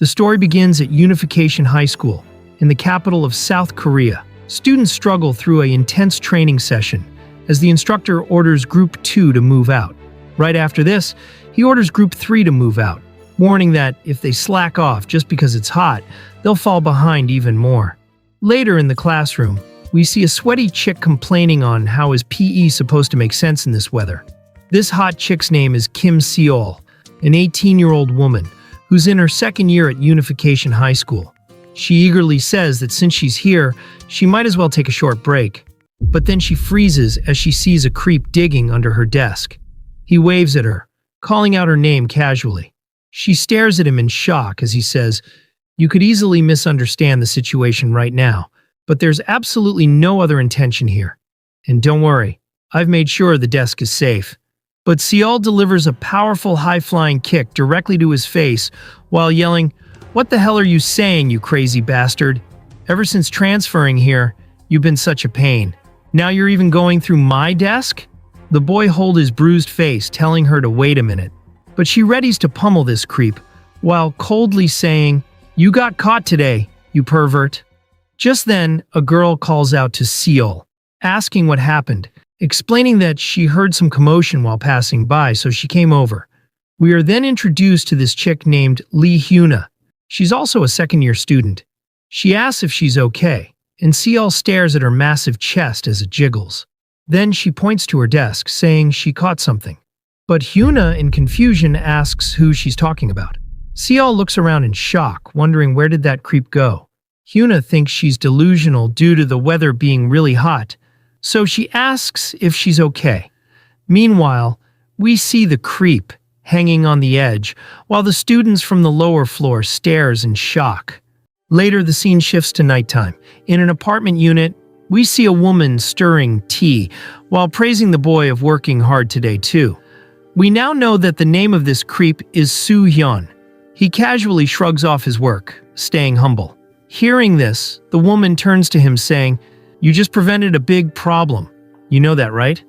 The story begins at Unification High School, in the capital of South Korea. Students struggle through an intense training session as the instructor orders Group 2 to move out. Right after this, he orders Group 3 to move out, warning that if they slack off just because it's hot, they'll fall behind even more. Later in the classroom, we see a sweaty chick complaining on how is PE supposed to make sense in this weather. This hot chick's name is Kim Seol, an 18-year-old woman who's in her second year at Unification High School. She eagerly says that since she's here, she might as well take a short break. But then she freezes as she sees a creep digging under her desk. He waves at her, calling out her name casually. She stares at him in shock as he says, "You could easily misunderstand the situation right now, but there's absolutely no other intention here. And don't worry, I've made sure the desk is safe." But Seol delivers a powerful high-flying kick directly to his face while yelling, "What the hell are you saying, you crazy bastard? Ever since transferring here, you've been such a pain. Now you're even going through my desk?" The boy holds his bruised face, telling her to wait a minute. But she readies to pummel this creep, while coldly saying, "You got caught today, you pervert." Just then, a girl calls out to Seol, asking what happened, explaining that she heard some commotion while passing by, so she came over. We are then introduced to this chick named Lee Hyuna. She's also a second-year student. She asks if she's okay, and Seol stares at her massive chest as it jiggles. Then she points to her desk, saying she caught something. But Hyuna, in confusion, asks who she's talking about. Seol looks around in shock, wondering where did that creep go. Hyuna thinks she's delusional due to the weather being really hot, so she asks if she's okay. Meanwhile, we see the creep hanging on the edge, while the students from the lower floor stares in shock. Later, the scene shifts to nighttime. In an apartment unit, we see a woman stirring tea, while praising the boy of working hard today too. We now know that the name of this creep is Soo-hyun. He casually shrugs off his work, staying humble. Hearing this, the woman turns to him saying, "You just prevented a big problem. You know that, right?"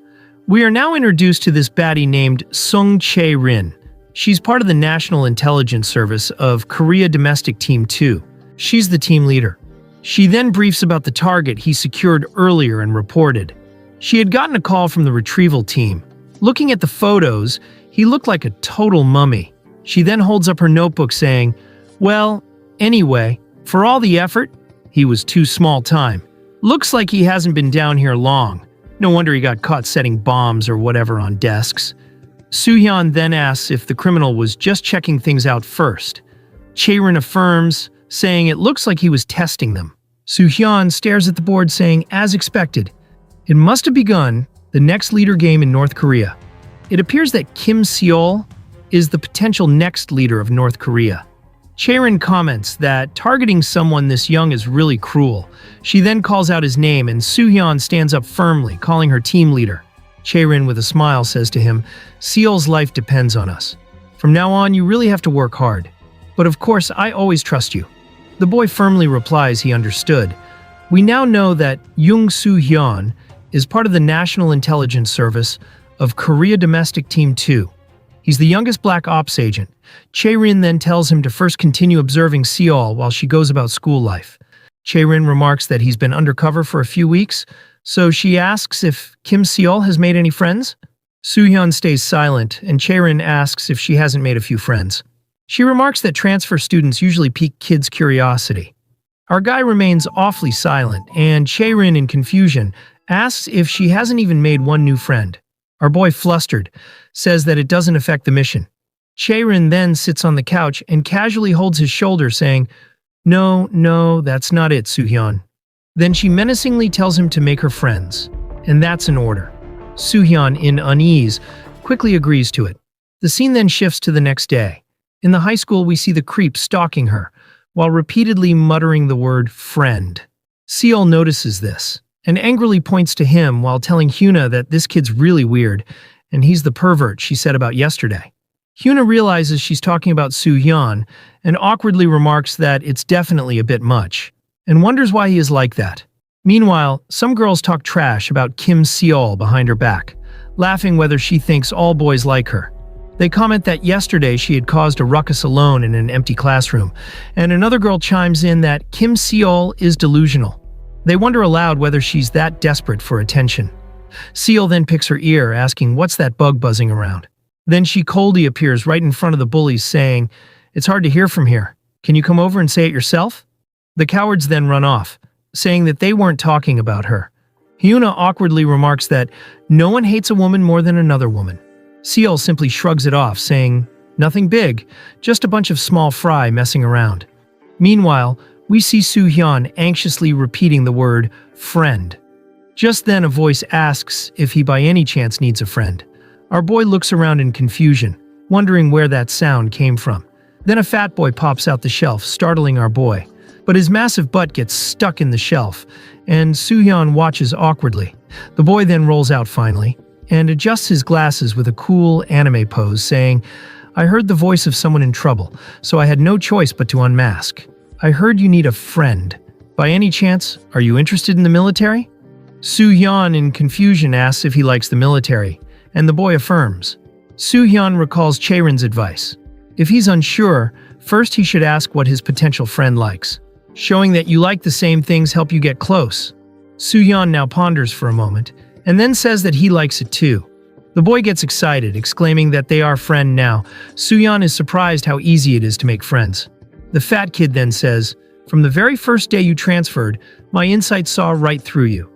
We are now introduced to this baddie named Sung Chae-rin. She's part of the National Intelligence Service of Korea Domestic Team 2. She's the team leader. She then briefs about the target he secured earlier and reported. She had gotten a call from the retrieval team. Looking at the photos, he looked like a total mummy. She then holds up her notebook saying, "Well, anyway, for all the effort, he was too small time. Looks like he hasn't been down here long. No wonder he got caught setting bombs or whatever on desks." Soo-hyun then asks if the criminal was just checking things out first. Chae-rin affirms, saying it looks like he was testing them. Soo-hyun stares at the board saying, as expected, it must have begun the next leader game in North Korea. It appears that Kim Seol is the potential next leader of North Korea. Chae-rin comments that targeting someone this young is really cruel. She then calls out his name and Soo-hyun stands up firmly, calling her team leader. Chae-rin with a smile says to him, "Seol's life depends on us. From now on, you really have to work hard. But of course, I always trust you." The boy firmly replies he understood. We now know that Jung Soo-hyun is part of the National Intelligence Service of Korea Domestic Team 2. He's the youngest black ops agent. Chae-rin then tells him to first continue observing Seol while she goes about school life. Chae-rin remarks that he's been undercover for a few weeks, so she asks if Kim Seol has made any friends. Soo-hyun stays silent, and Chae-rin asks if she hasn't made a few friends. She remarks that transfer students usually pique kids' curiosity. Our guy remains awfully silent, and Chae-rin, in confusion, asks if she hasn't even made one new friend. Our boy, flustered, says that it doesn't affect the mission. Chae-rin then sits on the couch and casually holds his shoulder, saying, No, that's not it, Soo-hyun." Then she menacingly tells him to make her friends, and that's an order. Soo-hyun, in unease, quickly agrees to it. The scene then shifts to the next day. In the high school, we see the creep stalking her, while repeatedly muttering the word friend. Seol notices this, and angrily points to him while telling Hyuna that this kid's really weird, and he's the pervert she said about yesterday. Hyuna realizes she's talking about Soo-hyun, and awkwardly remarks that it's definitely a bit much, and wonders why he is like that. Meanwhile, some girls talk trash about Kim Seol behind her back, laughing whether she thinks all boys like her. They comment that yesterday she had caused a ruckus alone in an empty classroom, and another girl chimes in that Kim Seol is delusional. They wonder aloud whether she's that desperate for attention. Seol then picks her ear, asking what's that bug buzzing around. Then she coldly appears right in front of the bullies, saying, "It's hard to hear from here. Can you come over and say it yourself?" The cowards then run off, saying that they weren't talking about her. Hyuna awkwardly remarks that no one hates a woman more than another woman. Seol simply shrugs it off, saying, "Nothing big, just a bunch of small fry messing around." Meanwhile, we see Soo-hyun anxiously repeating the word friend. Just then a voice asks if he by any chance needs a friend. Our boy looks around in confusion, wondering where that sound came from. Then a fat boy pops out the shelf, startling our boy. But his massive butt gets stuck in the shelf, and Soo-hyun watches awkwardly. The boy then rolls out finally, and adjusts his glasses with a cool anime pose, saying, "I heard the voice of someone in trouble, so I had no choice but to unmask. I heard you need a friend. By any chance, are you interested in the military?" Soo-hyun in confusion asks if he likes the military, and the boy affirms. Soo-hyun recalls Chaeron's advice. If he's unsure, first he should ask what his potential friend likes. Showing that you like the same things help you get close. Soo-hyun now ponders for a moment, and then says that he likes it too. The boy gets excited, exclaiming that they are friends now. Soo-hyun is surprised how easy it is to make friends. The fat kid then says, "From the very first day you transferred, my insight saw right through you.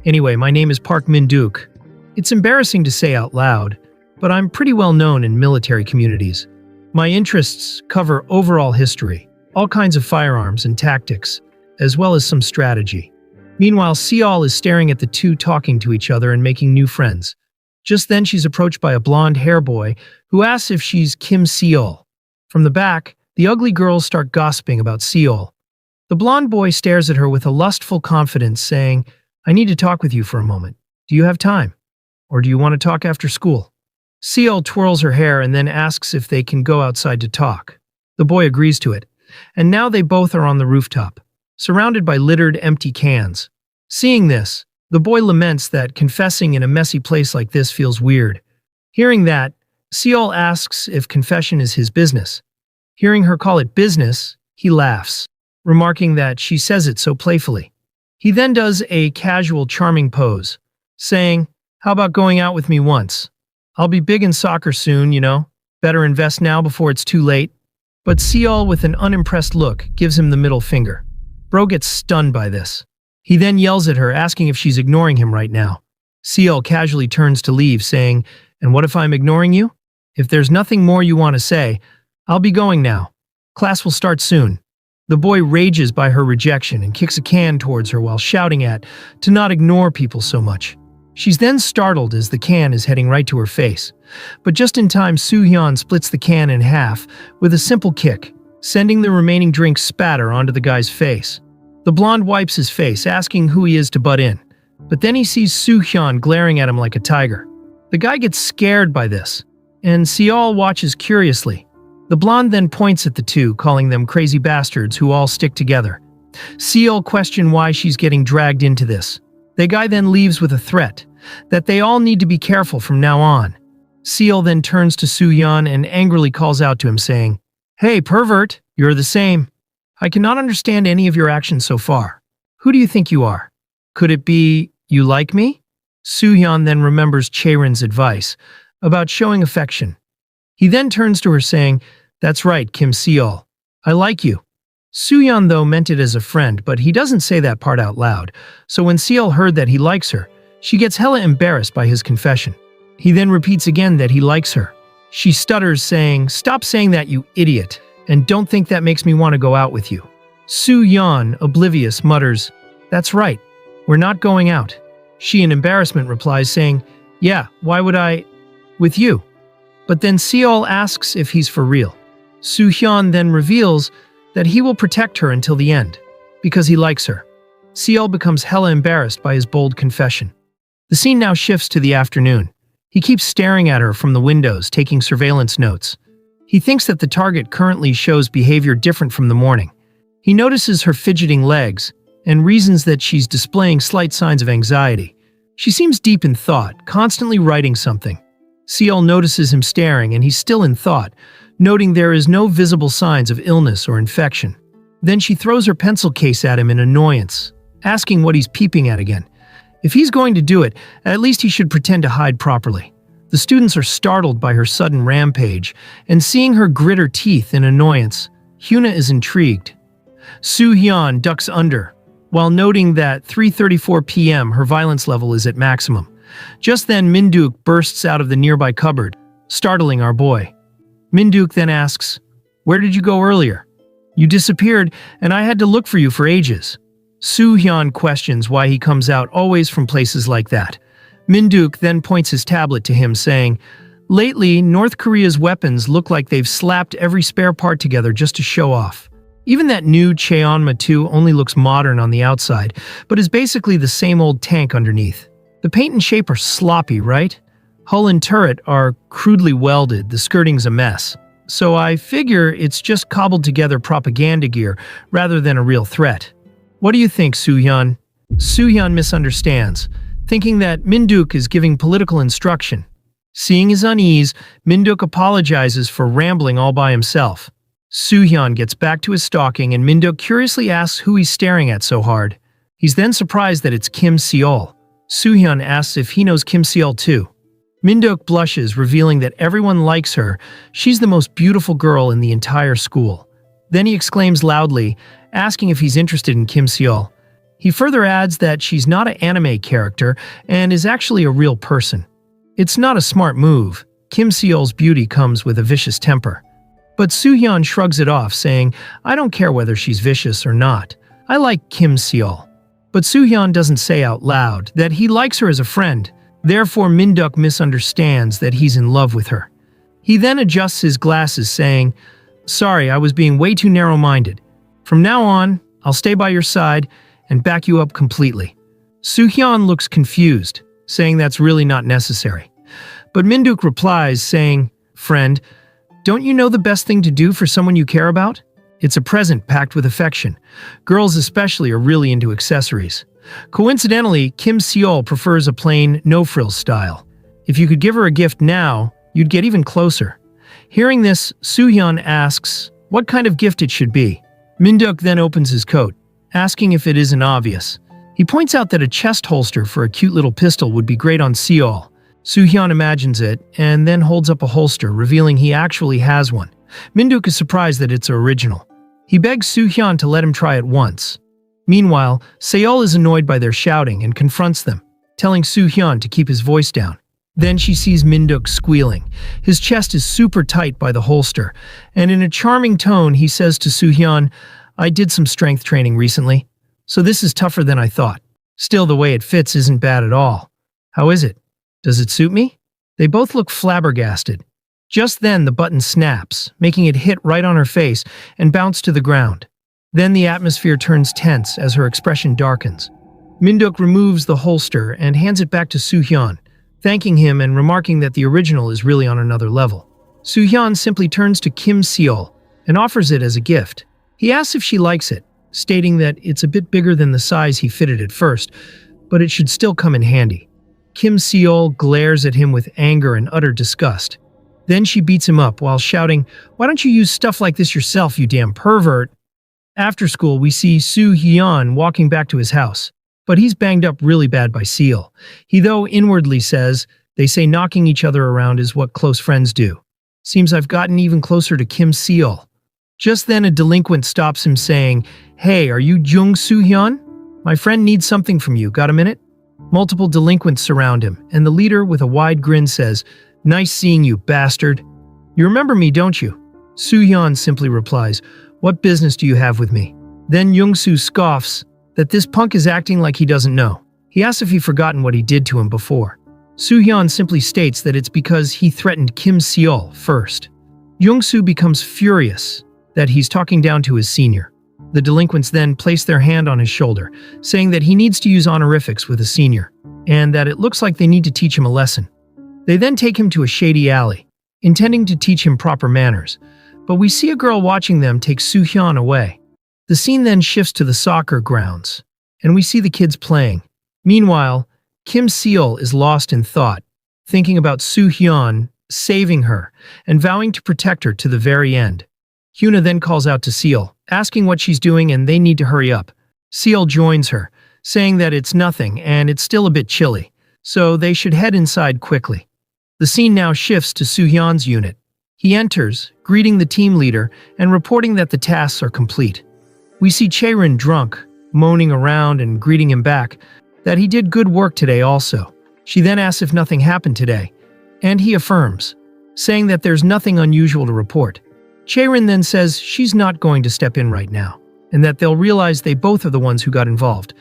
Anyway, my name is Park Min-duk. It's embarrassing to say out loud, but I'm pretty well known in military communities. My interests cover overall history, all kinds of firearms and tactics, as well as some strategy." Meanwhile, Seol is staring at the two talking to each other and making new friends. Just then she's approached by a blonde hair boy who asks if she's Kim Seol. From the back, the ugly girls start gossiping about Seol. The blonde boy stares at her with a lustful confidence, saying, "I need to talk with you for a moment. Do you have time? Or do you want to talk after school?" Seol twirls her hair and then asks if they can go outside to talk. The boy agrees to it, and now they both are on the rooftop, surrounded by littered, empty cans. Seeing this, the boy laments that confessing in a messy place like this feels weird. Hearing that, Seol asks if confession is his business. Hearing her call it business, he laughs, remarking that she says it so playfully. He then does a casual, charming pose, saying, "How about going out with me once? I'll be big in soccer soon, you know. Better invest now before it's too late." But Seol, with an unimpressed look, gives him the middle finger. Bro gets stunned by this. He then yells at her, asking if she's ignoring him right now. Seol casually turns to leave, saying, "And what if I'm ignoring you? If there's nothing more you want to say, I'll be going now. Class will start soon." The boy rages by her rejection and kicks a can towards her while shouting to not ignore people so much. She's then startled as the can is heading right to her face. But just in time, Soo-hyun splits the can in half with a simple kick, sending the remaining drink spatter onto the guy's face. The blonde wipes his face, asking who he is to butt in. But then he sees Soo-hyun glaring at him like a tiger. The guy gets scared by this, and Seol watches curiously. The blonde then points at the two, calling them crazy bastards who all stick together. Seol questions why she's getting dragged into this. The guy then leaves with a threat that they all need to be careful from now on. Seol then turns to Soo-hyun and angrily calls out to him, saying, "Hey, pervert, you're the same. I cannot understand any of your actions so far. Who do you think you are? Could it be you like me?" Soo-hyun then remembers Chaeron's advice about showing affection. He then turns to her, saying, "That's right, Kim Seol. I like you." Soo-hyun, though, meant it as a friend, but he doesn't say that part out loud, so when Seol heard that he likes her, she gets hella embarrassed by his confession. He then repeats again that he likes her. She stutters, saying, "Stop saying that, you idiot, and don't think that makes me want to go out with you." Soo-hyun, oblivious, mutters, "That's right, we're not going out." She, in embarrassment, replies, saying, "Yeah, why would I? With you." But then Seol asks if he's for real. Soo-hyun then reveals that he will protect her until the end, because he likes her. Seol becomes hella embarrassed by his bold confession. The scene now shifts to the afternoon. He keeps staring at her from the windows, taking surveillance notes. He thinks that the target currently shows behavior different from the morning. He notices her fidgeting legs and reasons that she's displaying slight signs of anxiety. She seems deep in thought, constantly writing something. Seol notices him staring and he's still in thought, noting there is no visible signs of illness or infection. Then she throws her pencil case at him in annoyance, asking what he's peeping at again. If he's going to do it, at least he should pretend to hide properly. The students are startled by her sudden rampage, and seeing her grit her teeth in annoyance, Hyuna is intrigued. Soo-hyun ducks under, while noting that 3:34 p.m. her violence level is at maximum. Just then Min-duk bursts out of the nearby cupboard, startling our boy. Min-duk then asks, "Where did you go earlier? You disappeared, and I had to look for you for ages." Soo-hyun questions why he comes out always from places like that. Min-duk then points his tablet to him, saying, "Lately, North Korea's weapons look like they've slapped every spare part together just to show off. Even that new Cheonma 2 only looks modern on the outside, but is basically the same old tank underneath. The paint and shape are sloppy, right? Hull and turret are crudely welded, the skirting's a mess. So I figure it's just cobbled together propaganda gear rather than a real threat. What do you think, Soo-hyun?" Soo-hyun misunderstands, thinking that Min-duk is giving political instruction. Seeing his unease, Min-duk apologizes for rambling all by himself. Soo-hyun gets back to his stalking and Min-duk curiously asks who he's staring at so hard. He's then surprised that it's Kim Seol. Soo-hyun asks if he knows Kim Seol too. Min-duk blushes, revealing that everyone likes her. She's the most beautiful girl in the entire school. Then he exclaims loudly, asking if he's interested in Kim Seol. He further adds that she's not an anime character and is actually a real person. It's not a smart move. Kim Seol's beauty comes with a vicious temper. But Soo-hyun shrugs it off, saying, "I don't care whether she's vicious or not. I like Kim Seol." But Soo-hyun doesn't say out loud that he likes her as a friend. Therefore, Min-duk misunderstands that he's in love with her. He then adjusts his glasses, saying, "Sorry, I was being way too narrow-minded. From now on, I'll stay by your side and back you up completely." Soo-hyun looks confused, saying that's really not necessary. But Min-duk replies, saying, "Friend, don't you know the best thing to do for someone you care about? It's a present packed with affection. Girls especially are really into accessories." Coincidentally, Kim Seol prefers a plain, no-frills style. If you could give her a gift now, you'd get even closer. Hearing this, Soo-hyun asks what kind of gift it should be. Min-duk then opens his coat, asking if it isn't obvious. He points out that a chest holster for a cute little pistol would be great on Seol. Soo-hyun imagines it, and then holds up a holster, revealing he actually has one. Min-duk is surprised that it's original. He begs Soo-hyun to let him try it once. Meanwhile, Seol is annoyed by their shouting and confronts them, telling Soo-hyun to keep his voice down. Then she sees Min-duk squealing. His chest is super tight by the holster, and in a charming tone he says to Soo-hyun, "I did some strength training recently, so this is tougher than I thought. Still, the way it fits isn't bad at all. How is it? Does it suit me?" They both look flabbergasted. Just then the button snaps, making it hit right on her face and bounce to the ground. Then the atmosphere turns tense as her expression darkens. Min-duk removes the holster and hands it back to Soo-hyun, thanking him and remarking that the original is really on another level. Soo-hyun simply turns to Kim Seol and offers it as a gift. He asks if she likes it, stating that it's a bit bigger than the size he fitted at first, but it should still come in handy. Kim Seol glares at him with anger and utter disgust. Then she beats him up while shouting, "Why don't you use stuff like this yourself, you damn pervert?" After school, we see Soo-hyun walking back to his house, but he's banged up really bad by Seol. He though inwardly says, "They say knocking each other around is what close friends do. Seems I've gotten even closer to Kim Seol." Just then a delinquent stops him saying, "Hey, are you Jung Soo-hyun? My friend needs something from you, got a minute?" Multiple delinquents surround him, and the leader with a wide grin says, "Nice seeing you, bastard. You remember me, don't you?" Soo-hyun simply replies, "What business do you have with me?" Then Young-soo scoffs that this punk is acting like he doesn't know. He asks if he's forgotten what he did to him before. Soo-hyun simply states that it's because he threatened Kim Seol first. Young-soo becomes furious that he's talking down to his senior. The delinquents then place their hand on his shoulder, saying that he needs to use honorifics with a senior, and that it looks like they need to teach him a lesson. They then take him to a shady alley, intending to teach him proper manners, but we see a girl watching them take Soo-hyun away. The scene then shifts to the soccer grounds, and we see the kids playing. Meanwhile, Kim Seol is lost in thought, thinking about Soo-hyun saving her and vowing to protect her to the very end. Hyuna then calls out to Seal, asking what she's doing and they need to hurry up. Seal joins her, saying that it's nothing and it's still a bit chilly, so they should head inside quickly. The scene now shifts to Soo-hyun's unit. He enters, greeting the team leader and reporting that the tasks are complete. We see Chaerin drunk, moaning around and greeting him back, that he did good work today also. She then asks if nothing happened today, and he affirms, saying that there's nothing unusual to report. Chaerin then says she's not going to step in right now, and that they'll realize they both are the ones who got involved.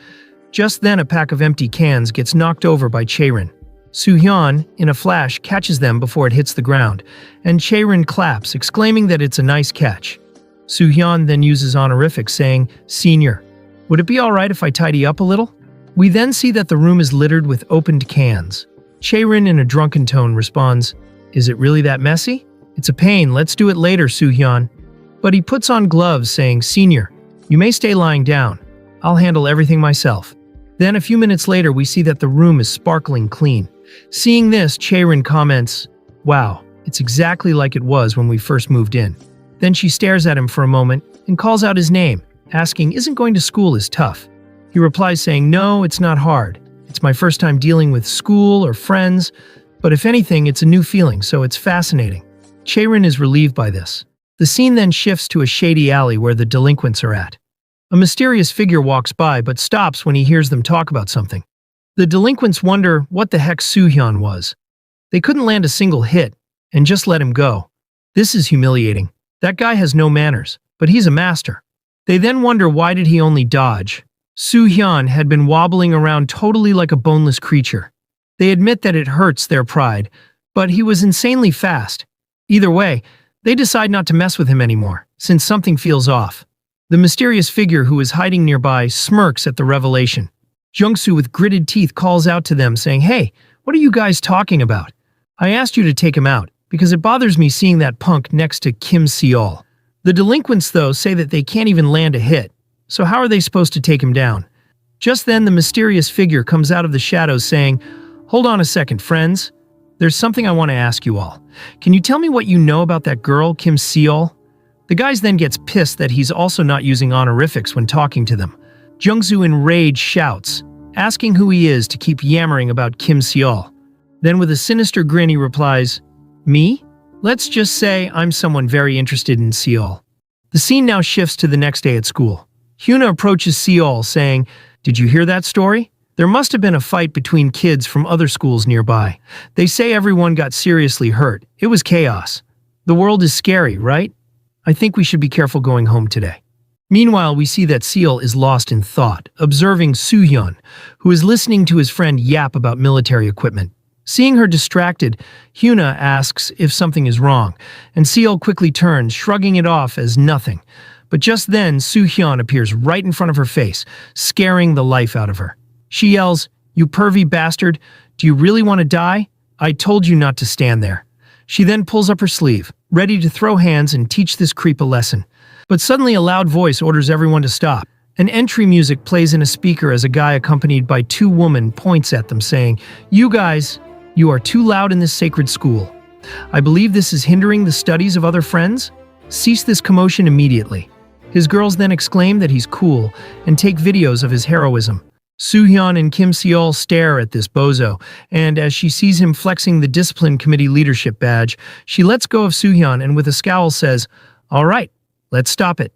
Just then a pack of empty cans gets knocked over by Chaerin. Soo-hyun, in a flash, catches them before it hits the ground, and Chaerin claps, exclaiming that it's a nice catch. Soo-hyun then uses honorifics, saying, "Senior, would it be alright if I tidy up a little?" We then see that the room is littered with opened cans. Chaerin, in a drunken tone, responds, "Is it really that messy? It's a pain, let's do it later, Soo-hyun." But he puts on gloves, saying, "Senior, you may stay lying down. I'll handle everything myself." Then a few minutes later, we see that the room is sparkling clean. Seeing this, Chaerin comments, "Wow, it's exactly like it was when we first moved in." Then she stares at him for a moment and calls out his name, asking, "Isn't going to school is tough?" He replies saying, "No, it's not hard. It's my first time dealing with school or friends, but if anything, it's a new feeling, so it's fascinating." Chaerin is relieved by this. The scene then shifts to a shady alley where the delinquents are at. A mysterious figure walks by but stops when he hears them talk about something. The delinquents wonder what the heck Soo-hyun was. They couldn't land a single hit and just let him go. This is humiliating. That guy has no manners, but he's a master. They then wonder why did he only dodge. Soo-hyun had been wobbling around totally like a boneless creature. They admit that it hurts their pride, but he was insanely fast. Either way, they decide not to mess with him anymore, since something feels off. The mysterious figure who is hiding nearby smirks at the revelation. Jungsu with gritted teeth calls out to them saying, "Hey, what are you guys talking about? I asked you to take him out, because it bothers me seeing that punk next to Kim Seol." The delinquents, though, say that they can't even land a hit, so how are they supposed to take him down? Just then, the mysterious figure comes out of the shadows saying, "Hold on a second, friends. There's something I want to ask you all. Can you tell me what you know about that girl, Kim Seol?" The guys then gets pissed that he's also not using honorifics when talking to them. Jungsu in rage shouts, asking who he is to keep yammering about Kim Seol. Then with a sinister grin he replies, "Me? Let's just say I'm someone very interested in Seol." The scene now shifts to the next day at school. Hyuna approaches Seol saying, "Did you hear that story? There must have been a fight between kids from other schools nearby. They say everyone got seriously hurt. It was chaos. The world is scary, right? I think we should be careful going home today." Meanwhile, we see that Seol is lost in thought, observing Soo-hyun, who is listening to his friend yap about military equipment. Seeing her distracted, Hyuna asks if something is wrong, and Seol quickly turns, shrugging it off as nothing. But just then, Soo-hyun appears right in front of her face, scaring the life out of her. She yells, "You pervy bastard, do you really want to die? I told you not to stand there." She then pulls up her sleeve, ready to throw hands and teach this creep a lesson. But suddenly a loud voice orders everyone to stop. An entry music plays in a speaker as a guy accompanied by two women points at them saying, "You guys, you are too loud in this sacred school. I believe this is hindering the studies of other friends. Cease this commotion immediately." His girls then exclaim that he's cool and take videos of his heroism. Soo-hyun and Kim Seol stare at this bozo, and as she sees him flexing the discipline committee leadership badge, she lets go of Soo-hyun and with a scowl says, "All right, let's stop it."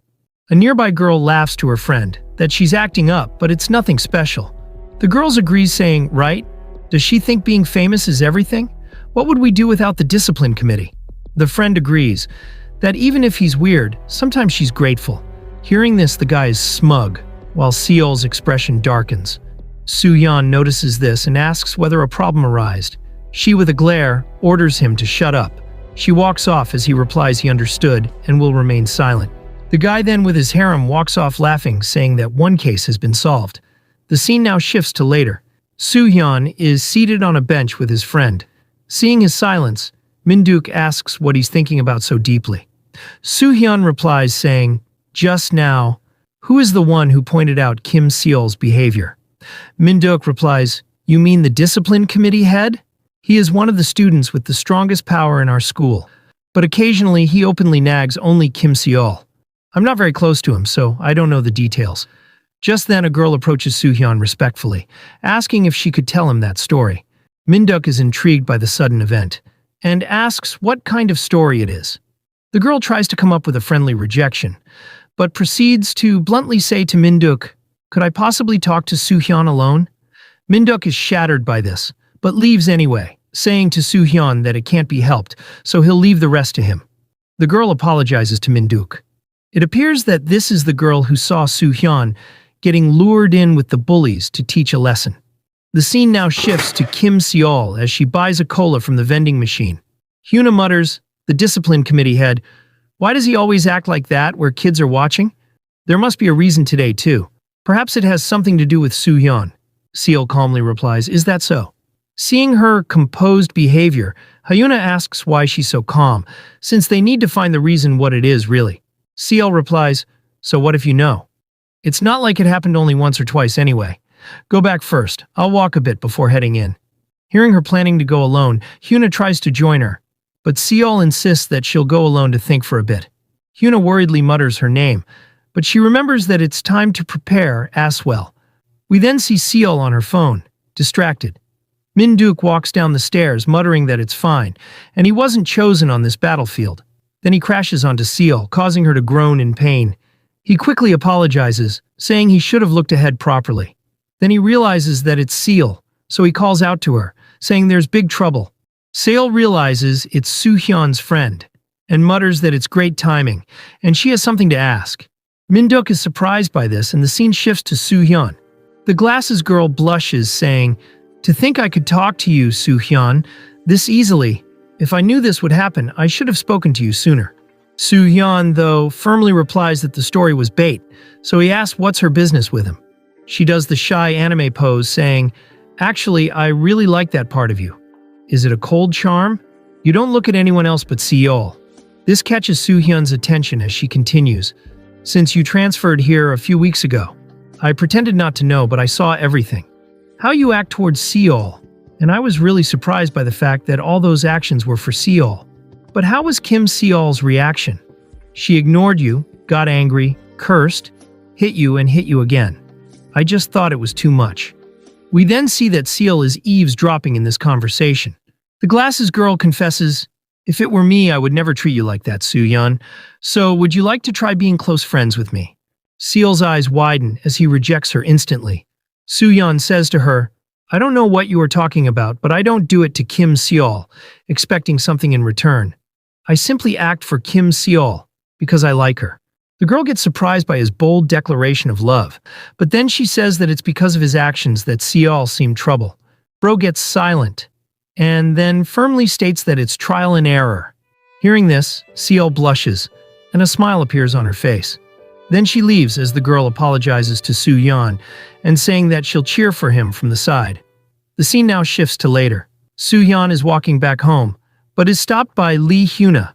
A nearby girl laughs to her friend that she's acting up, but it's nothing special. The girls agree saying, "Right? Does she think being famous is everything? What would we do without the discipline committee?" The friend agrees that even if he's weird, sometimes she's grateful. Hearing this, the guy is smug, while Seol's expression darkens. Soo-hyun notices this and asks whether a problem arose. She, with a glare, orders him to shut up. She walks off as he replies he understood and will remain silent. The guy then with his harem walks off laughing, saying that one case has been solved. The scene now shifts to later. Soo-hyun is seated on a bench with his friend. Seeing his silence, Min-duk asks what he's thinking about so deeply. Soo-hyun replies saying, "Just now, who is the one who pointed out Kim Seol's behavior?" Min-duk replies, "You mean the discipline committee head?" He is one of the students with the strongest power in our school, but occasionally he openly nags only Kim Seol. I'm not very close to him, so I don't know the details. Just then a girl approaches Soo-hyun respectfully, asking if she could tell him that story. Min-duk is intrigued by the sudden event, and asks what kind of story it is. The girl tries to come up with a friendly rejection, but proceeds to bluntly say to Min-duk, "Could I possibly talk to Soo-hyun alone?" Min-duk is shattered by this, but leaves anyway, saying to Soo-hyun that it can't be helped, so he'll leave the rest to him. The girl apologizes to Min-duk. It appears that this is the girl who saw Soo-hyun getting lured in with the bullies to teach a lesson. The scene now shifts to Kim Seol as she buys a cola from the vending machine. Hyuna mutters, the discipline committee head, "Why does he always act like that where kids are watching?" "There must be a reason today, too. Perhaps it has something to do with Soo-hyun." Seol calmly replies, "Is that so?" Seeing her composed behavior, Hyuna asks why she's so calm, since they need to find the reason what it is really. Seol replies, "So what if you know? It's not like it happened only once or twice anyway. Go back first. I'll walk a bit before heading in." Hearing her planning to go alone, Hyuna tries to join her, but Seol insists that she'll go alone to think for a bit. Hyuna worriedly mutters her name, but she remembers that it's time to prepare as well. We then see Seol on her phone, distracted. Min-duk walks down the stairs, muttering that it's fine, and he wasn't chosen on this battlefield. Then he crashes onto Seol, causing her to groan in pain. He quickly apologizes, saying he should have looked ahead properly. Then he realizes that it's Seol, so he calls out to her, saying there's big trouble. Seol realizes it's Soo-hyun's friend, and mutters that it's great timing, and she has something to ask. Min-duk is surprised by this, and the scene shifts to Soo-hyun. The glasses girl blushes, saying, "To think I could talk to you, Soo-hyun, this easily. If I knew this would happen, I should have spoken to you sooner." Soo-hyun, though, firmly replies that the story was bait, so he asks what's her business with him. She does the shy anime pose, saying, "Actually, I really like that part of you. Is it a cold charm? You don't look at anyone else but Seol." This catches Soo-hyun's attention as she continues. "Since you transferred here a few weeks ago, I pretended not to know, but I saw everything. How you act towards Seol, and I was really surprised by the fact that all those actions were for Seol. But how was Kim Seol's reaction? She ignored you, got angry, cursed, hit you and hit you again. I just thought it was too much." We then see that Seol is eavesdropping in this conversation. The glasses girl confesses, "If it were me, I would never treat you like that, Soo-hyun. So would you like to try being close friends with me?" Seol's eyes widen as he rejects her instantly. Soo-hyun says to her, "I don't know what you are talking about, but I don't do it to Kim Seol, expecting something in return. I simply act for Kim Seol because I like her." The girl gets surprised by his bold declaration of love, but then she says that it's because of his actions that Seol seemed trouble. Bro gets silent, and then firmly states that it's trial and error. Hearing this, Seol blushes, and a smile appears on her face. Then she leaves as the girl apologizes to Soo-hyun and saying that she'll cheer for him from the side. The scene now shifts to later. Soo-hyun is walking back home, but is stopped by Lee Hyuna.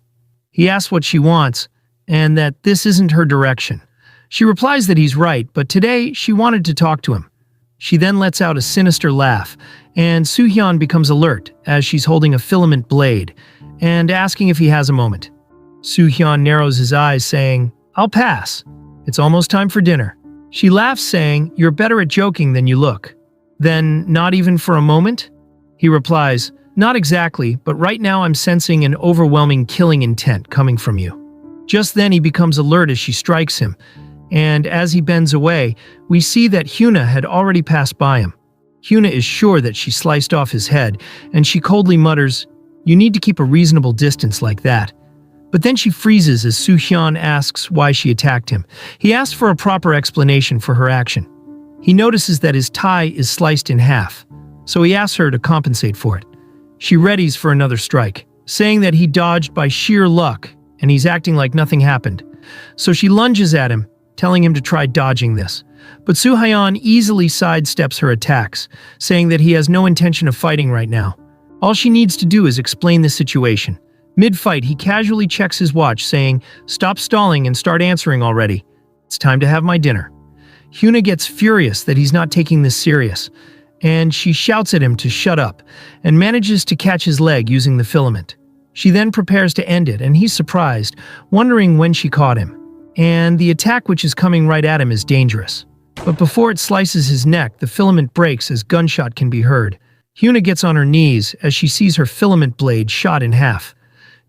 He asks what she wants, and that this isn't her direction. She replies that he's right, but today she wanted to talk to him. She then lets out a sinister laugh, and Soo-hyun becomes alert as she's holding a filament blade and asking if he has a moment. Soo-hyun narrows his eyes, saying, "I'll pass. It's almost time for dinner." She laughs, saying, "You're better at joking than you look." "Then not even for a moment?" He replies, "Not exactly, but right now I'm sensing an overwhelming killing intent coming from you." Just then he becomes alert as she strikes him, and as he bends away, we see that Hyuna had already passed by him. Hyuna is sure that she sliced off his head, and she coldly mutters, "You need to keep a reasonable distance like that." But then she freezes as Soo-hyun asks why she attacked him. He asks for a proper explanation for her action. He notices that his tie is sliced in half, so he asks her to compensate for it. She readies for another strike, saying that he dodged by sheer luck, and he's acting like nothing happened. So she lunges at him, telling him to try dodging this. But Soo-hyun easily sidesteps her attacks, saying that he has no intention of fighting right now. All she needs to do is explain the situation. Mid-fight, he casually checks his watch, saying, "Stop stalling and start answering already. It's time to have my dinner." Hyuna gets furious that he's not taking this serious, and she shouts at him to shut up and manages to catch his leg using the filament. She then prepares to end it, and he's surprised, wondering when she caught him. And the attack which is coming right at him is dangerous. But before it slices his neck, the filament breaks as gunshot can be heard. Hyuna gets on her knees as she sees her filament blade shot in half.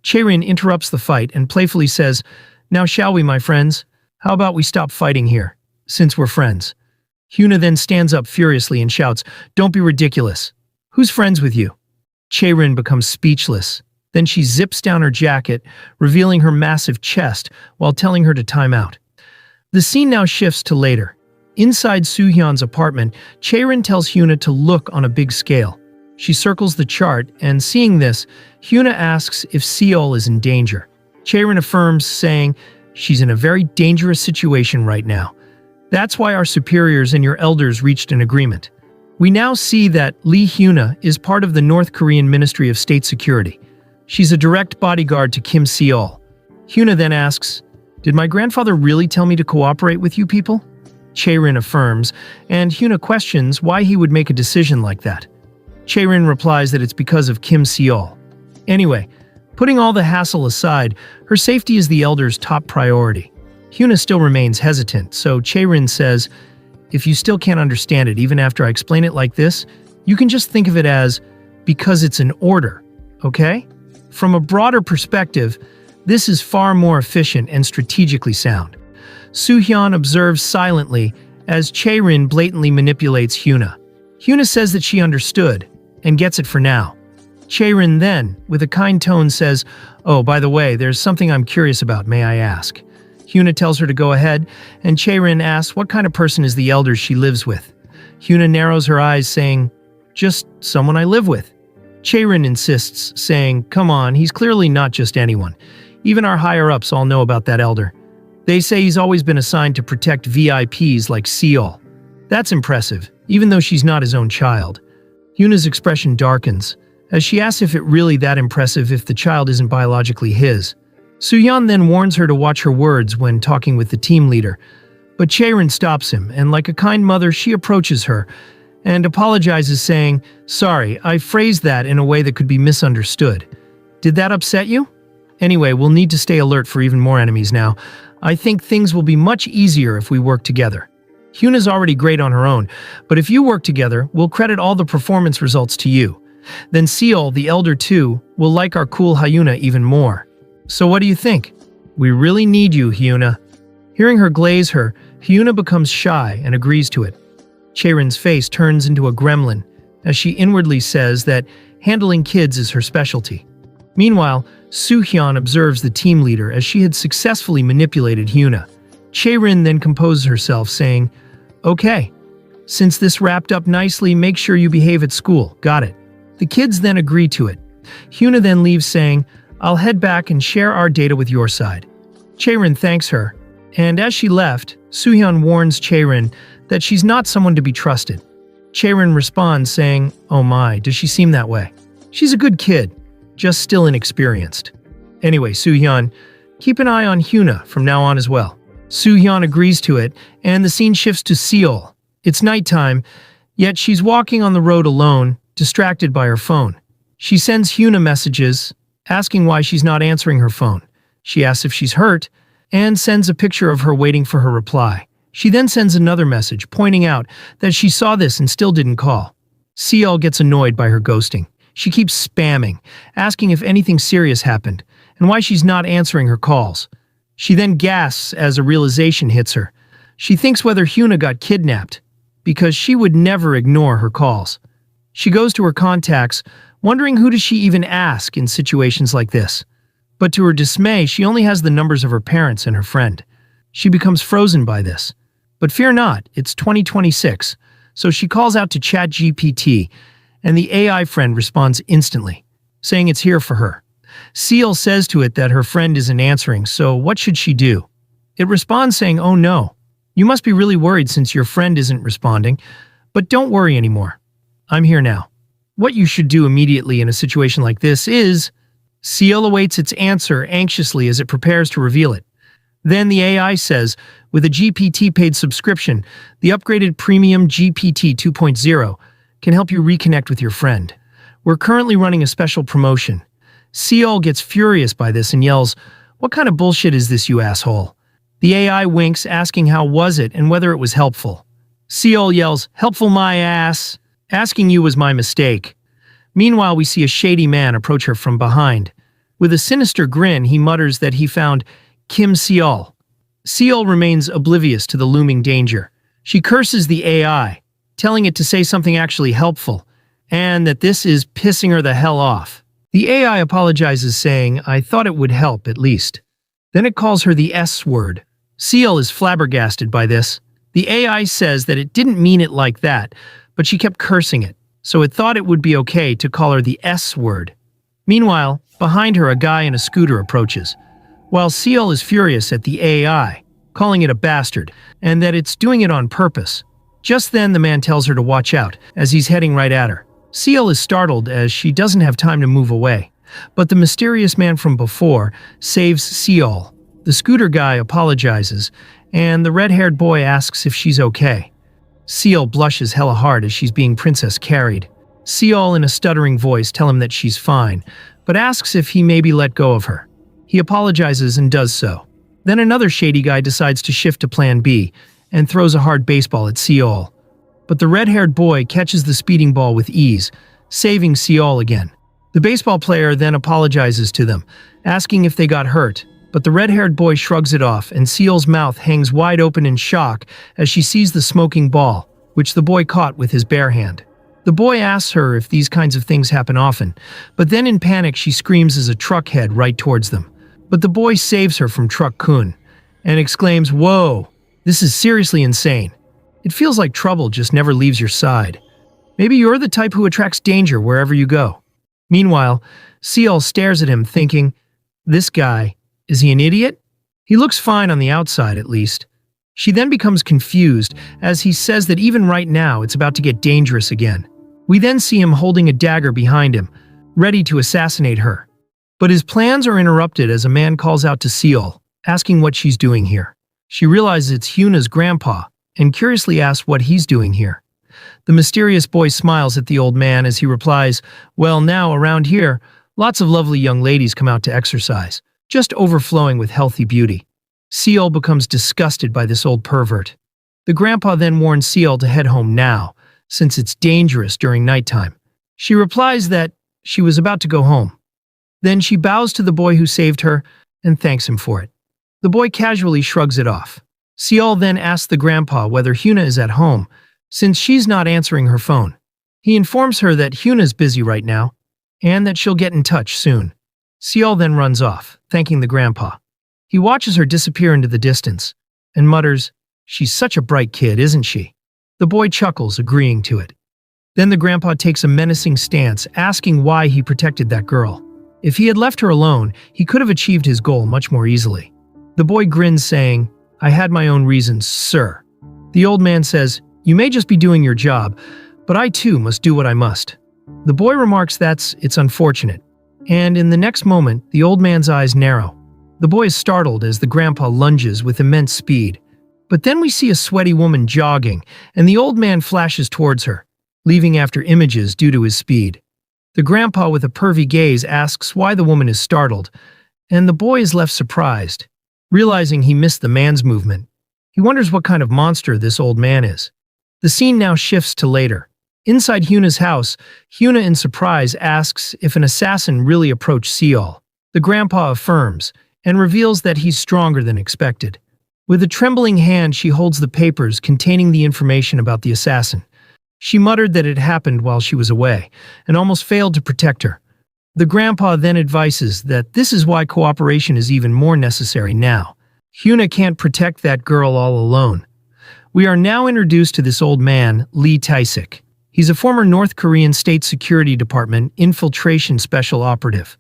Chaerin interrupts the fight and playfully says, "Now shall we, my friends? How about we stop fighting here, since we're friends?" Hyuna then stands up furiously and shouts, "Don't be ridiculous. Who's friends with you?" Chaerin becomes speechless. Then she zips down her jacket, revealing her massive chest while telling her to time out. The scene now shifts to later. Inside Soo-hyun's apartment, Chaerin tells Hyuna to look on a big scale. She circles the chart, and seeing this, Hyuna asks if Seol is in danger. Chaerin affirms, saying, "She's in a very dangerous situation right now. That's why our superiors and your elders reached an agreement." We now see that Lee Hyuna is part of the North Korean Ministry of State Security. She's a direct bodyguard to Kim Seol. Hyuna then asks, "Did my grandfather really tell me to cooperate with you people?" Chaerin affirms, and Hyuna questions why he would make a decision like that. Chaerin replies that it's because of Kim Seol. Anyway, putting all the hassle aside, her safety is the elders' top priority. Hyuna still remains hesitant, so Chaerin says, "If you still can't understand it even after I explain it like this, you can just think of it as, because it's an order, okay?" From a broader perspective, this is far more efficient and strategically sound. Soo-hyun observes silently as Chaerin blatantly manipulates Hyuna. Hyuna says that she understood, and gets it for now. Chaerin then, with a kind tone, says, "Oh, by the way, there's something I'm curious about, may I ask?" Hyuna tells her to go ahead, and Chaerin asks what kind of person is the elder she lives with. Hyuna narrows her eyes, saying, "Just someone I live with." Chaerin insists, saying, "Come on, he's clearly not just anyone. Even our higher-ups all know about that elder. They say he's always been assigned to protect VIPs like Seol." That's impressive, even though she's not his own child. Hyuna's expression darkens, as she asks if it really that impressive if the child isn't biologically his. Soo-hyun then warns her to watch her words when talking with the team leader, but Chaerin stops him, and like a kind mother, she approaches her and apologizes, saying, "Sorry, I phrased that in a way that could be misunderstood. Did that upset you? Anyway, we'll need to stay alert for even more enemies now. I think things will be much easier if we work together. Hyuna's already great on her own, but if you work together, we'll credit all the performance results to you. Then Seol, the elder too, will like our cool Hyuna even more. So what do you think? We really need you, Hyuna." Hearing her glaze her, Hyuna becomes shy and agrees to it. Chaerin's face turns into a gremlin, as she inwardly says that handling kids is her specialty. Meanwhile, Soo-hyun observes the team leader as she had successfully manipulated Hyuna. Chaerin then composes herself, saying, "Okay, since this wrapped up nicely, make sure you behave at school, got it?" The kids then agree to it. Hyuna then leaves, saying, "I'll head back and share our data with your side." Chaerin thanks her, and as she left, Soo-hyun warns Chaerin that she's not someone to be trusted. Chaerin responds, saying, "Oh my, does she seem that way? She's a good kid, just still inexperienced." Anyway, Soo-hyun, keep an eye on Hyuna from now on as well. Soo-hyun agrees to it, and the scene shifts to Seol. It's nighttime, yet she's walking on the road alone, distracted by her phone. She sends Hyuna messages, asking why she's not answering her phone. She asks if she's hurt, and sends a picture of her waiting for her reply. She then sends another message, pointing out that she saw this and still didn't call. Seol gets annoyed by her ghosting. She keeps spamming, asking if anything serious happened, and why she's not answering her calls. She then gasps as a realization hits her. She thinks whether Hyuna got kidnapped, because she would never ignore her calls. She goes to her contacts, wondering who does she even ask in situations like this. But to her dismay, she only has the numbers of her parents and her friend. She becomes frozen by this. But fear not, it's 2026, so she calls out to ChatGPT, and the AI friend responds instantly, saying it's here for her. Seol says to it that her friend isn't answering, so what should she do? It responds saying, "Oh no, you must be really worried since your friend isn't responding, but don't worry anymore. I'm here now." What you should do immediately in a situation like this is, Seol awaits its answer anxiously as it prepares to reveal it. Then the AI says, with a GPT paid subscription, the upgraded premium GPT 2.0, can help you reconnect with your friend. We're currently running a special promotion. Seol gets furious by this and yells, "What kind of bullshit is this, you asshole?" The AI winks, asking how was it and whether it was helpful. Seol yells, "Helpful my ass. Asking you was my mistake." Meanwhile, we see a shady man approach her from behind. With a sinister grin, he mutters that he found Kim Seol. Seol remains oblivious to the looming danger. She curses the AI, telling it to say something actually helpful, and that this is pissing her the hell off. The AI apologizes, saying, "I thought it would help, at least." Then it calls her the S word. Seol is flabbergasted by this. The AI says that it didn't mean it like that, but she kept cursing it, so it thought it would be okay to call her the S word. Meanwhile, behind her, a guy in a scooter approaches. While Seol is furious at the AI, calling it a bastard, and that it's doing it on purpose. Just then, the man tells her to watch out, as he's heading right at her. Seol is startled as she doesn't have time to move away. But the mysterious man from before saves Seol. The scooter guy apologizes, and the red-haired boy asks if she's okay. Seol blushes hella hard as she's being princess carried. Seol, in a stuttering voice, tells him that she's fine, but asks if he maybe let go of her. He apologizes and does so. Then another shady guy decides to shift to plan B and throws a hard baseball at Seol. But the red-haired boy catches the speeding ball with ease, saving Seol again. The baseball player then apologizes to them, asking if they got hurt, but the red-haired boy shrugs it off, and Seol's mouth hangs wide open in shock as she sees the smoking ball, which the boy caught with his bare hand. The boy asks her if these kinds of things happen often, but then in panic she screams as a truck heads right towards them. But the boy saves her from Truck-kun and exclaims, "Whoa, this is seriously insane. It feels like trouble just never leaves your side. Maybe you're the type who attracts danger wherever you go." Meanwhile, Seol stares at him thinking, "This guy, is he an idiot? He looks fine on the outside at least." She then becomes confused as he says that even right now it's about to get dangerous again. We then see him holding a dagger behind him, ready to assassinate her. But his plans are interrupted as a man calls out to Seol, asking what she's doing here. She realizes it's Hyuna's grandpa, and curiously asks what he's doing here. The mysterious boy smiles at the old man as he replies, "Well, now, around here, lots of lovely young ladies come out to exercise, just overflowing with healthy beauty." Seol becomes disgusted by this old pervert. The grandpa then warns Seol to head home now, since it's dangerous during nighttime. She replies that she was about to go home. Then she bows to the boy who saved her and thanks him for it. The boy casually shrugs it off. Seol then asks the grandpa whether Hyuna is at home, since she's not answering her phone. He informs her that Hyuna's busy right now, and that she'll get in touch soon. Seol then runs off, thanking the grandpa. He watches her disappear into the distance, and mutters, "She's such a bright kid, isn't she?" The boy chuckles, agreeing to it. Then the grandpa takes a menacing stance, asking why he protected that girl. If he had left her alone, he could have achieved his goal much more easily. The boy grins, saying, "I had my own reasons, sir." The old man says, "You may just be doing your job, but I too must do what I must." The boy remarks it's unfortunate, and in the next moment, the old man's eyes narrow. The boy is startled as the grandpa lunges with immense speed. But then we see a sweaty woman jogging, and the old man flashes towards her, leaving after images due to his speed. The grandpa, with a pervy gaze, asks why the woman is startled, and the boy is left surprised, realizing he missed the man's movement. He wonders what kind of monster this old man is. The scene now shifts to later. Inside Hyuna's house, Hyuna in surprise asks if an assassin really approached Seol. The grandpa affirms, and reveals that he's stronger than expected. With a trembling hand, she holds the papers containing the information about the assassin. She muttered that it happened while she was away, and almost failed to protect her. The grandpa then advises that this is why cooperation is even more necessary now. Hyuna can't protect that girl all alone. We are now introduced to this old man, Lee Tae-sik. He's a former North Korean State Security Department infiltration special operative.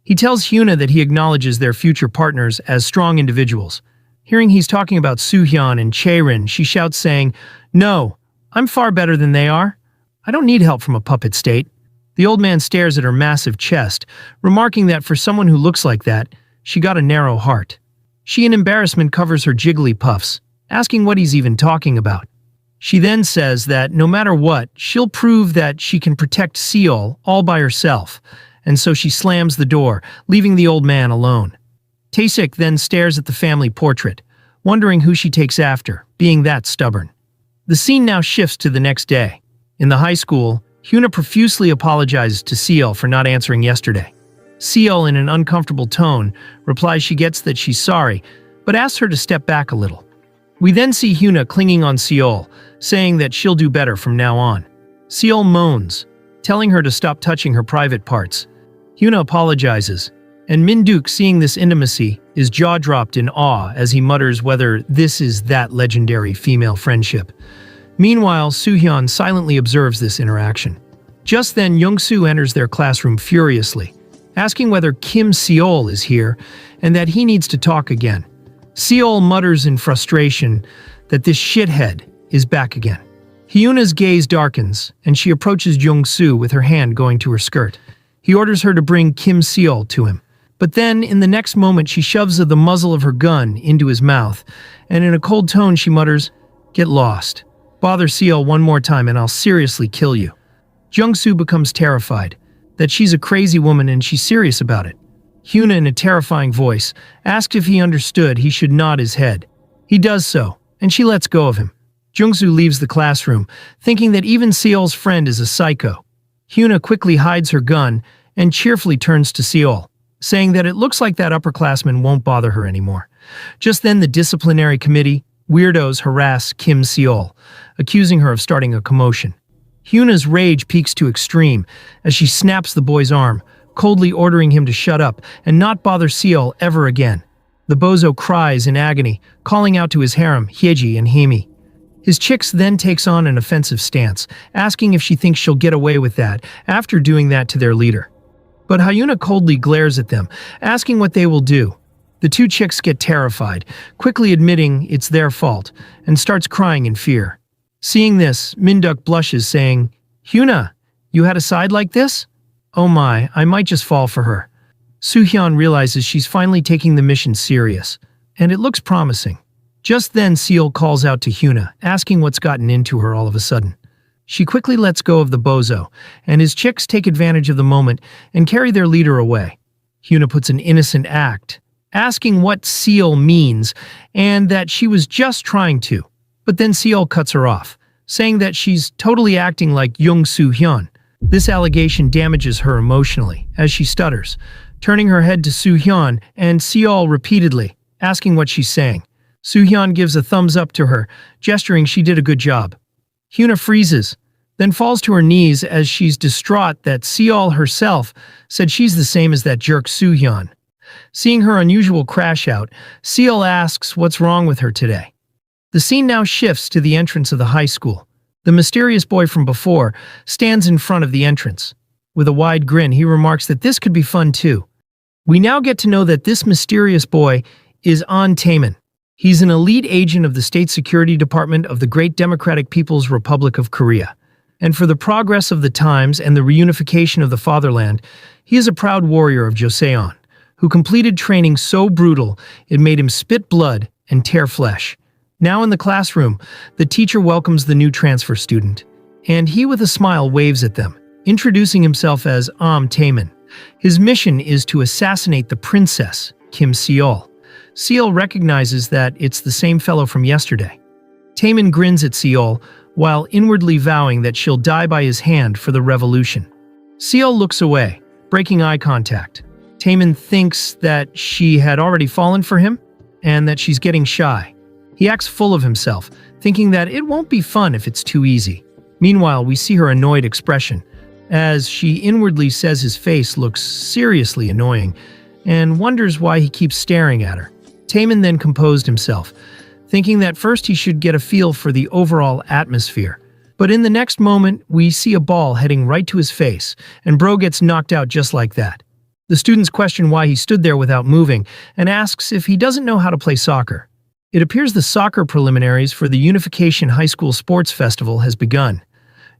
He tells Hyuna that he acknowledges their future partners as strong individuals. Hearing he's talking about Soo-hyun and Chae-rin, she shouts, saying, "No, I'm far better than they are. I don't need help from a puppet state." The old man stares at her massive chest, remarking that for someone who looks like that, she got a narrow heart. She in embarrassment covers her jiggly puffs, asking what he's even talking about. She then says that no matter what, she'll prove that she can protect Seol all by herself, and so she slams the door, leaving the old man alone. Taesik then stares at the family portrait, wondering who she takes after, being that stubborn. The scene now shifts to the next day. In the high school, Hyuna profusely apologizes to Seol for not answering yesterday. Seol, in an uncomfortable tone, replies she gets that she's sorry, but asks her to step back a little. We then see Hyuna clinging on Seol, saying that she'll do better from now on. Seol moans, telling her to stop touching her private parts. Hyuna apologizes, and Min-duk, seeing this intimacy, is jaw-dropped in awe as he mutters whether this is that legendary female friendship. Meanwhile, Soo-hyun silently observes this interaction. Just then, Young-soo enters their classroom furiously, asking whether Kim Seol is here and that he needs to talk again. Seol mutters in frustration that this shithead is back again. Hyuna's gaze darkens, and she approaches Young-soo with her hand going to her skirt. He orders her to bring Kim Seol to him. But then, in the next moment, she shoves the muzzle of her gun into his mouth, and in a cold tone she mutters, "Get lost. Bother Seol one more time and I'll seriously kill you." Jung-soo becomes terrified, that she's a crazy woman and she's serious about it. Hyuna, in a terrifying voice, asks if he understood he should nod his head. He does so, and she lets go of him. Jung-soo leaves the classroom, thinking that even Seol's friend is a psycho. Hyuna quickly hides her gun and cheerfully turns to Seol, saying that it looks like that upperclassman won't bother her anymore. Just then, the disciplinary committee weirdos harass Kim Seol, accusing her of starting a commotion. Hyuna's rage peaks to extreme as she snaps the boy's arm, coldly ordering him to shut up and not bother Seol ever again. The bozo cries in agony, calling out to his harem, Hyeji and Himi. His chicks then takes on an offensive stance, asking if she thinks she'll get away with that after doing that to their leader. But Hyuna coldly glares at them, asking what they will do. The two chicks get terrified, quickly admitting it's their fault, and starts crying in fear. Seeing this, Min-duk blushes, saying, "Hyuna, you had a side like this? Oh my, I might just fall for her." Soo-hyun realizes she's finally taking the mission serious, and it looks promising. Just then, Seol calls out to Hyuna, asking what's gotten into her all of a sudden. She quickly lets go of the bozo, and his chicks take advantage of the moment and carry their leader away. Hyuna puts an innocent act, asking what Seol means and that she was just trying to. But then Seol cuts her off, saying that she's totally acting like Young Soo-hyun. This allegation damages her emotionally, as she stutters, turning her head to Soo-hyun and Seol repeatedly, asking what she's saying. Soo-hyun gives a thumbs up to her, gesturing she did a good job. Hyuna freezes, then falls to her knees as she's distraught that Seol herself said she's the same as that jerk Soo-hyun. Seeing her unusual crash out, Seol asks what's wrong with her today. The scene now shifts to the entrance of the high school. The mysterious boy from before stands in front of the entrance. With a wide grin, he remarks that this could be fun too. We now get to know that this mysterious boy is An Taemin. He's an elite agent of the State Security Department of the Great Democratic People's Republic of Korea. And for the progress of the times and the reunification of the fatherland, he is a proud warrior of Joseon, who completed training so brutal it made him spit blood and tear flesh. Now in the classroom, the teacher welcomes the new transfer student, and he with a smile waves at them, introducing himself as Taemin. His mission is to assassinate the princess, Kim Seol. Seol recognizes that it's the same fellow from yesterday. Taemin grins at Seol, while inwardly vowing that she'll die by his hand for the revolution. Seol looks away, breaking eye contact. Taemin thinks that she had already fallen for him, and that she's getting shy. He acts full of himself, thinking that it won't be fun if it's too easy. Meanwhile, we see her annoyed expression, as she inwardly says his face looks seriously annoying, and wonders why he keeps staring at her. Taemin then composed himself, thinking that first he should get a feel for the overall atmosphere. But in the next moment, we see a ball heading right to his face, and bro gets knocked out just like that. The students question why he stood there without moving, and asks if he doesn't know how to play soccer. It appears the soccer preliminaries for the Unification High School Sports Festival has begun.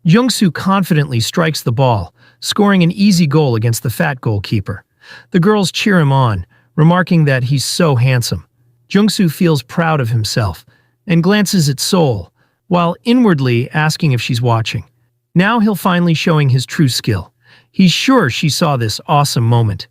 Jung-soo confidently strikes the ball, scoring an easy goal against the fat goalkeeper. The girls cheer him on, remarking that he's so handsome. Jung-soo feels proud of himself and glances at Seol, while inwardly asking if she's watching. Now he'll finally showing his true skill. He's sure she saw this awesome moment.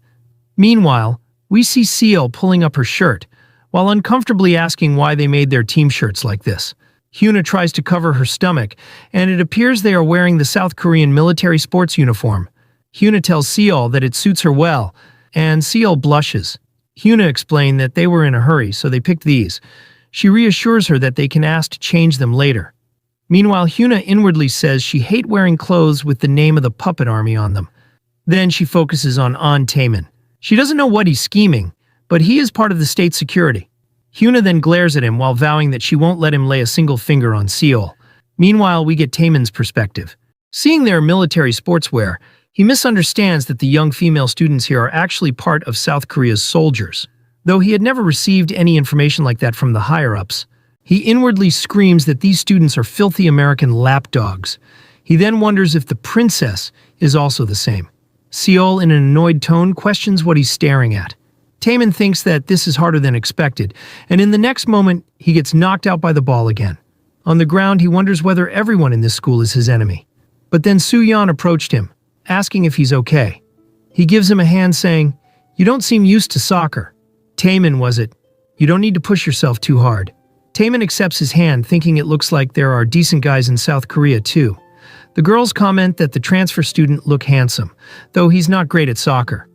Meanwhile, we see Seal pulling up her shirt, while uncomfortably asking why they made their team shirts like this. Hyuna tries to cover her stomach, and it appears they are wearing the South Korean military sports uniform. Hyuna tells Seal that it suits her well, and Seal blushes. Hyuna explained that they were in a hurry, so they picked these. She reassures her that they can ask to change them later. Meanwhile, Hyuna inwardly says she hates wearing clothes with the name of the puppet army on them. Then she focuses on Taemin. She doesn't know what he's scheming, but he is part of the state security. Hyuna then glares at him while vowing that she won't let him lay a single finger on Seol. Meanwhile, we get Taemin's perspective. Seeing their military sportswear, he misunderstands that the young female students here are actually part of South Korea's soldiers. Though he had never received any information like that from the higher-ups, he inwardly screams that these students are filthy American lapdogs. He then wonders if the princess is also the same. Seol, in an annoyed tone, questions what he's staring at. Taemin thinks that this is harder than expected, and in the next moment, he gets knocked out by the ball again. On the ground, he wonders whether everyone in this school is his enemy. But then Soo-yeon approached him, asking if he's okay. He gives him a hand saying, "You don't seem used to soccer." Taemin, was it? You don't need to push yourself too hard. Taemin accepts his hand, thinking it looks like there are decent guys in South Korea too. The girls comment that the transfer student look handsome, though he's not great at soccer.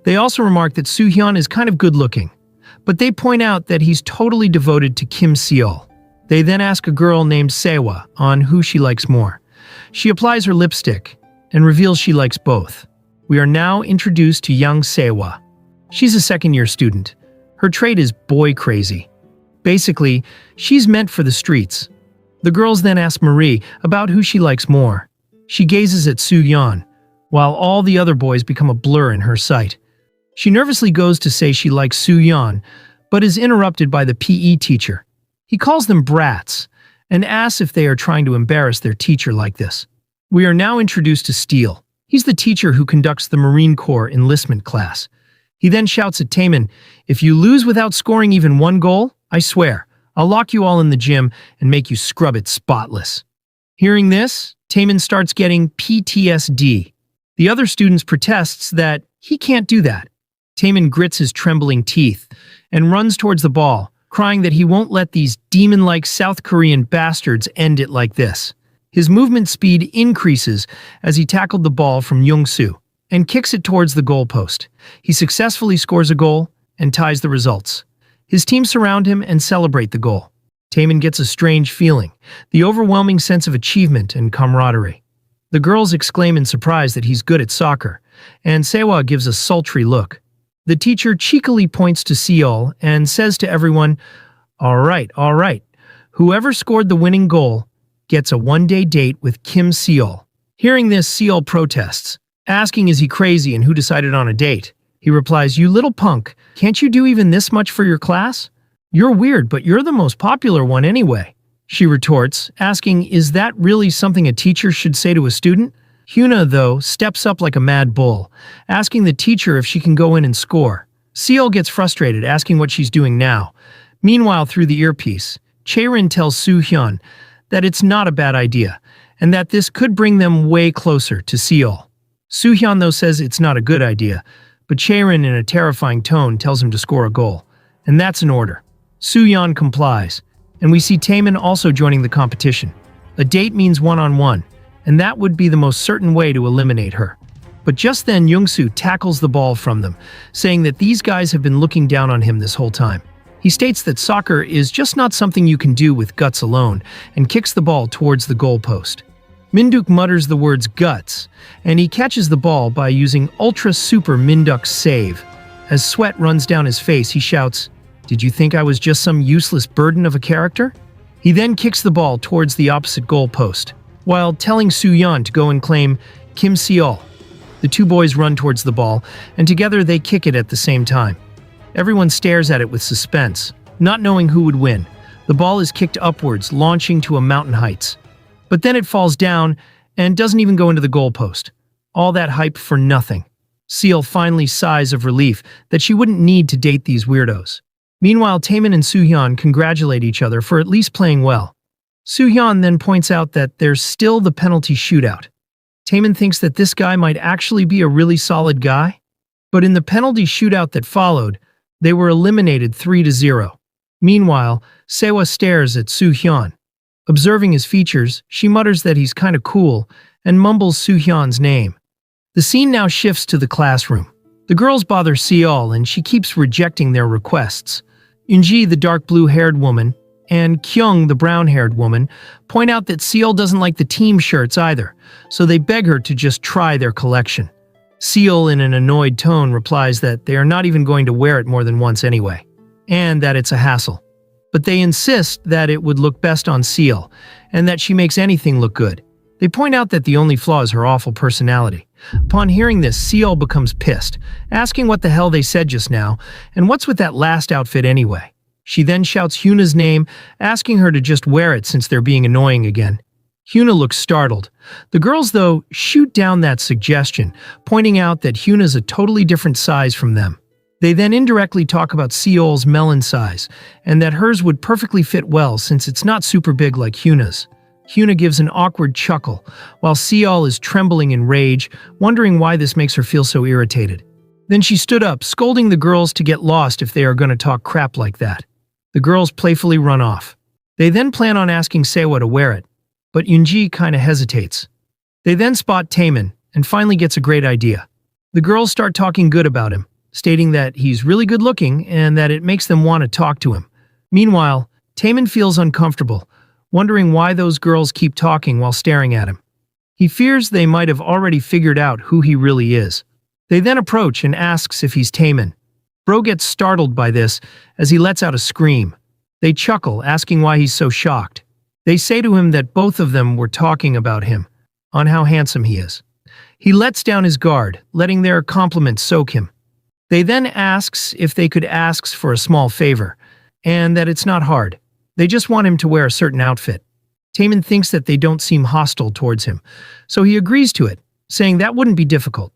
They also remark that Soo-hyun is kind of good-looking, but they point out that he's totally devoted to Kim Seol. They then ask a girl named Sewa on who she likes more. She applies her lipstick and reveals she likes both. We are now introduced to young Sewa. She's a second-year student. Her trait is boy crazy. Basically, she's meant for the streets. The girls then ask Marie about who she likes more. She gazes at Soo-yeon, while all the other boys become a blur in her sight. She nervously goes to say she likes Soo-yeon, but is interrupted by the PE teacher. He calls them brats, and asks if they are trying to embarrass their teacher like this. We are now introduced to Steele. He's the teacher who conducts the Marine Corps enlistment class. He then shouts at Taemin, "If you lose without scoring even one goal, I swear, I'll lock you all in the gym and make you scrub it spotless." Hearing this, Taemin starts getting PTSD. The other students protests that he can't do that. Taemin grits his trembling teeth and runs towards the ball, crying that he won't let these demon-like South Korean bastards end it like this. His movement speed increases as he tackled the ball from Young-soo and kicks it towards the goalpost. He successfully scores a goal and ties the results. His team surround him and celebrate the goal. Taemin gets a strange feeling, the overwhelming sense of achievement and camaraderie. The girls exclaim in surprise that he's good at soccer, and Sewa gives a sultry look. The teacher cheekily points to Seol and says to everyone, all right, whoever scored the winning goal gets a one-day date with Kim Seol." Hearing this, Seol protests, asking is he crazy and who decided on a date. He replies, "You little punk, can't you do even this much for your class? You're weird, but you're the most popular one anyway." She retorts, asking, is that really something a teacher should say to a student? Hyuna, though, steps up like a mad bull, asking the teacher if she can go in and score. Seol gets frustrated, asking what she's doing now. Meanwhile, through the earpiece, Chaerin tells Soo-hyun that it's not a bad idea, and that this could bring them way closer to Seol. Soo-hyun, though, says it's not a good idea, but Chaerin, in a terrifying tone, tells him to score a goal, and that's an order. Soo-yeon complies, and we see Taemin also joining the competition. A date means one-on-one, and that would be the most certain way to eliminate her. But just then, Young-soo tackles the ball from them, saying that these guys have been looking down on him this whole time. He states that soccer is just not something you can do with guts alone, and kicks the ball towards the goalpost. Minduk mutters the words guts, and he catches the ball by using Ultra Super Minduk's save. As sweat runs down his face, he shouts, "Did you think I was just some useless burden of a character?" He then kicks the ball towards the opposite goalpost, while telling Soo-yeon to go and claim Kim Seol. The two boys run towards the ball, and together they kick it at the same time. Everyone stares at it with suspense, not knowing who would win. The ball is kicked upwards, launching to a mountain heights. But then it falls down and doesn't even go into the goalpost. All that hype for nothing. Seol finally sighs of relief that she wouldn't need to date these weirdos. Meanwhile, Taemin and Soo-hyun congratulate each other for at least playing well. Soo-hyun then points out that there's still the penalty shootout. Taemin thinks that this guy might actually be a really solid guy, but in the penalty shootout that followed, they were eliminated 3-0. Meanwhile, Sewa stares at Soo-hyun. Observing his features, she mutters that he's kinda cool and mumbles Soo-hyun's name. The scene now shifts to the classroom. The girls bother Seol and she keeps rejecting their requests. Eunji, the dark blue-haired woman, and Kyung, the brown-haired woman, point out that Seol doesn't like the team shirts either, so they beg her to just try their collection. Seol, in an annoyed tone, replies that they are not even going to wear it more than once anyway, and that it's a hassle. But they insist that it would look best on Seol, and that she makes anything look good. They point out that the only flaw is her awful personality. Upon hearing this, Seol becomes pissed, asking what the hell they said just now, and what's with that last outfit anyway. She then shouts Hyuna's name, asking her to just wear it since they're being annoying again. Hyuna looks startled. The girls, though, shoot down that suggestion, pointing out that Hyuna's a totally different size from them. They then indirectly talk about Seol's melon size, and that hers would perfectly fit well since it's not super big like Hyuna's. Hyuna gives an awkward chuckle, while Seol is trembling in rage, wondering why this makes her feel so irritated. Then she stood up, scolding the girls to get lost if they are going to talk crap like that. The girls playfully run off. They then plan on asking Sewa to wear it, but Eunji kinda hesitates. They then spot Taemin, and finally gets a great idea. The girls start talking good about him, stating that he's really good looking and that it makes them want to talk to him. Meanwhile, Taemin feels uncomfortable, wondering why those girls keep talking while staring at him. He fears they might have already figured out who he really is. They then approach and asks if he's Taemin. Bro gets startled by this as he lets out a scream. They chuckle, asking why he's so shocked. They say to him that both of them were talking about him, on how handsome he is. He lets down his guard, letting their compliments soak him. They then asks if they could ask for a small favor, and that it's not hard. They just want him to wear a certain outfit. Taemin thinks that they don't seem hostile towards him, so he agrees to it, saying that wouldn't be difficult.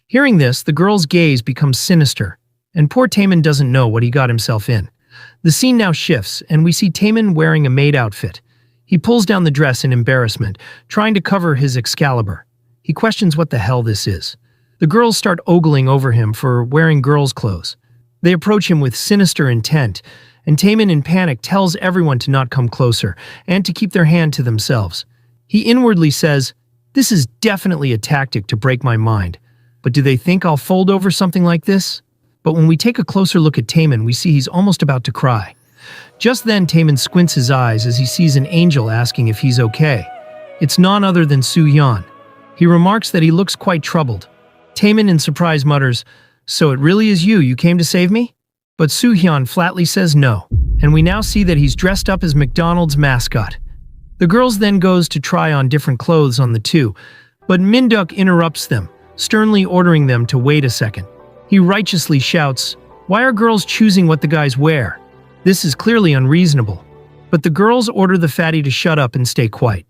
Hearing this, the girl's gaze becomes sinister, and poor Taemin doesn't know what he got himself in. The scene now shifts, and we see Taemin wearing a maid outfit. He pulls down the dress in embarrassment, trying to cover his Excalibur. He questions what the hell this is. The girls start ogling over him for wearing girls' clothes. They approach him with sinister intent, and Taemin in panic tells everyone to not come closer and to keep their hand to themselves. He inwardly says, "This is definitely a tactic to break my mind. But do they think I'll fold over something like this?" But when we take a closer look at Taemin, we see he's almost about to cry. Just then, Taemin squints his eyes as he sees an angel asking if he's okay. It's none other than Soo-hyun. He remarks that he looks quite troubled. Taemin in surprise mutters, "So it really is you came to save me?" But Soo-hyun flatly says no, and we now see that he's dressed up as McDonald's mascot. The girls then goes to try on different clothes on the two, but Min-duk interrupts them, sternly ordering them to wait a second. He righteously shouts, "Why are girls choosing what the guys wear? This is clearly unreasonable." But the girls order the fatty to shut up and stay quiet.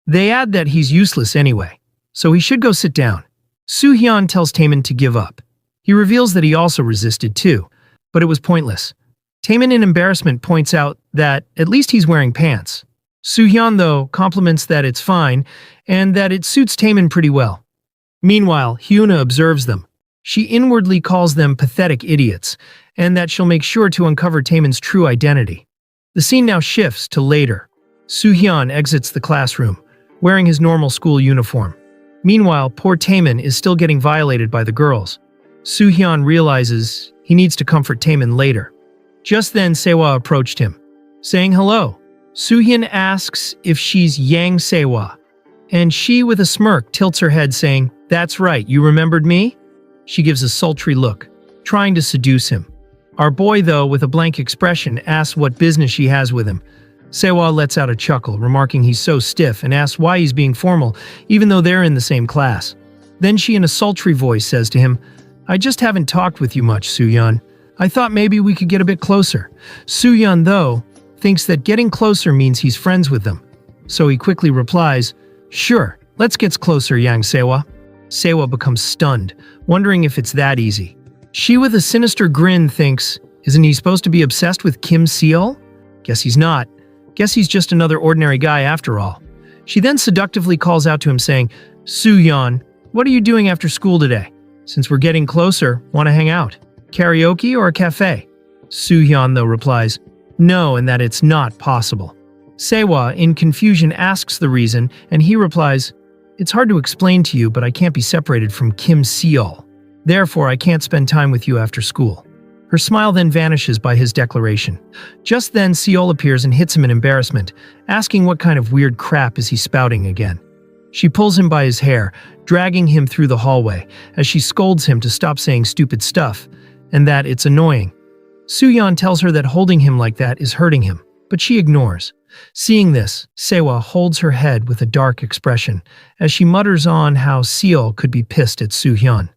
They add that he's useless anyway, so he should go sit down. Soo-hyun tells Taemin to give up. He reveals that he also resisted too, but it was pointless. Taemin in embarrassment points out that at least he's wearing pants. Soo-hyun, though, compliments that it's fine and that it suits Taemin pretty well. Meanwhile, Hyuna observes them. She inwardly calls them pathetic idiots, and that she'll make sure to uncover Taemin's true identity. The scene now shifts to later. Soo-hyun exits the classroom, wearing his normal school uniform. Meanwhile, poor Taemin is still getting violated by the girls. Soo-hyun realizes he needs to comfort Taemin later. Just then, Sewa approached him, saying hello. Soo-hyun asks if she's Yang Sewa, and she, with a smirk, tilts her head, saying, "That's right, you remembered me?" She gives a sultry look, trying to seduce him. Our boy, though, with a blank expression, asks what business she has with him. Sewa lets out a chuckle, remarking he's so stiff, and asks why he's being formal, even though they're in the same class. Then she, in a sultry voice, says to him, "I just haven't talked with you much, Soo-hyun. I thought maybe we could get a bit closer." Soo-hyun, though, thinks that getting closer means he's friends with them. So he quickly replies, "Sure, let's get closer, Yang Sewa." Sewa becomes stunned, wondering if it's that easy. She, with a sinister grin, thinks, isn't he supposed to be obsessed with Kim Seol? Guess he's not. Guess he's just another ordinary guy after all. She then seductively calls out to him saying, "Soo-yeon, what are you doing after school today? Since we're getting closer, want to hang out? Karaoke or a cafe?" Soo-yeon, though, replies, "No, and that it's not possible." Sewa, in confusion, asks the reason, and he replies, "It's hard to explain to you, but I can't be separated from Kim Seol. Therefore, I can't spend time with you after school." Her smile then vanishes by his declaration. Just then, Seol appears and hits him in embarrassment, asking what kind of weird crap is he spouting again. She pulls him by his hair, dragging him through the hallway, as she scolds him to stop saying stupid stuff, and that it's annoying. Soo-yeon tells her that holding him like that is hurting him, but she ignores. Seeing this, Sewa holds her head with a dark expression, as she mutters on how Seol could be pissed at Soo-yeon.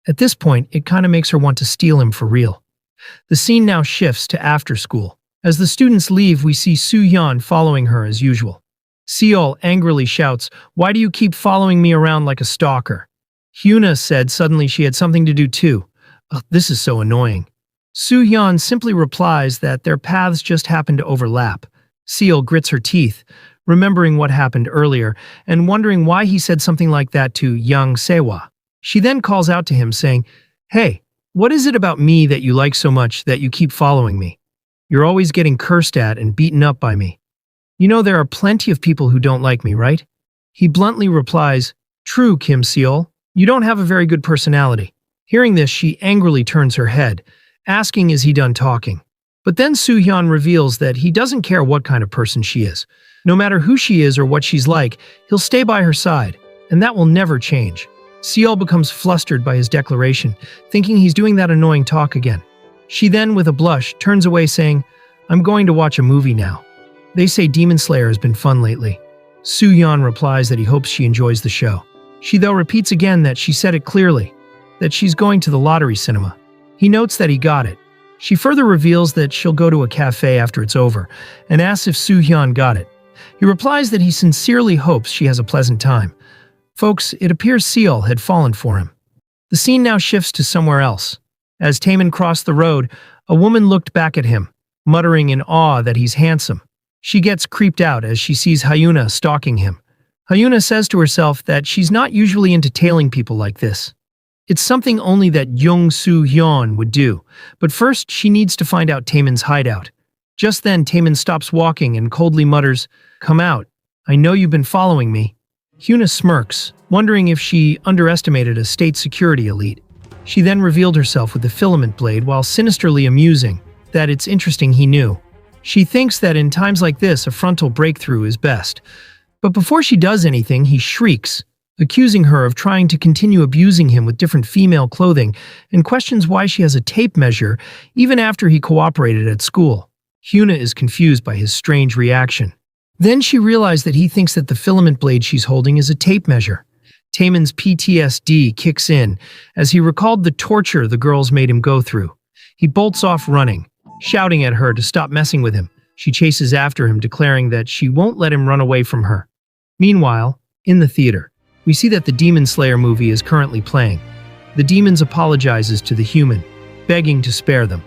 At this point, it kinda makes her want to steal him for real. The scene now shifts to after school. As the students leave, we see Soo-yeon following her as usual. Seol angrily shouts, "Why do you keep following me around like a stalker?" Hyuna said suddenly she had something to do too. "Ugh, this is so annoying." Soo-yeon simply replies that their paths just happen to overlap. Seol grits her teeth, remembering what happened earlier, and wondering why he said something like that to young Sewa. She then calls out to him saying, "Hey, what is it about me that you like so much that you keep following me? You're always getting cursed at and beaten up by me. You know there are plenty of people who don't like me, right?" He bluntly replies, "True, Kim Seol. You don't have a very good personality." Hearing this, she angrily turns her head, asking is he done talking. But then Soo-yeon reveals that he doesn't care what kind of person she is. No matter who she is or what she's like, he'll stay by her side, and that will never change. Seol becomes flustered by his declaration, thinking he's doing that annoying talk again. She then, with a blush, turns away saying, "I'm going to watch a movie now. They say Demon Slayer has been fun lately." Soo-yeon replies that he hopes she enjoys the show. She though repeats again that she said it clearly, that she's going to the lottery cinema. He notes that he got it. She further reveals that she'll go to a cafe after it's over, and asks if Soo-yeon got it. He replies that he sincerely hopes she has a pleasant time. Folks, it appears Seol had fallen for him. The scene now shifts to somewhere else. As Taemin crossed the road, a woman looked back at him, muttering in awe that he's handsome. She gets creeped out as she sees Hyuna stalking him. Hyuna says to herself that she's not usually into tailing people like this. It's something only that Young Soo-yeon would do, but first she needs to find out Taemin's hideout. Just then, Taemin stops walking and coldly mutters, "Come out. I know you've been following me." Hyuna smirks, wondering if she underestimated a state security elite. She then revealed herself with the filament blade while sinisterly amusing that it's interesting he knew. She thinks that in times like this, a frontal breakthrough is best. But before she does anything, he shrieks, accusing her of trying to continue abusing him with different female clothing, and questions why she has a tape measure even after he cooperated at school. Hyuna is confused by his strange reaction. Then she realized that he thinks that the filament blade she's holding is a tape measure. Taemin's PTSD kicks in as he recalled the torture the girls made him go through. He bolts off running, shouting at her to stop messing with him. She chases after him, declaring that she won't let him run away from her. Meanwhile, in the theater, we see that the Demon Slayer movie is currently playing. The demons apologizes to the human, begging to spare them.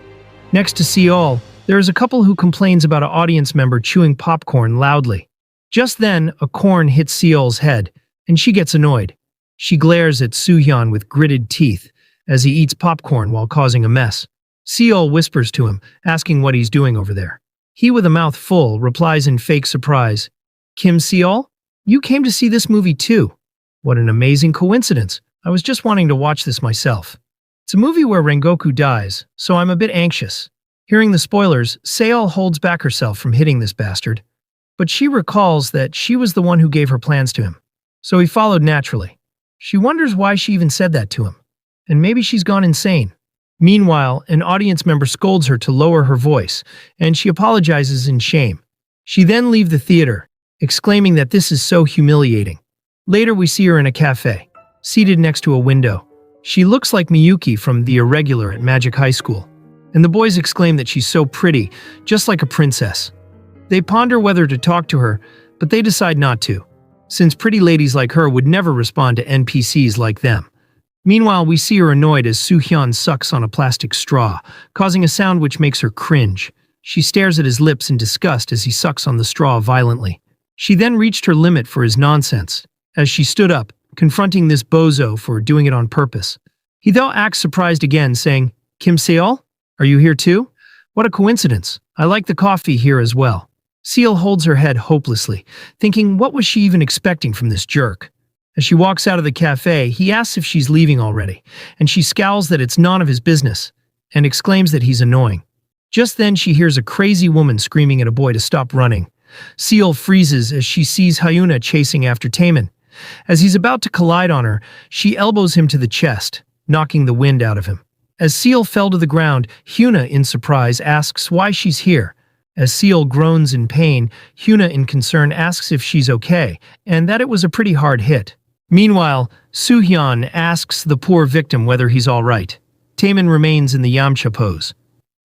Next to Seol, there is a couple who complains about an audience member chewing popcorn loudly. Just then, a corn hits Seol's head, and she gets annoyed. She glares at Soo-yeon with gritted teeth as he eats popcorn while causing a mess. Seol whispers to him, asking what he's doing over there. He, with a mouth full, replies in fake surprise, "Kim Seol, you came to see this movie too. What an amazing coincidence. I was just wanting to watch this myself. It's a movie where Rengoku dies, so I'm a bit anxious." Hearing the spoilers, Seol holds back herself from hitting this bastard. But she recalls that she was the one who gave her plans to him, so he followed naturally. She wonders why she even said that to him, and maybe she's gone insane. Meanwhile, an audience member scolds her to lower her voice, and she apologizes in shame. She then leaves the theater, exclaiming that this is so humiliating. Later we see her in a cafe, seated next to a window. She looks like Miyuki from The Irregular at Magic High School, and the boys exclaim that she's so pretty, just like a princess. They ponder whether to talk to her, but they decide not to, since pretty ladies like her would never respond to NPCs like them. Meanwhile, we see her annoyed as Soo-yeon sucks on a plastic straw, causing a sound which makes her cringe. She stares at his lips in disgust as he sucks on the straw violently. She then reached her limit for his nonsense, as she stood up, confronting this bozo for doing it on purpose. He though acts surprised again, saying, "Kim Seol? Are you here too? What a coincidence. I like the coffee here as well." Seol holds her head hopelessly, thinking what was she even expecting from this jerk? As she walks out of the cafe, he asks if she's leaving already, and she scowls that it's none of his business, and exclaims that he's annoying. Just then she hears a crazy woman screaming at a boy to stop running. Seol freezes as she sees Hyuna chasing after Taemin. As he's about to collide on her, she elbows him to the chest, knocking the wind out of him. As Seol fell to the ground, Hyuna, in surprise, asks why she's here. As Seol groans in pain, Hyuna, in concern, asks if she's okay, and that it was a pretty hard hit. Meanwhile, Soo-hyun asks the poor victim whether he's all right. Taemin remains in the Yamcha pose.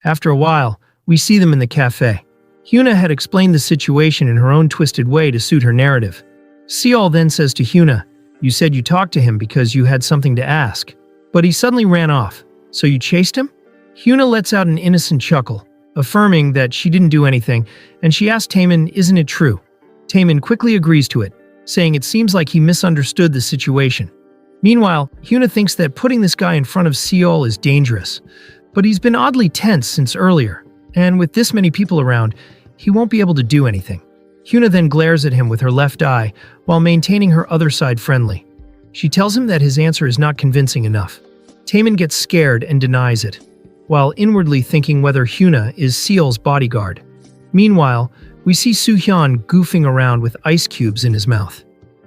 After a while, we see them in the cafe. Hyuna had explained the situation in her own twisted way to suit her narrative. Seol then says to Hyuna, "You said you talked to him because you had something to ask. But he suddenly ran off. So you chased him?" Hyuna lets out an innocent chuckle, affirming that she didn't do anything, and she asks Taemin, "Isn't it true?" Taemin quickly agrees to it, saying it seems like he misunderstood the situation. Meanwhile, Hyuna thinks that putting this guy in front of Seol is dangerous, but he's been oddly tense since earlier, and with this many people around, he won't be able to do anything. Hyuna then glares at him with her left eye, while maintaining her other side friendly. She tells him that his answer is not convincing enough. Taemin gets scared and denies it, while inwardly thinking whether Hyuna is Seol's bodyguard. Meanwhile, we see Soo-hyun goofing around with ice cubes in his mouth.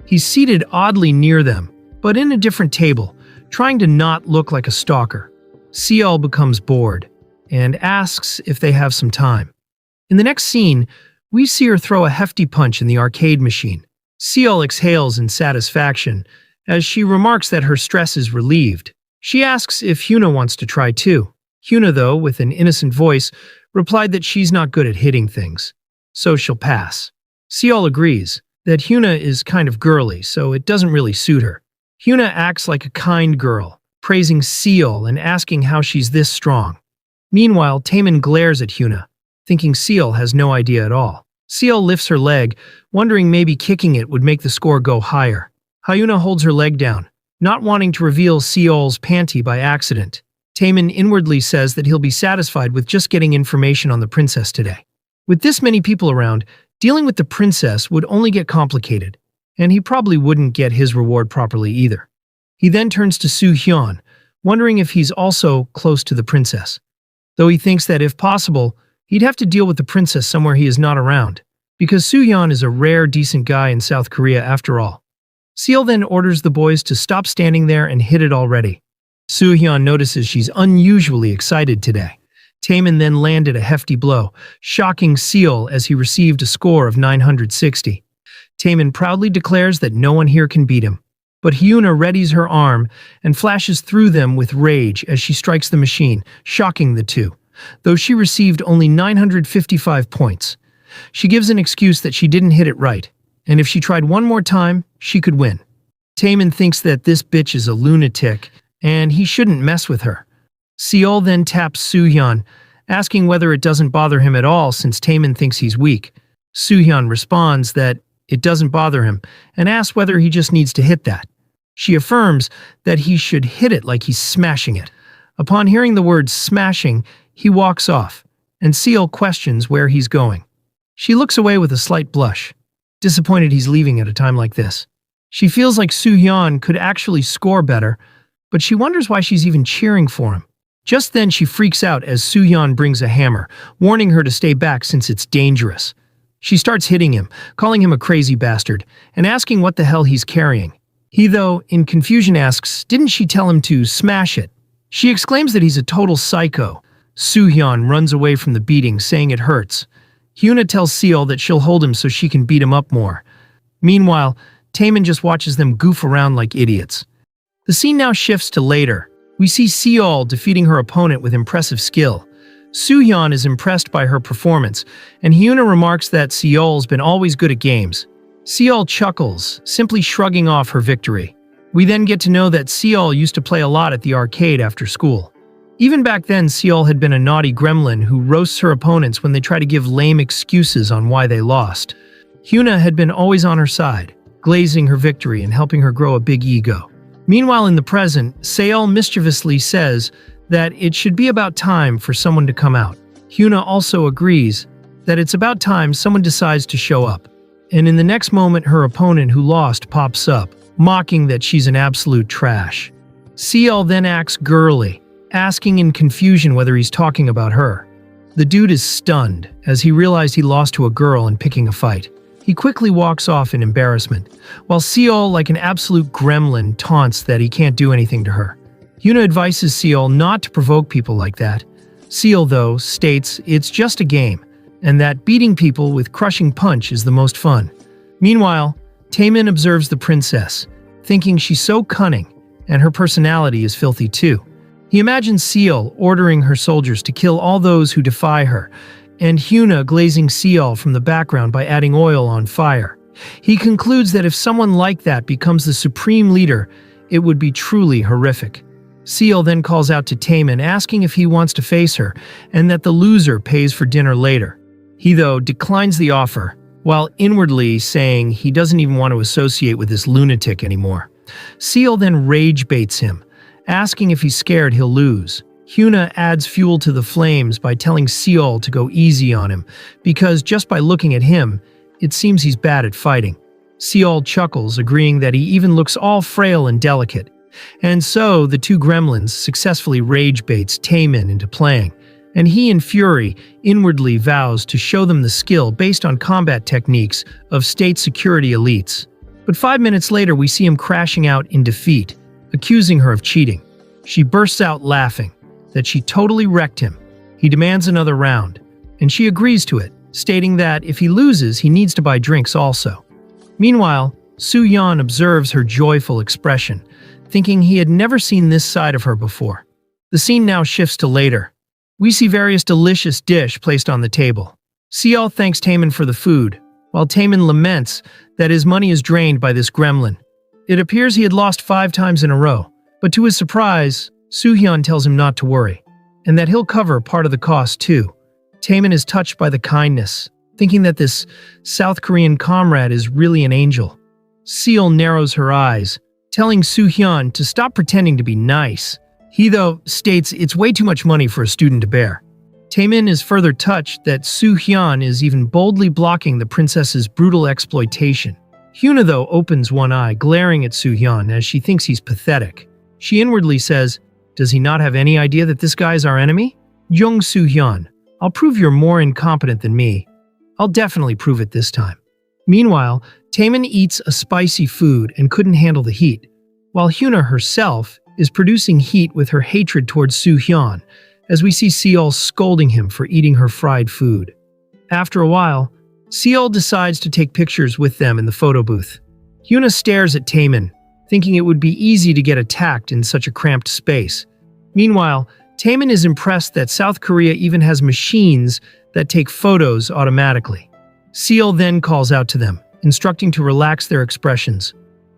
He's seated oddly near them, but in a different table, trying to not look like a stalker. Seol becomes bored, and asks if they have some time. In the next scene, we see her throw a hefty punch in the arcade machine. Seol exhales in satisfaction, as she remarks that her stress is relieved. She asks if Hyuna wants to try too. Hyuna, though, with an innocent voice, replied that she's not good at hitting things, so she'll pass. Seol agrees that Hyuna is kind of girly, so it doesn't really suit her. Hyuna acts like a kind girl, praising Seol and asking how she's this strong. Meanwhile, Taemin glares at Hyuna, thinking Seol has no idea at all. Seol lifts her leg, wondering maybe kicking it would make the score go higher. Hyuna holds her leg down, not wanting to reveal Seol's panty by accident. Taemin inwardly says that he'll be satisfied with just getting information on the princess today. With this many people around, dealing with the princess would only get complicated, and he probably wouldn't get his reward properly either. He then turns to Soo-hyun, wondering if he's also close to the princess, though he thinks that if possible, he'd have to deal with the princess somewhere he is not around, because Soo-hyun is a rare, decent guy in South Korea after all. Seol then orders the boys to stop standing there and hit it already. Soo-hyun notices she's unusually excited today. Taemin then landed a hefty blow, shocking Seol as he received a score of 960. Taemin proudly declares that no one here can beat him, but Hyuna readies her arm and flashes through them with rage as she strikes the machine, shocking the two, though she received only 955 points. She gives an excuse that she didn't hit it right, and if she tried one more time, she could win. Taemin thinks that this bitch is a lunatic, and he shouldn't mess with her. Seol then taps Soo-hyun, asking whether it doesn't bother him at all since Taemin thinks he's weak. Soo-hyun responds that it doesn't bother him, and asks whether he just needs to hit that. She affirms that he should hit it like he's smashing it. Upon hearing the word smashing, he walks off, and Seol questions where he's going. She looks away with a slight blush, disappointed he's leaving at a time like this. She feels like Soo-hyun could actually score better, but she wonders why she's even cheering for him. Just then she freaks out as Soo-hyun brings a hammer, warning her to stay back since it's dangerous. She starts hitting him, calling him a crazy bastard, and asking what the hell he's carrying. He, though, in confusion asks, didn't she tell him to smash it? She exclaims that he's a total psycho. Soo-hyun runs away from the beating, saying it hurts. Hyuna tells Seol that she'll hold him so she can beat him up more. Meanwhile, Taemin just watches them goof around like idiots. The scene now shifts to later. We see Seol defeating her opponent with impressive skill. Soo-hyun is impressed by her performance, and Hyuna remarks that Seol's been always good at games. Seol chuckles, simply shrugging off her victory. We then get to know that Seol used to play a lot at the arcade after school. Even back then, Seol had been a naughty gremlin who roasts her opponents when they try to give lame excuses on why they lost. Hyuna had been always on her side, glazing her victory and helping her grow a big ego. Meanwhile, in the present, Seol mischievously says that it should be about time for someone to come out. Hyuna also agrees that it's about time someone decides to show up. And in the next moment, her opponent who lost pops up, mocking that she's an absolute trash. Seol then acts girly, asking in confusion whether he's talking about her. The dude is stunned as he realized he lost to a girl in picking a fight. He quickly walks off in embarrassment, while Seol, like an absolute gremlin, taunts that he can't do anything to her. Hyuna advises Seol not to provoke people like that. Seol, though, states it's just a game, and that beating people with crushing punch is the most fun. Meanwhile, Taemin observes the princess, thinking she's so cunning, and her personality is filthy too. He imagines Seol ordering her soldiers to kill all those who defy her, and Hyuna glazing Seol from the background by adding oil on fire. He concludes that if someone like that becomes the supreme leader, it would be truly horrific. Seol then calls out to Taemin, asking if he wants to face her, and that the loser pays for dinner later. He, though, declines the offer, while inwardly saying he doesn't even want to associate with this lunatic anymore. Seol then rage baits him, asking if he's scared he'll lose. Hyuna adds fuel to the flames by telling Seol to go easy on him, because just by looking at him, it seems he's bad at fighting. Seol chuckles, agreeing that he even looks all frail and delicate. And so, the two gremlins successfully rage baits Taemin into playing, and he, in fury, inwardly vows to show them the skill based on combat techniques of state security elites. But 5 minutes later, we see him crashing out in defeat, accusing her of cheating. She bursts out laughing that she totally wrecked him. He demands another round, and she agrees to it, stating that if he loses, he needs to buy drinks also. Meanwhile, Soo-yeon observes her joyful expression, thinking he had never seen this side of her before. The scene now shifts to later. We see various delicious dish placed on the table. Seol thanks Taemin for the food, while Taemin laments that his money is drained by this gremlin. It appears he had lost 5 times in a row, but to his surprise, Soo-yeon tells him not to worry, and that he'll cover part of the cost too. Taemin is touched by the kindness, thinking that this South Korean comrade is really an angel. Seol narrows her eyes, telling Soo-yeon to stop pretending to be nice. He, though, states it's way too much money for a student to bear. Taemin is further touched that Soo-yeon is even boldly blocking the princess's brutal exploitation. Hyuna, though, opens one eye, glaring at Soo-yeon as she thinks he's pathetic. She inwardly says, "Does he not have any idea that this guy's our enemy? Young Soo-yeon, I'll prove you're more incompetent than me. I'll definitely prove it this time." Meanwhile, Taemin eats a spicy food and couldn't handle the heat, while Hyuna herself is producing heat with her hatred towards Soo-yeon, as we see Seol scolding him for eating her fried food. After a while, Seol decides to take pictures with them in the photo booth. Hyuna stares at Taemin, thinking it would be easy to get attacked in such a cramped space. Meanwhile, Taemin is impressed that South Korea even has machines that take photos automatically. Seol then calls out to them, instructing to relax their expressions.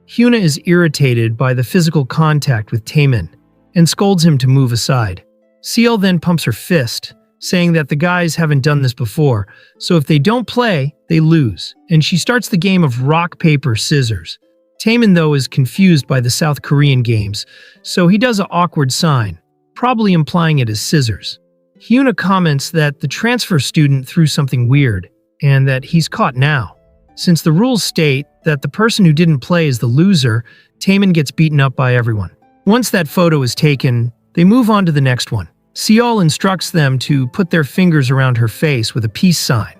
Hyuna is irritated by the physical contact with Taemin and scolds him to move aside. Seol then pumps her fist, saying that the guys haven't done this before, so if they don't play, they lose, and she starts the game of rock, paper, scissors. Taemin, though, is confused by the South Korean games, so he does an awkward sign, probably implying it as scissors. Hyuna comments that the transfer student threw something weird, and that he's caught now. Since the rules state that the person who didn't play is the loser, Taemin gets beaten up by everyone. Once that photo is taken, they move on to the next one. Seol instructs them to put their fingers around her face with a peace sign.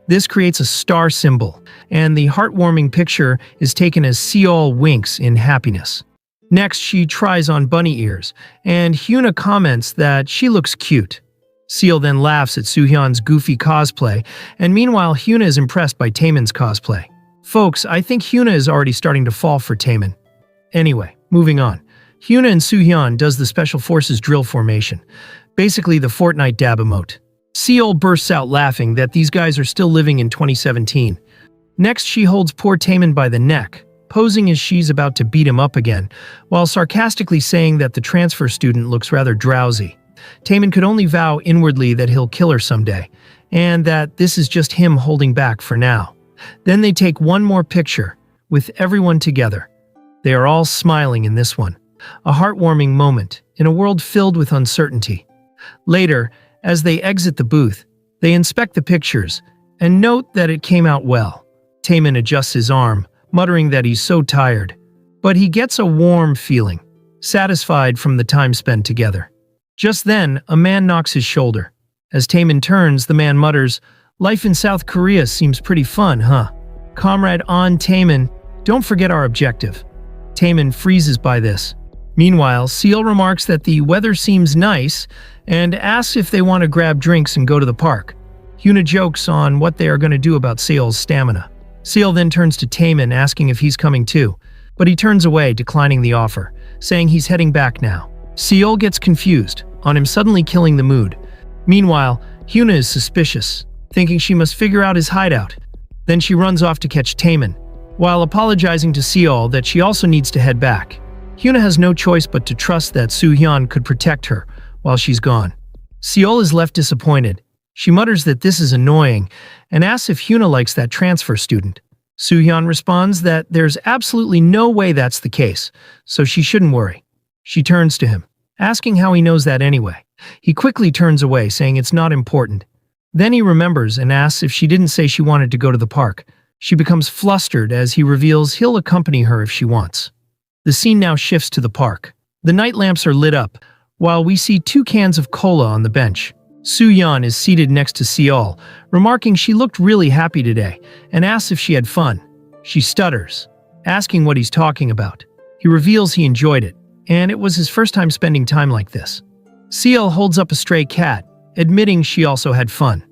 This creates a star symbol, and the heartwarming picture is taken as Seol winks in happiness. Next, she tries on bunny ears, and Hyuna comments that she looks cute. Seol then laughs at Soo-yeon's goofy cosplay, and meanwhile Hyuna is impressed by Taemin's cosplay. Folks, I think Hyuna is already starting to fall for Taemin. Anyway, moving on. Hyuna and Soo-yeon does the Special Forces drill formation, basically the Fortnite dab emote. Seol bursts out laughing that these guys are still living in 2017. Next, she holds poor Taemin by the neck, posing as she's about to beat him up again, while sarcastically saying that the transfer student looks rather drowsy. Taemin could only vow inwardly that he'll kill her someday, and that this is just him holding back for now. Then they take one more picture, with everyone together. They are all smiling in this one. A heartwarming moment, in a world filled with uncertainty. Later, as they exit the booth, they inspect the pictures, and note that it came out well. Taemin adjusts his arm, muttering that he's so tired. But he gets a warm feeling, satisfied from the time spent together. Just then, a man knocks his shoulder. As Taemin turns, the man mutters, "Life in South Korea seems pretty fun, huh? Comrade On Taemin, don't forget our objective." Taemin freezes by this. Meanwhile, Seal remarks that the weather seems nice and asks if they want to grab drinks and go to the park. Hyuna jokes on what they are going to do about Seol's stamina. Seal then turns to Taemin asking if he's coming too, but he turns away, declining the offer, saying he's heading back now. Seol gets confused, on him suddenly killing the mood. Meanwhile, Hyuna is suspicious, thinking she must figure out his hideout. Then she runs off to catch Taemin, while apologizing to Seol that she also needs to head back. Hyuna has no choice but to trust that Soo-hyun could protect her while she's gone. Seol is left disappointed. She mutters that this is annoying and asks if Hyuna likes that transfer student. Soo-hyun responds that there's absolutely no way that's the case, so she shouldn't worry. She turns to him, asking how he knows that anyway. He quickly turns away, saying it's not important. Then he remembers and asks if she didn't say she wanted to go to the park. She becomes flustered as he reveals he'll accompany her if she wants. The scene now shifts to the park. The night lamps are lit up, while we see 2 cans of cola on the bench. Soo-hyun is seated next to Seol, remarking she looked really happy today, and asks if she had fun. She stutters, asking what he's talking about. He reveals he enjoyed it, and it was his first time spending time like this. Seol holds up a stray cat, admitting she also had fun.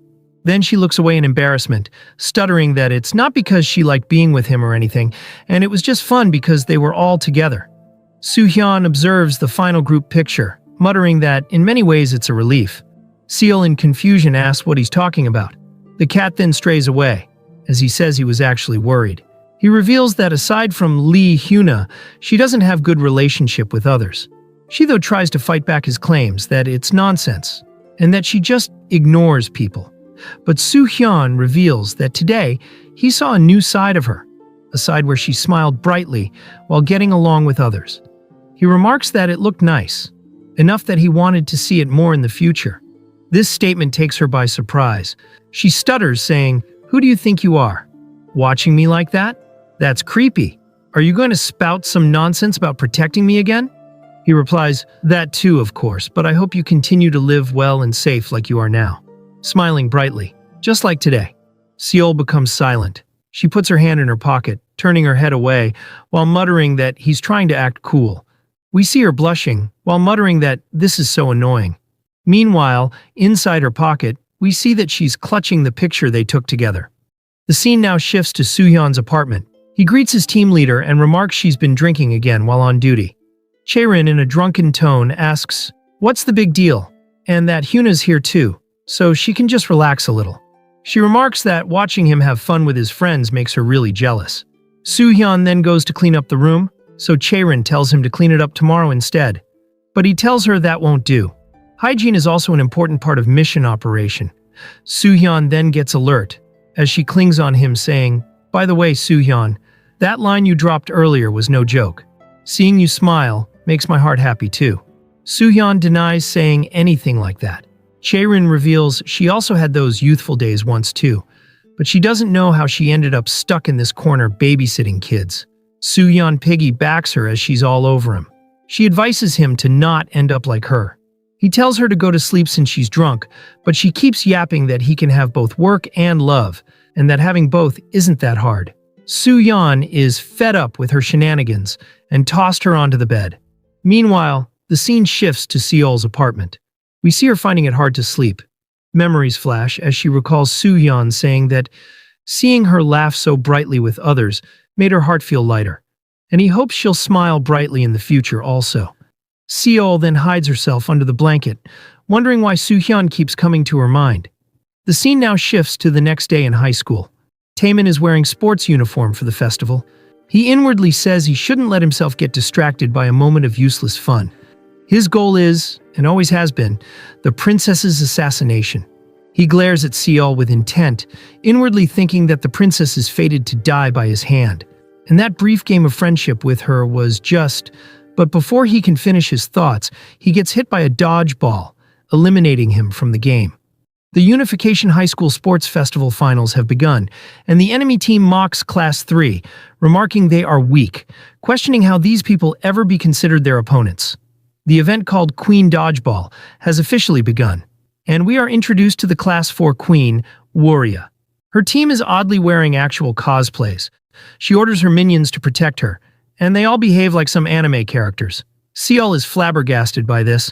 Then she looks away in embarrassment, stuttering that it's not because she liked being with him or anything, and it was just fun because they were all together. Soo-hyun observes the final group picture, muttering that in many ways it's a relief. Seol in confusion asks what he's talking about. The cat then strays away, as he says he was actually worried. He reveals that aside from Lee Hyuna, she doesn't have good relationship with others. She though tries to fight back his claims that it's nonsense, and that she just ignores people. But Soo-hyun reveals that today he saw a new side of her, a side where she smiled brightly while getting along with others. He remarks that it looked nice, enough that he wanted to see it more in the future. This statement takes her by surprise. She stutters, saying, "Who do you think you are? Watching me like that? That's creepy. Are you going to spout some nonsense about protecting me again?" He replies, "That too, of course, but I hope you continue to live well and safe like you are now." Smiling brightly, just like today. Seol becomes silent. She puts her hand in her pocket, turning her head away, while muttering that he's trying to act cool. We see her blushing, while muttering that this is so annoying. Meanwhile, inside her pocket, we see that she's clutching the picture they took together. The scene now shifts to Soo-hyun's apartment. He greets his team leader and remarks she's been drinking again while on duty. Chaerin, in a drunken tone, asks, "What's the big deal?" and that Hyuna's here too, so she can just relax a little. She remarks that watching him have fun with his friends makes her really jealous. Soo-hyun then goes to clean up the room, so Chaerin tells him to clean it up tomorrow instead. But he tells her that won't do. Hygiene is also an important part of mission operation. Soo-hyun then gets alert, as she clings on him saying, "By the way, Soo-hyun, that line you dropped earlier was no joke. Seeing you smile makes my heart happy too." Soo-hyun denies saying anything like that. Chaerin reveals she also had those youthful days once too, but she doesn't know how she ended up stuck in this corner babysitting kids. Soo-hyun piggybacks her as she's all over him. She advises him to not end up like her. He tells her to go to sleep since she's drunk, but she keeps yapping that he can have both work and love, and that having both isn't that hard. Soo-hyun is fed up with her shenanigans and tossed her onto the bed. Meanwhile, the scene shifts to Seol's apartment. We see her finding it hard to sleep. Memories flash as she recalls Soo-hyun saying that seeing her laugh so brightly with others made her heart feel lighter, and he hopes she'll smile brightly in the future also. Seol then hides herself under the blanket, wondering why Soo-hyun keeps coming to her mind. The scene now shifts to the next day in high school. Taemin is wearing sports uniform for the festival. He inwardly says he shouldn't let himself get distracted by a moment of useless fun. His goal is, and always has been, the princess's assassination. He glares at Seol with intent, inwardly thinking that the princess is fated to die by his hand. And that brief game of friendship with her was just... But before he can finish his thoughts, he gets hit by a dodgeball, eliminating him from the game. The Unification High School Sports Festival finals have begun, and the enemy team mocks Class 3, remarking they are weak, questioning how these people ever be considered their opponents. The event called Queen Dodgeball has officially begun, and we are introduced to the Class 4 Queen, Warrior. Her team is oddly wearing actual cosplays. She orders her minions to protect her, and they all behave like some anime characters. Seol is flabbergasted by this,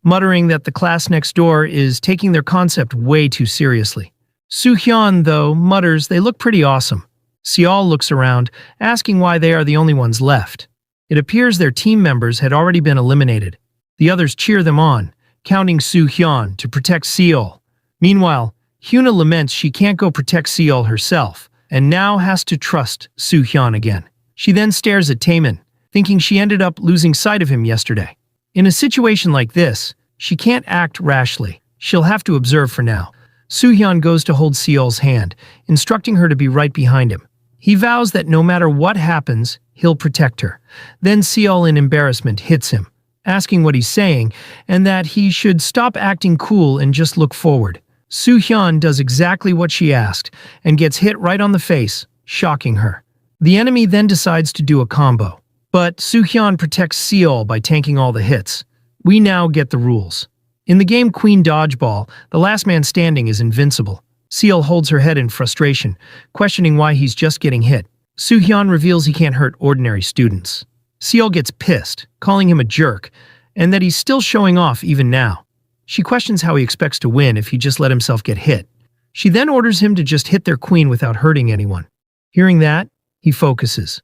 muttering that the class next door is taking their concept way too seriously. Soo-hyun, though, mutters they look pretty awesome. Seol looks around, asking why they are the only ones left. It appears their team members had already been eliminated. The others cheer them on, counting Soo-hyun to protect Seol. Meanwhile, Hyuna laments she can't go protect Seol herself, and now has to trust Soo-hyun again. She then stares at Taemin, thinking she ended up losing sight of him yesterday. In a situation like this, she can't act rashly. She'll have to observe for now. Soo-hyun goes to hold Seol's hand, instructing her to be right behind him. He vows that no matter what happens, he'll protect her. Then Seol, in embarrassment, hits him, asking what he's saying, and that he should stop acting cool and just look forward. Soo-hyun does exactly what she asked, and gets hit right on the face, shocking her. The enemy then decides to do a combo. But Soo-hyun protects Seol by tanking all the hits. We now get the rules. In the game Queen Dodgeball, the last man standing is invincible. Seol holds her head in frustration, questioning why he's just getting hit. Soo-hyun reveals he can't hurt ordinary students. Seol gets pissed, calling him a jerk, and that he's still showing off even now. She questions how he expects to win if he just let himself get hit. She then orders him to just hit their queen without hurting anyone. Hearing that, he focuses.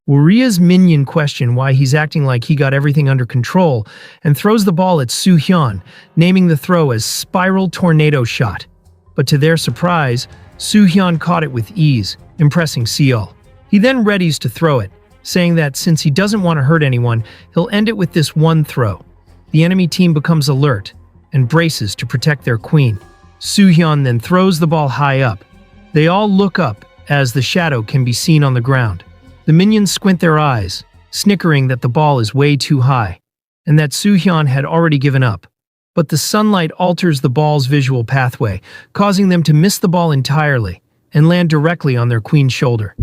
Warrior's minion question why he's acting like he got everything under control and throws the ball at Soo-hyun, naming the throw as Spiral Tornado Shot. But to their surprise, Soo-hyun caught it with ease, impressing Seol. He then readies to throw it, saying that since he doesn't want to hurt anyone, he'll end it with this one throw. The enemy team becomes alert and braces to protect their queen. Soo-hyun then throws the ball high up. They all look up as the shadow can be seen on the ground. The minions squint their eyes, snickering that the ball is way too high, and that Soo-hyun had already given up. But the sunlight alters the ball's visual pathway, causing them to miss the ball entirely and land directly on their queen's shoulder.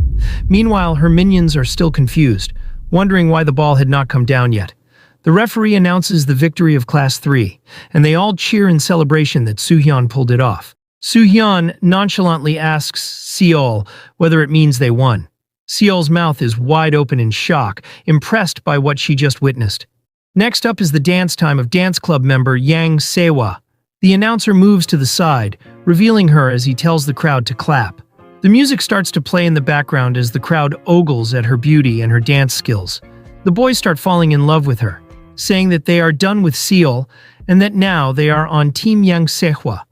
Meanwhile, her minions are still confused, wondering why the ball had not come down yet. The referee announces the victory of Class 3, and they all cheer in celebration that Soo-hyun pulled it off. Soo-hyun nonchalantly asks Seol whether it means they won. Seol's mouth is wide open in shock, impressed by what she just witnessed. Next up is the dance time of dance club member Yang Sewa. The announcer moves to the side, revealing her as he tells the crowd to clap. The music starts to play in the background as the crowd ogles at her beauty and her dance skills. The boys start falling in love with her, saying that they are done with Seol and that now they are on Team Yang Sewa.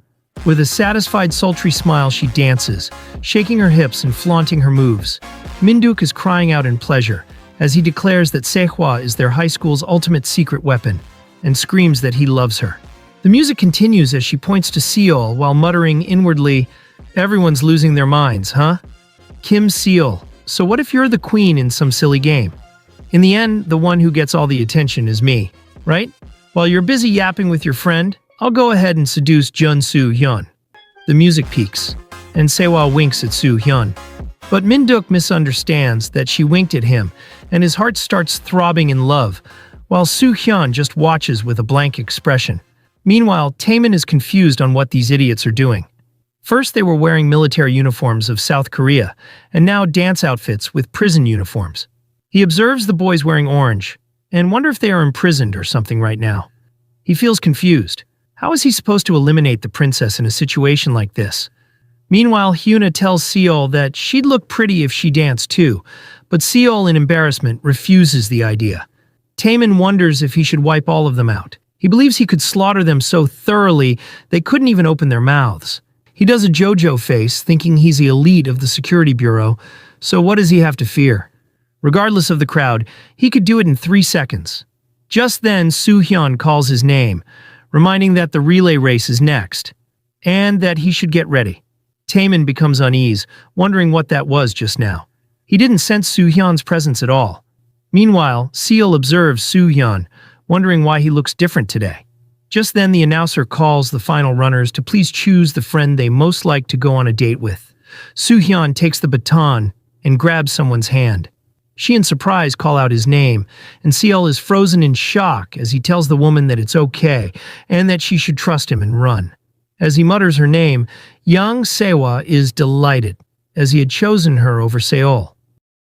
With a satisfied, sultry smile, she dances, shaking her hips and flaunting her moves. Minduk is crying out in pleasure, as he declares that Sehwa is their high school's ultimate secret weapon, and screams that he loves her. The music continues as she points to Seol while muttering inwardly, "Everyone's losing their minds, huh? Kim Seol, so what if you're the queen in some silly game? In the end, the one who gets all the attention is me, right? While you're busy yapping with your friend, I'll go ahead and seduce Jun Soo-hyun." The music peaks, and Sewa winks at Soo-hyun. But Minduk misunderstands that she winked at him, and his heart starts throbbing in love, while Soo-hyun just watches with a blank expression. Meanwhile, Taemin is confused on what these idiots are doing. First, they were wearing military uniforms of South Korea, and now dance outfits with prison uniforms. He observes the boys wearing orange, and wonder if they are imprisoned or something right now. He feels confused. How is he supposed to eliminate the princess in a situation like this? Meanwhile, Hyuna tells Seol that she'd look pretty if she danced too, but Seol, in embarrassment, refuses the idea. Taemin wonders if he should wipe all of them out. He believes he could slaughter them so thoroughly they couldn't even open their mouths. He does a JoJo face, thinking he's the elite of the security bureau, so what does he have to fear? Regardless of the crowd, he could do it in 3 seconds. Just then, Soo-hyun calls his name, reminding that the relay race is next, and that he should get ready. Taemin becomes uneasy, wondering what that was just now. He didn't sense Soo-hyun's presence at all. Meanwhile, Seol observes Soo-hyun, wondering why he looks different today. Just then, the announcer calls the final runners to please choose the friend they most like to go on a date with. Soo-hyun takes the baton and grabs someone's hand. She in surprise call out his name, and Seol is frozen in shock as he tells the woman that it's okay and that she should trust him and run. As he mutters her name, young Sewa is delighted, as he had chosen her over Seol.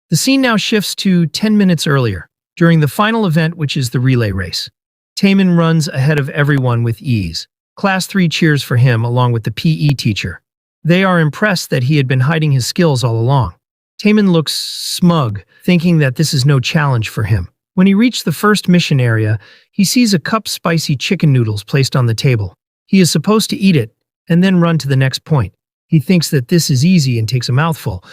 The scene now shifts to 10 minutes earlier, during the final event, which is the relay race. Taemin runs ahead of everyone with ease. Class 3 cheers for him along with the PE teacher. They are impressed that he had been hiding his skills all along. Taemin looks smug, thinking that this is no challenge for him. When he reached the first mission area, he sees a cup spicy chicken noodles placed on the table. He is supposed to eat it and then run to the next point. He thinks that this is easy and takes a mouthful,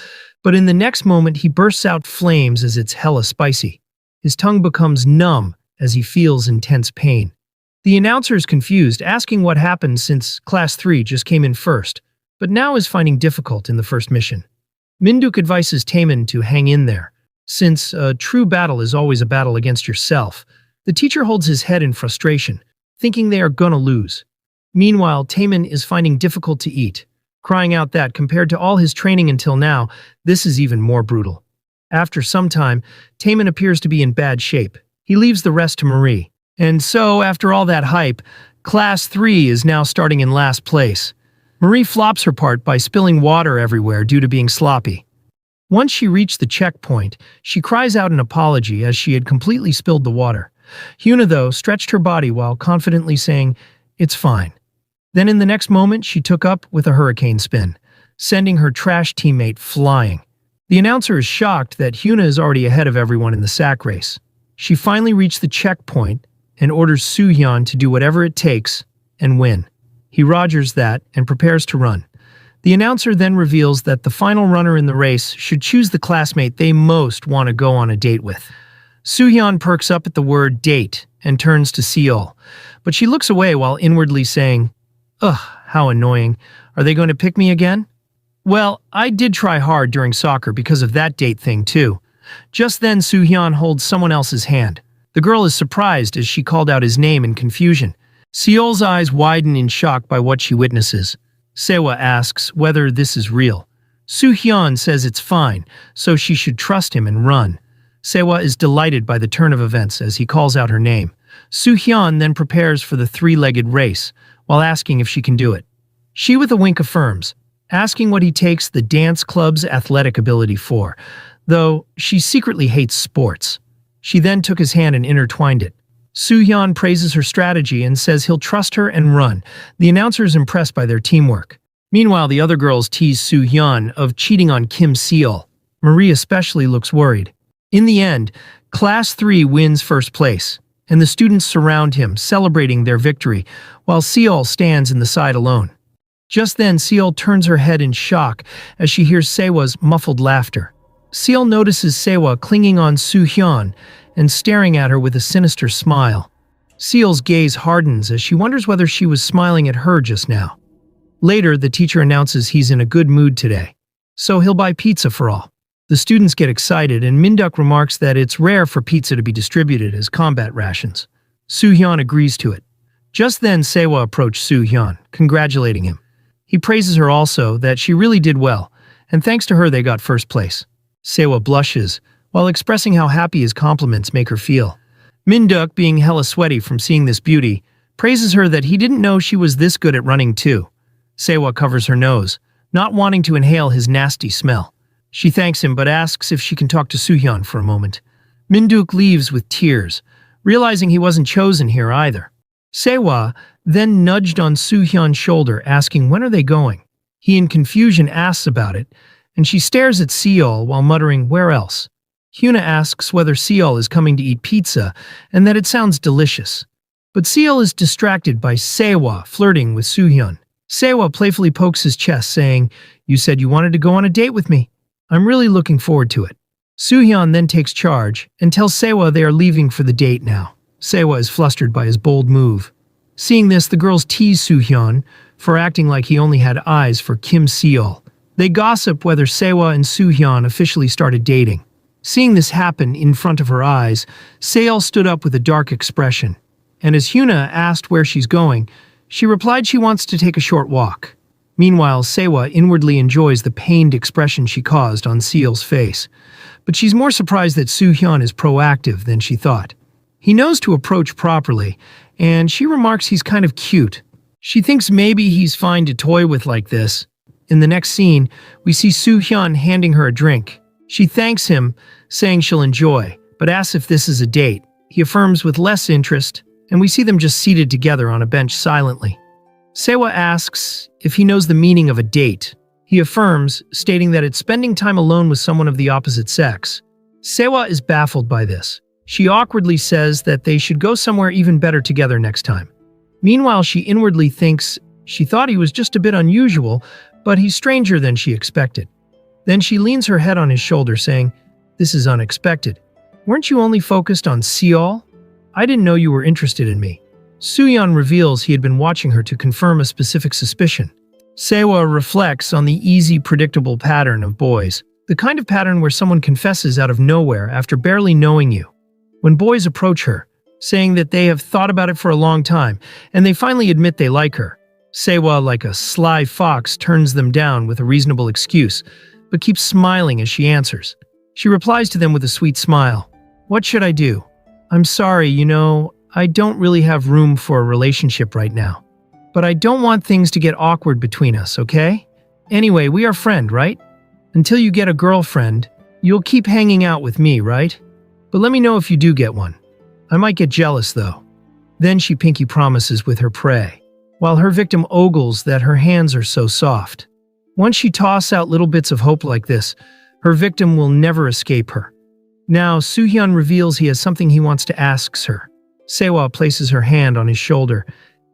but in the next moment he bursts out flames as it's hella spicy. His tongue becomes numb as he feels intense pain. The announcer is confused, asking what happened since Class 3 just came in first, but now is finding difficult in the first mission. Minduk advises Taemin to hang in there, since a true battle is always a battle against yourself. The teacher holds his head in frustration, thinking they are gonna lose. Meanwhile, Taemin is finding difficult to eat, crying out that, compared to all his training until now, this is even more brutal. After some time, Taemin appears to be in bad shape. He leaves the rest to Marie. And so, after all that hype, Class 3 is now starting in last place. Marie flops her part by spilling water everywhere due to being sloppy. Once she reached the checkpoint, she cries out an apology as she had completely spilled the water. Hyuna, though, stretched her body while confidently saying, "It's fine." Then in the next moment, she took up with a hurricane spin, sending her trash teammate flying. The announcer is shocked that Hyuna is already ahead of everyone in the sack race. She finally reached the checkpoint and orders Soo-hyun to do whatever it takes and win. He rogers that and prepares to run. The announcer then reveals that the final runner in the race should choose the classmate they most want to go on a date with. Soo-hyun perks up at the word date and turns to Seol, but she looks away while inwardly saying, "Ugh, how annoying. Are they going to pick me again? Well, I did try hard during soccer because of that date thing too." Just then, Soo-hyun holds someone else's hand. The girl is surprised as she called out his name in confusion. Seol's eyes widen in shock by what she witnesses. Sewa asks whether this is real. Soo-hyun says it's fine, so she should trust him and run. Sewa is delighted by the turn of events as he calls out her name. Soo-hyun then prepares for the three-legged race, while asking if she can do it. She with a wink affirms, asking what he takes the dance club's athletic ability for, though she secretly hates sports. She then took his hand and intertwined it. Soo-hyun praises her strategy and says he'll trust her and run. The announcer is impressed by their teamwork. Meanwhile, the other girls tease Soo-hyun of cheating on Kim Seol. Marie especially looks worried. In the end, Class 3 wins first place, and the students surround him, celebrating their victory, while Seol stands in the side alone. Just then, Seol turns her head in shock as she hears Sewa's muffled laughter. Seol notices Sewa clinging on Soo-hyun and staring at her with a sinister smile. Seol's gaze hardens as she wonders whether she was smiling at her just now. Later, the teacher announces he's in a good mood today, so he'll buy pizza for all. The students get excited, and Minduk remarks that it's rare for pizza to be distributed as combat rations. Soo-hyun agrees to it. Just then, Sewa approached Soo-hyun, congratulating him. He praises her also that she really did well, and thanks to her they got first place. Sewa blushes, while expressing how happy his compliments make her feel. Minduk, being hella sweaty from seeing this beauty, praises her that he didn't know she was this good at running too. Sewa covers her nose, not wanting to inhale his nasty smell. She thanks him but asks if she can talk to Soo-hyun for a moment. Minduk leaves with tears, realizing he wasn't chosen here either. Sewa then nudged on Soo-hyun's shoulder, asking when are they going. He in confusion asks about it, and she stares at Seol while muttering, "Where else?" Hyuna asks whether Seol is coming to eat pizza and that it sounds delicious. But Seol is distracted by Sewa flirting with Soo-hyun. Sewa playfully pokes his chest, saying, "You said you wanted to go on a date with me. I'm really looking forward to it." Soo-hyun then takes charge and tells Sewa they are leaving for the date now. Sewa is flustered by his bold move. Seeing this, the girls tease Soo-hyun for acting like he only had eyes for Kim Seol. They gossip whether Sewa and Soo-hyun officially started dating. Seeing this happen in front of her eyes, Seol stood up with a dark expression. And as Hyuna asked where she's going, she replied she wants to take a short walk. Meanwhile, Sewa inwardly enjoys the pained expression she caused on Seol's face. But she's more surprised that Soo-hyun is proactive than she thought. He knows to approach properly, and she remarks he's kind of cute. She thinks maybe he's fine to toy with like this. In the next scene, we see Soo-hyun handing her a drink. She thanks him, saying she'll enjoy, but asks if this is a date. He affirms with less interest, and we see them just seated together on a bench silently. Sewa asks if he knows the meaning of a date. He affirms, stating that it's spending time alone with someone of the opposite sex. Sewa is baffled by this. She awkwardly says that they should go somewhere even better together next time. Meanwhile, she inwardly thinks she thought he was just a bit unusual, but he's stranger than she expected. Then she leans her head on his shoulder, saying, "This is unexpected. Weren't you only focused on Seol? I didn't know you were interested in me." Soo-hyun reveals he had been watching her to confirm a specific suspicion. Sewa reflects on the easy, predictable pattern of boys, the kind of pattern where someone confesses out of nowhere after barely knowing you. When boys approach her, saying that they have thought about it for a long time, and they finally admit they like her, Sewa, like a sly fox, turns them down with a reasonable excuse, but keeps smiling as she answers. She replies to them with a sweet smile. "What should I do? I'm sorry, I don't really have room for a relationship right now. But I don't want things to get awkward between us, okay? Anyway, we are friends, right? Until you get a girlfriend, you'll keep hanging out with me, right? But let me know if you do get one. I might get jealous, though." Then she pinky promises with her prey, while her victim ogles that her hands are so soft. Once she tosses out little bits of hope like this, her victim will never escape her. Now, Soo-hyun reveals he has something he wants to ask her. Sewa places her hand on his shoulder,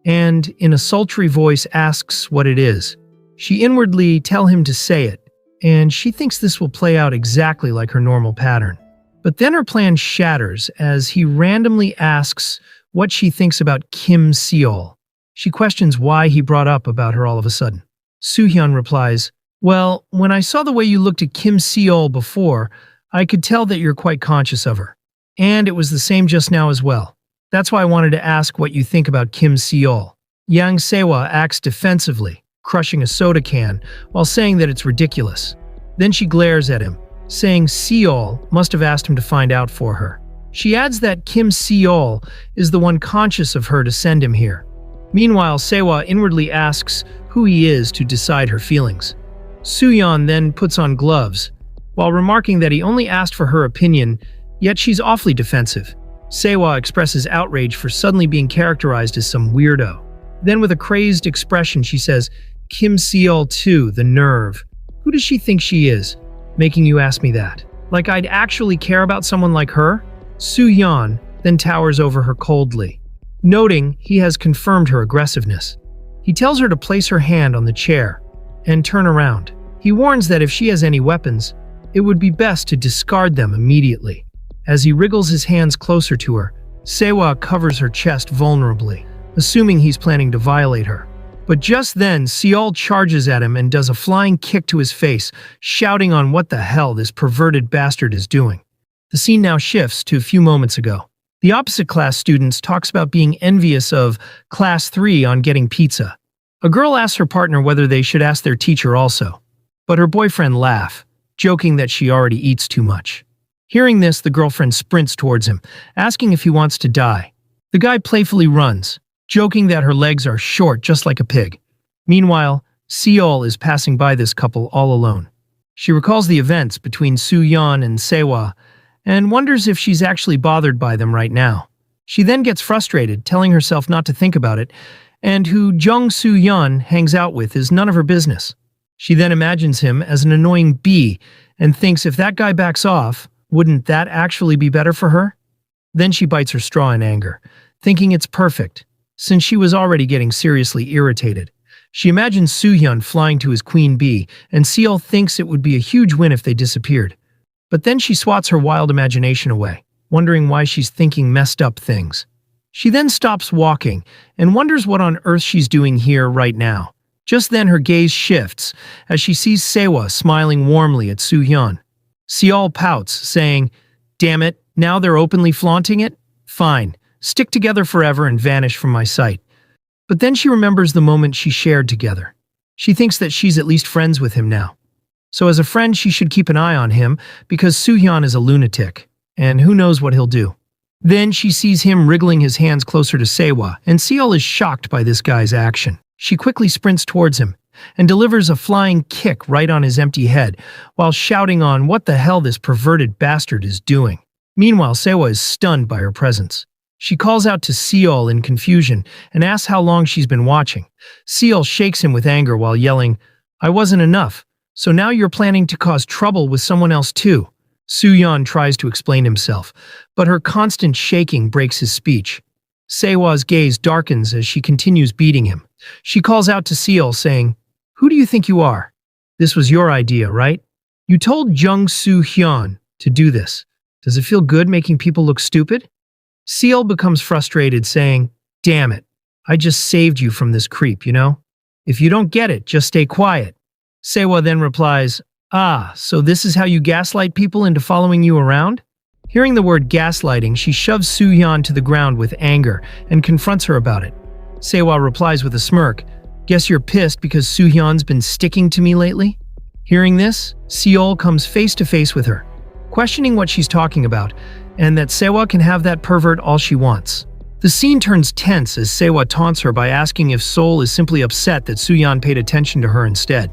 and in a sultry voice asks what it is. She inwardly tells him to say it, and she thinks this will play out exactly like her normal pattern. But then her plan shatters as he randomly asks what she thinks about Kim Seol. She questions why he brought up about her all of a sudden. Soo-hyun replies, "Well, when I saw the way you looked at Kim Seol before, I could tell that you're quite conscious of her. And it was the same just now as well. That's why I wanted to ask what you think about Kim Seol." Yang Sewa acts defensively, crushing a soda can while saying that it's ridiculous. Then she glares at him, saying Seol must have asked him to find out for her. She adds that Kim Seol is the one conscious of her to send him here. Meanwhile, Sewa inwardly asks who he is to decide her feelings. Soo-hyun then puts on gloves, while remarking that he only asked for her opinion, yet she's awfully defensive. Sewa expresses outrage for suddenly being characterized as some weirdo. Then with a crazed expression, she says, "Kim Seol too, the nerve. Who does she think she is? Making you ask me that. Like I'd actually care about someone like her?" Soo-hyun then towers over her coldly, noting he has confirmed her aggressiveness. He tells her to place her hand on the chair and turn around. He warns that if she has any weapons, it would be best to discard them immediately. As he wriggles his hands closer to her, Sewa covers her chest vulnerably, assuming he's planning to violate her. But just then, Seol charges at him and does a flying kick to his face, shouting on what the hell this perverted bastard is doing. The scene now shifts to a few moments ago. The opposite class students talks about being envious of Class 3 on getting pizza. A girl asks her partner whether they should ask their teacher also, but her boyfriend laughs, joking that she already eats too much. Hearing this, the girlfriend sprints towards him, asking if he wants to die. The guy playfully runs, joking that her legs are short just like a pig. Meanwhile, Seol is passing by this couple all alone. She recalls the events between Soo-hyun and Sewa and wonders if she's actually bothered by them right now. She then gets frustrated, telling herself not to think about it, and who Jung Soo-hyun hangs out with is none of her business. She then imagines him as an annoying bee and thinks if that guy backs off, wouldn't that actually be better for her? Then she bites her straw in anger, thinking it's perfect, since she was already getting seriously irritated. She imagines Soo-hyun flying to his queen bee, and Seol thinks it would be a huge win if they disappeared. But then she swats her wild imagination away, wondering why she's thinking messed up things. She then stops walking and wonders what on earth she's doing here right now. Just then her gaze shifts as she sees Sewa smiling warmly at Soo-hyun. Seol pouts, saying, "Damn it, now they're openly flaunting it? Fine, stick together forever and vanish from my sight." But then she remembers the moment she shared together. She thinks that she's at least friends with him now. So as a friend, she should keep an eye on him because Soo-hyun is a lunatic, and who knows what he'll do. Then she sees him wriggling his hands closer to Sewa, and Seol is shocked by this guy's action. She quickly sprints towards him and delivers a flying kick right on his empty head while shouting on what the hell this perverted bastard is doing. Meanwhile, Sewa is stunned by her presence. She calls out to Seol in confusion and asks how long she's been watching. Seol shakes him with anger while yelling, "I wasn't enough, so now you're planning to cause trouble with someone else too." Soo-hyun tries to explain himself, but her constant shaking breaks his speech. Sewa's gaze darkens as she continues beating him. She calls out to Seol, saying, "Who do you think you are? This was your idea, right? You told Jung Soo-hyun to do this. Does it feel good making people look stupid?" Seol becomes frustrated, saying, "Damn it, I just saved you from this creep, you know? If you don't get it, just stay quiet." Sewa then replies, "Ah, so this is how you gaslight people into following you around?" Hearing the word gaslighting, she shoves Soo-hyun to the ground with anger and confronts her about it. Sewa replies with a smirk, "Guess you're pissed because Soo-hyun's been sticking to me lately?" Hearing this, Seol comes face to face with her, questioning what she's talking about, and that Sewa can have that pervert all she wants. The scene turns tense as Sewa taunts her by asking if Seol is simply upset that Soo-hyun paid attention to her instead.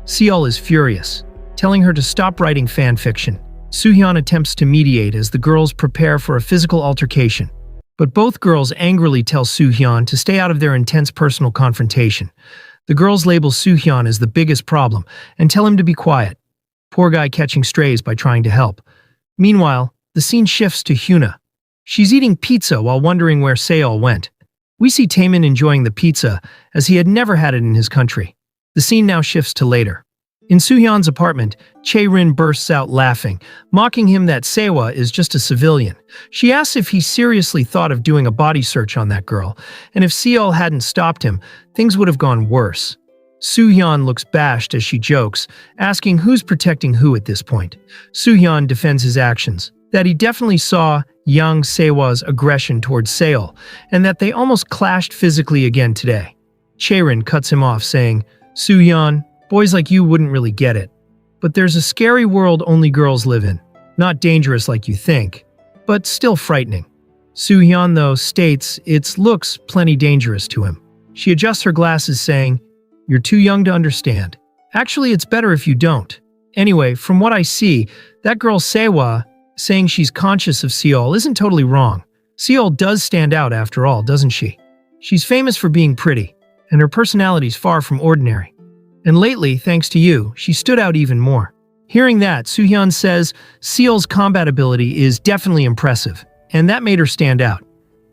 Seol is furious, telling her to stop writing fan fiction. Soo-hyun attempts to mediate as the girls prepare for a physical altercation, but both girls angrily tell Soo-hyun to stay out of their intense personal confrontation. The girls label Soo-hyun as the biggest problem and tell him to be quiet. Poor guy catching strays by trying to help. Meanwhile, the scene shifts to Hyuna. She's eating pizza while wondering where Seol went. We see Taemin enjoying the pizza as he had never had it in his country. The scene now shifts to later. In Soo-hyun's apartment, Chae-rin bursts out laughing, mocking him that Sewa is just a civilian. She asks if he seriously thought of doing a body search on that girl, and if Seol hadn't stopped him, things would have gone worse. Soo-hyun looks bashed as she jokes, asking who's protecting who at this point. Soo-hyun defends his actions, that he definitely saw young Sewa's aggression towards Seol, and that they almost clashed physically again today. Chae-rin cuts him off, saying, "Soo-hyun, boys like you wouldn't really get it. But there's a scary world only girls live in. Not dangerous like you think, but still frightening." Soo-hyun, though, states it looks plenty dangerous to him. She adjusts her glasses, saying, "You're too young to understand. Actually, it's better if you don't. Anyway, from what I see, that girl Sewa saying she's conscious of Seol isn't totally wrong. Seol does stand out after all, doesn't she? She's famous for being pretty, and her personality's far from ordinary. And lately, thanks to you, she stood out even more." Hearing that, Soo-hyun says Seol's combat ability is definitely impressive, and that made her stand out.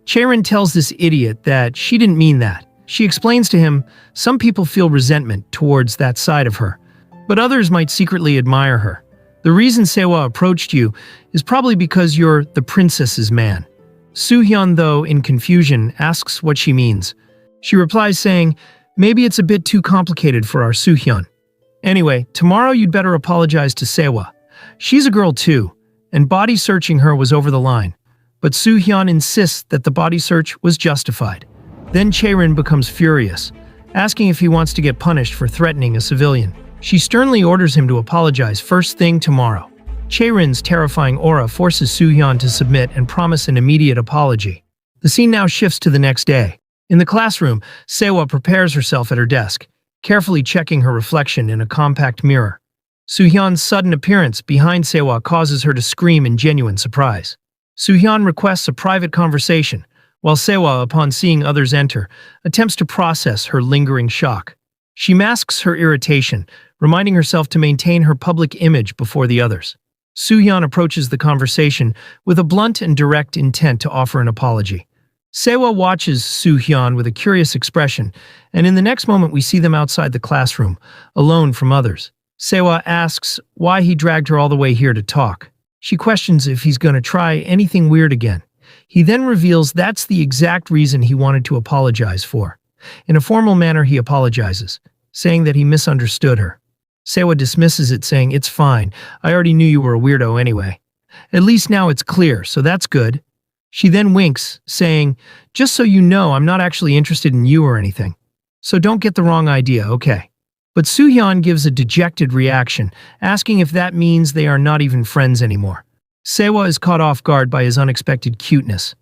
Chae-rin tells this idiot that she didn't mean that. She explains to him some people feel resentment towards that side of her, but others might secretly admire her. The reason Sewa approached you is probably because you're the princess's man. Soo-hyun, though, in confusion, asks what she means. She replies saying, "Maybe it's a bit too complicated for our Soo-hyun. Anyway, tomorrow you'd better apologize to Sewa. She's a girl too, and body searching her was over the line." But Soo-hyun insists that the body search was justified. Then Chae-rin becomes furious, asking if he wants to get punished for threatening a civilian. She sternly orders him to apologize first thing tomorrow. Chae-rin's terrifying aura forces Soo-hyun to submit and promise an immediate apology. The scene now shifts to the next day. In the classroom, Sewa prepares herself at her desk, carefully checking her reflection in a compact mirror. Soo-hyun's sudden appearance behind Sewa causes her to scream in genuine surprise. Soo-hyun requests a private conversation, while Sewa, upon seeing others enter, attempts to process her lingering shock. She masks her irritation, reminding herself to maintain her public image before the others. Soo-hyun approaches the conversation with a blunt and direct intent to offer an apology. Sewa watches Soo-hyun with a curious expression, and in the next moment we see them outside the classroom, alone from others. Sewa asks why he dragged her all the way here to talk. She questions if he's going to try anything weird again. He then reveals that's the exact reason he wanted to apologize for. In a formal manner, he apologizes, saying that he misunderstood her. Seiwa dismisses it, saying, "It's fine. I already knew you were a weirdo anyway. At least now it's clear, so that's good." She then winks, saying, "Just so you know, I'm not actually interested in you or anything. So don't get the wrong idea, okay?" But Soo-hyun gives a dejected reaction, asking if that means they are not even friends anymore. Seiwa is caught off guard by his unexpected cuteness.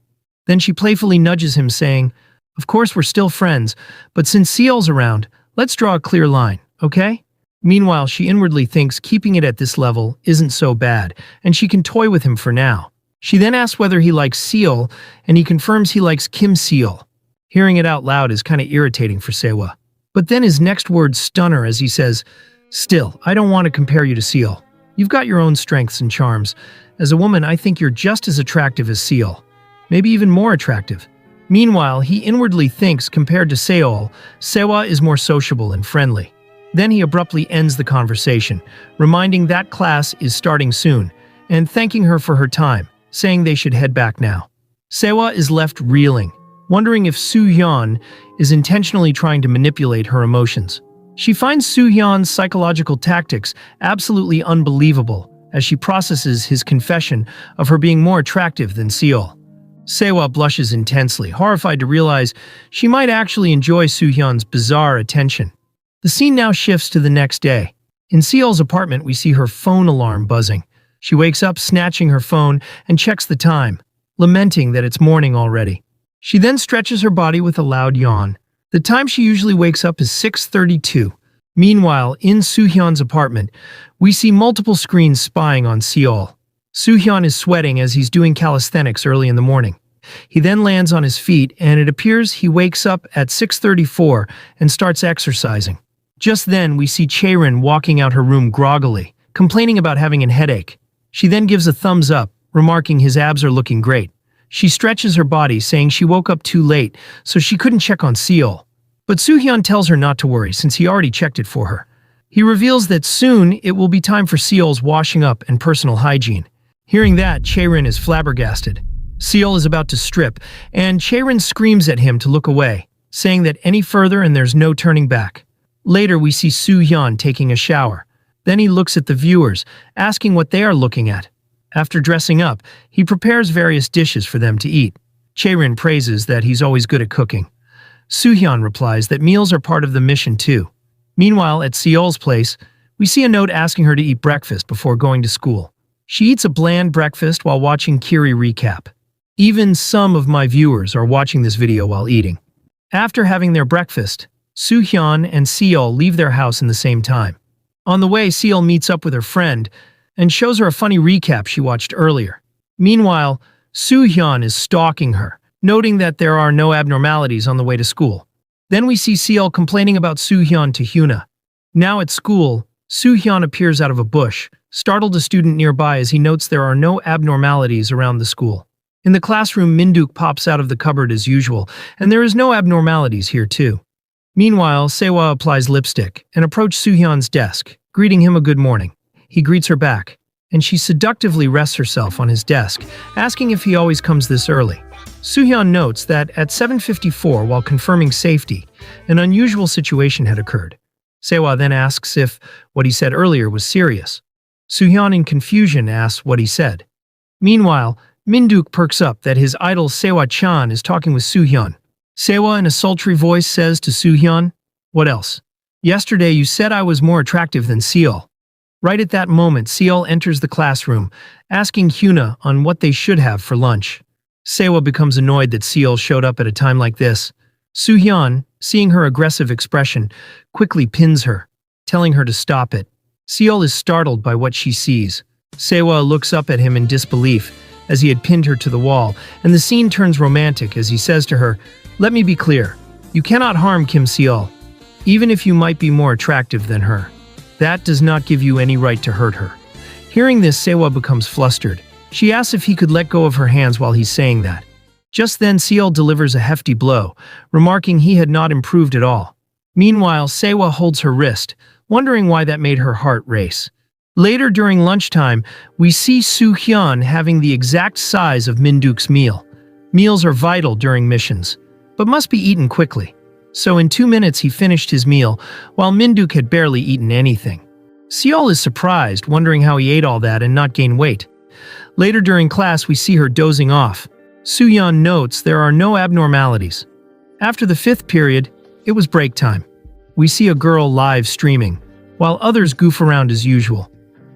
Then she playfully nudges him, saying, "Of course we're still friends, but since Seol's around, let's draw a clear line, okay?" Meanwhile, she inwardly thinks keeping it at this level isn't so bad, and she can toy with him for now. She then asks whether he likes Seol, and he confirms he likes Kim Seol. Hearing it out loud is kind of irritating for Seiwa. But then his next words stun her as he says, "Still, I don't want to compare you to Seol. You've got your own strengths and charms. As a woman, I think you're just as attractive as Seol. Maybe even more attractive." Meanwhile, he inwardly thinks compared to Seol, Seiwa is more sociable and friendly. Then he abruptly ends the conversation, reminding that class is starting soon, and thanking her for her time, saying they should head back now. Seiwa is left reeling, wondering if Soo-hyun is intentionally trying to manipulate her emotions. She finds Soo-hyun's psychological tactics absolutely unbelievable as she processes his confession of her being more attractive than Seol. Seiwa blushes intensely, horrified to realize she might actually enjoy Soo-hyun's bizarre attention. The scene now shifts to the next day. In Seol's apartment, we see her phone alarm buzzing. She wakes up, snatching her phone, and checks the time, lamenting that it's morning already. She then stretches her body with a loud yawn. The time she usually wakes up is 6:32. Meanwhile, in Soo-hyun's apartment, we see multiple screens spying on Seol. Soo-hyun is sweating as he's doing calisthenics early in the morning. He then lands on his feet, and it appears he wakes up at 6:34 and starts exercising. Just then, we see Chaerin walking out her room groggily, complaining about having a headache. She then gives a thumbs up, remarking his abs are looking great. She stretches her body, saying she woke up too late, so she couldn't check on Seol. But Soo-hyun tells her not to worry, since he already checked it for her. He reveals that soon it will be time for Seol's washing up and personal hygiene. Hearing that, Chaerin is flabbergasted. Seol is about to strip, and Chaerin screams at him to look away, saying that any further and there's no turning back. Later, we see Soo-hyun taking a shower. Then he looks at the viewers, asking what they are looking at. After dressing up, he prepares various dishes for them to eat. Chaerin praises that he's always good at cooking. Soo-hyun replies that meals are part of the mission too. Meanwhile, at Seol's place, we see a note asking her to eat breakfast before going to school. She eats a bland breakfast while watching Kiri Recap. Even some of my viewers are watching this video while eating. After having their breakfast, Soo-hyun and Seol leave their house in the same time. On the way, Seol meets up with her friend and shows her a funny recap she watched earlier. Meanwhile, Soo-hyun is stalking her, noting that there are no abnormalities on the way to school. Then we see Seol complaining about Soo-hyun to Hyuna. Now at school, Soo-hyun appears out of a bush, startled a student nearby as he notes there are no abnormalities around the school. In the classroom, Min-duk pops out of the cupboard as usual, and there is no abnormalities here too. Meanwhile, Seiwa applies lipstick and approaches Soo-hyun's desk, greeting him a good morning. He greets her back, and she seductively rests herself on his desk, asking if he always comes this early. Soo-hyun notes that at 7:54, while confirming safety, an unusual situation had occurred. Seiwa then asks if what he said earlier was serious. Soo-hyun in confusion asks what he said. Meanwhile, Min-duk perks up that his idol Seiwa-chan is talking with Soo-hyun. Seiwa in a sultry voice says to Soo-hyun, "What else? Yesterday you said I was more attractive than Seol." Right at that moment, Seol enters the classroom, asking Hyuna on what they should have for lunch. Seiwa becomes annoyed that Seol showed up at a time like this. Soo-hyun, seeing her aggressive expression, quickly pins her, telling her to stop it. Seol is startled by what she sees. Seiwa looks up at him in disbelief, as he had pinned her to the wall, and the scene turns romantic as he says to her, "Let me be clear. You cannot harm Kim Seol, even if you might be more attractive than her. That does not give you any right to hurt her." Hearing this, Seiwa becomes flustered. She asks if he could let go of her hands while he's saying that. Just then, Seol delivers a hefty blow, remarking he had not improved at all. Meanwhile, Seiwa holds her wrist, wondering why that made her heart race. Later during lunchtime, we see Soo-hyun having the exact size of Min-duk's meal. Meals are vital during missions, but must be eaten quickly. So in 2 minutes he finished his meal, while Minduk had barely eaten anything. Seol is surprised, wondering how he ate all that and not gain weight. Later during class we see her dozing off. Suyeon notes there are no abnormalities. After the 5th period, it was break time. We see a girl live streaming, while others goof around as usual.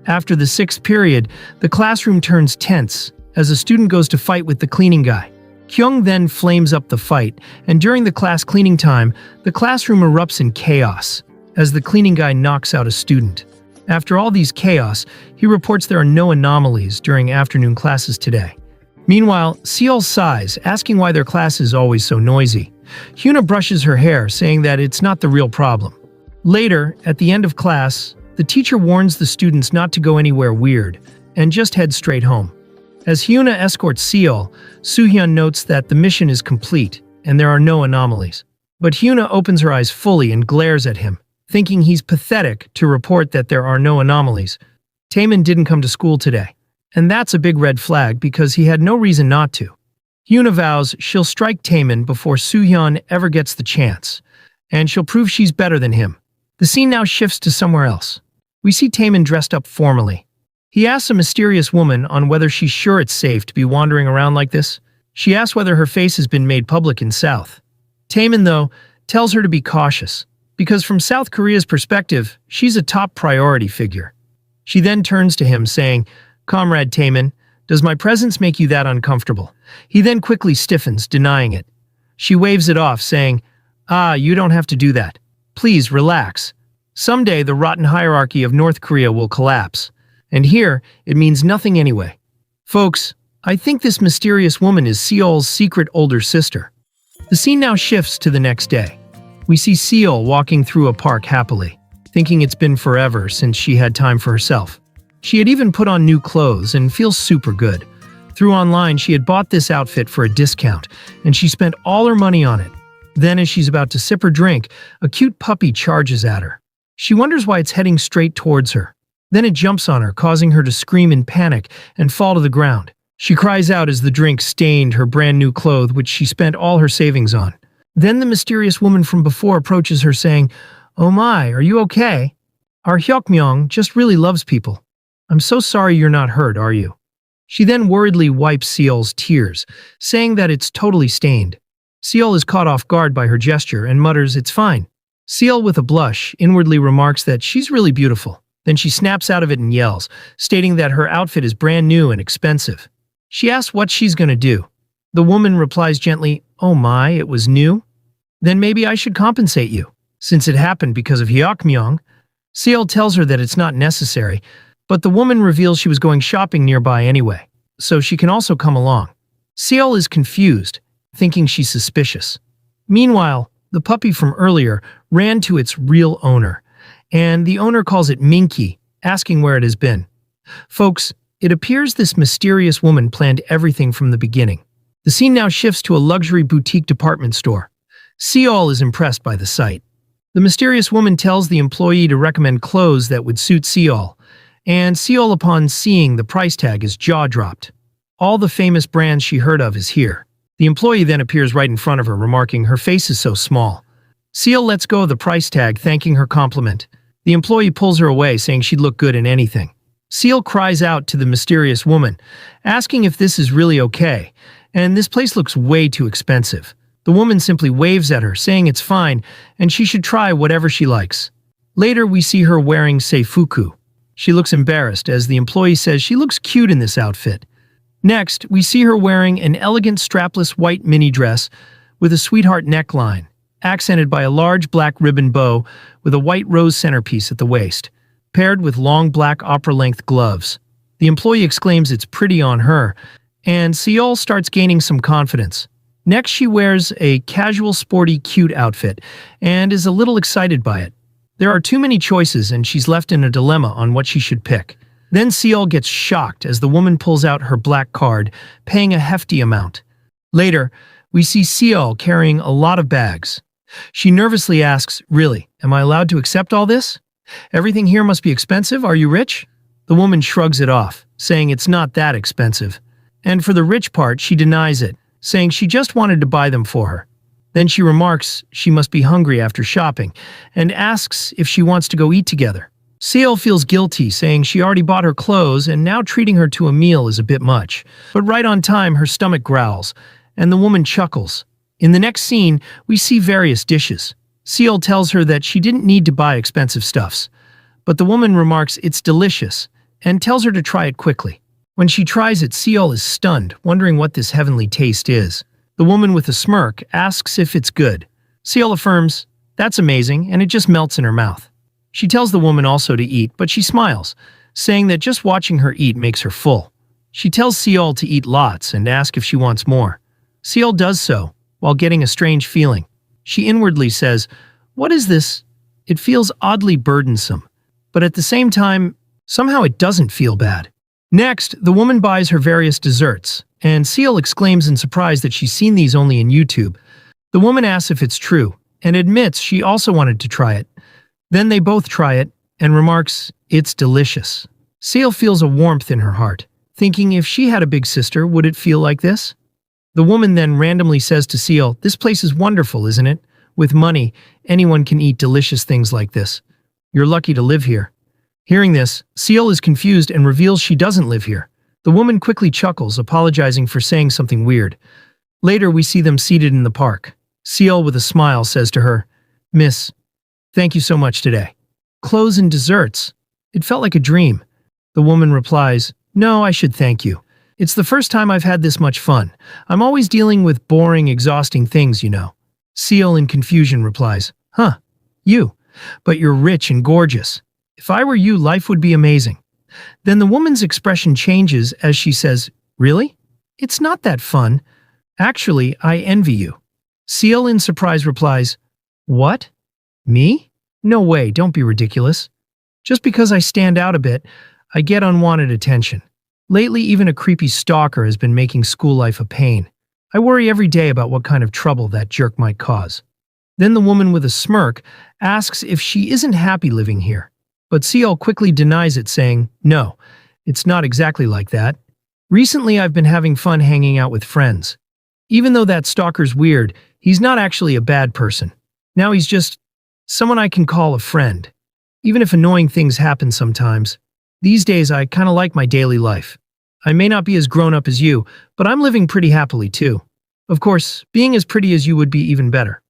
After the 6th period, the classroom turns tense as a student goes to fight with the cleaning guy. Kyung then flames up the fight, and during the class cleaning time, the classroom erupts in chaos as the cleaning guy knocks out a student. After all these chaos, he reports there are no anomalies during afternoon classes today. Meanwhile, Seol sighs, asking why their class is always so noisy. Hyuna brushes her hair, saying that it's not the real problem. Later, at the end of class, the teacher warns the students not to go anywhere weird and just head straight home. As Hyuna escorts Seol, Soohyun notes that the mission is complete and there are no anomalies. But Hyuna opens her eyes fully and glares at him, thinking he's pathetic to report that there are no anomalies. Taemin didn't come to school today, and that's a big red flag because he had no reason not to. Hyuna vows she'll strike Taemin before Soohyun ever gets the chance, and she'll prove she's better than him. The scene now shifts to somewhere else. We see Taemin dressed up formally. He asks a mysterious woman on whether she's sure it's safe to be wandering around like this. She asks whether her face has been made public in South. Taemin, though, tells her to be cautious, because from South Korea's perspective, she's a top priority figure. She then turns to him, saying, "Comrade Taemin, does my presence make you that uncomfortable?" He then quickly stiffens, denying it. She waves it off, saying, You don't have to do that. Please, relax. Someday the rotten hierarchy of North Korea will collapse. And here, it means nothing anyway. Folks, I think this mysterious woman is Seol's secret older sister. The scene now shifts to the next day. We see Seol walking through a park happily, thinking it's been forever since she had time for herself. She had even put on new clothes and feels super good. Through online, she had bought this outfit for a discount, and she spent all her money on it. Then, as she's about to sip her drink, a cute puppy charges at her. She wonders why it's heading straight towards her. Then it jumps on her, causing her to scream in panic and fall to the ground. She cries out as the drink stained her brand new clothes, which she spent all her savings on. Then the mysterious woman from before approaches her, saying, "Oh my, are you okay? Our Hyokmyong just really loves people. I'm so sorry you're not hurt, are you?" She then worriedly wipes Seol's tears, saying that it's totally stained. Seol is caught off guard by her gesture and mutters, "It's fine." Seol, with a blush, inwardly remarks that she's really beautiful. Then she snaps out of it and yells, stating that her outfit is brand new and expensive. She asks what she's gonna do. The woman replies gently, "Oh my, it was new? Then maybe I should compensate you, since it happened because of Hyokmyong." Seol tells her that it's not necessary, but the woman reveals she was going shopping nearby anyway, so she can also come along. Seol is confused, thinking she's suspicious. Meanwhile, the puppy from earlier ran to its real owner, and the owner calls it Minky, asking where it has been. Folks, it appears this mysterious woman planned everything from the beginning. The scene now shifts to a luxury boutique department store. Seol is impressed by the sight. The mysterious woman tells the employee to recommend clothes that would suit Seol, and Seol, upon seeing the price tag, is jaw-dropped. All the famous brands she heard of is here. The employee then appears right in front of her, remarking her face is so small. Seol lets go of the price tag, thanking her compliment. The employee pulls her away, saying she'd look good in anything. Seol cries out to the mysterious woman, asking if this is really okay, and this place looks way too expensive. The woman simply waves at her, saying it's fine, and she should try whatever she likes. Later, we see her wearing seifuku. She looks embarrassed, as the employee says she looks cute in this outfit. Next, we see her wearing an elegant strapless white mini dress with a sweetheart neckline, accented by a large black ribbon bow with a white rose centerpiece at the waist, paired with long black opera-length gloves. The employee exclaims it's pretty on her, and Seol starts gaining some confidence. Next, she wears a casual, sporty, cute outfit and is a little excited by it. There are too many choices, and she's left in a dilemma on what she should pick. Then Seol gets shocked as the woman pulls out her black card, paying a hefty amount. Later, we see Seol carrying a lot of bags. She nervously asks, "Really, am I allowed to accept all this? Everything here must be expensive, are you rich?" The woman shrugs it off, saying it's not that expensive. And for the rich part, she denies it, saying she just wanted to buy them for her. Then she remarks she must be hungry after shopping and asks if she wants to go eat together. Seo feels guilty, saying she already bought her clothes and now treating her to a meal is a bit much. But right on time, her stomach growls, and the woman chuckles. In the next scene, we see various dishes. Seo tells her that she didn't need to buy expensive stuffs, but the woman remarks it's delicious and tells her to try it quickly. When she tries it, Seo is stunned, wondering what this heavenly taste is. The woman with a smirk asks if it's good. Seo affirms, "That's amazing," and it just melts in her mouth. She tells the woman also to eat, but she smiles, saying that just watching her eat makes her full. She tells Seo to eat lots and asks if she wants more. Seo does so, while getting a strange feeling. She inwardly says, "What is this?" It feels oddly burdensome, but at the same time, somehow it doesn't feel bad. Next, the woman buys her various desserts, and Seo exclaims in surprise that she's seen these only in YouTube. The woman asks if it's true, and admits she also wanted to try it. Then they both try it, and remarks, "It's delicious." Seo feels a warmth in her heart, thinking if she had a big sister, would it feel like this? The woman then randomly says to Seo, "This place is wonderful, isn't it? With money, anyone can eat delicious things like this. You're lucky to live here." Hearing this, Seo is confused and reveals she doesn't live here. The woman quickly chuckles, apologizing for saying something weird. Later, we see them seated in the park. Seo, with a smile, says to her, "Miss, thank you so much today. Clothes and desserts. It felt like a dream." The woman replies, "No, I should thank you. It's the first time I've had this much fun. I'm always dealing with boring, exhausting things, you know." Seo, in confusion, replies, "Huh, you. But you're rich and gorgeous. If I were you, life would be amazing." Then the woman's expression changes as she says, "Really? It's not that fun. Actually, I envy you." Seo, in surprise, replies, "What? Me? No way, don't be ridiculous. Just because I stand out a bit, I get unwanted attention. Lately, even a creepy stalker has been making school life a pain. I worry every day about what kind of trouble that jerk might cause." Then the woman with a smirk asks if she isn't happy living here. But Seo quickly denies it, saying, "No, it's not exactly like that. Recently, I've been having fun hanging out with friends. Even though that stalker's weird, he's not actually a bad person. Now he's just someone I can call a friend. Even if annoying things happen sometimes. These days, I kind of like my daily life. I may not be as grown up as you, but I'm living pretty happily too. Of course, being as pretty as you would be even better."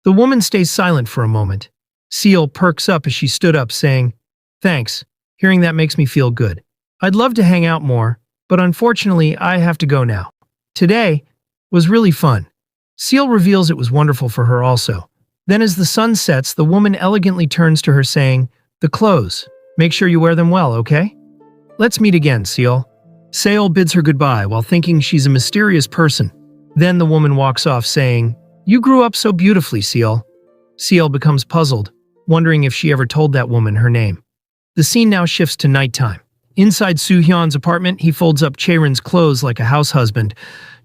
The woman stays silent for a moment. Seo perks up as she stood up, saying, "Thanks. Hearing that makes me feel good. I'd love to hang out more, but unfortunately, I have to go now. Today was really fun." Seo reveals it was wonderful for her also. Then as the sun sets, the woman elegantly turns to her, saying, "The clothes. Make sure you wear them well, okay? Let's meet again, Seo." Seo bids her goodbye while thinking she's a mysterious person. Then the woman walks off, saying, "You grew up so beautifully, Seo." Seo becomes puzzled, wondering if she ever told that woman her name. The scene now shifts to nighttime. Inside Soo-hyun's apartment, he folds up Chae-rin's clothes like a house husband.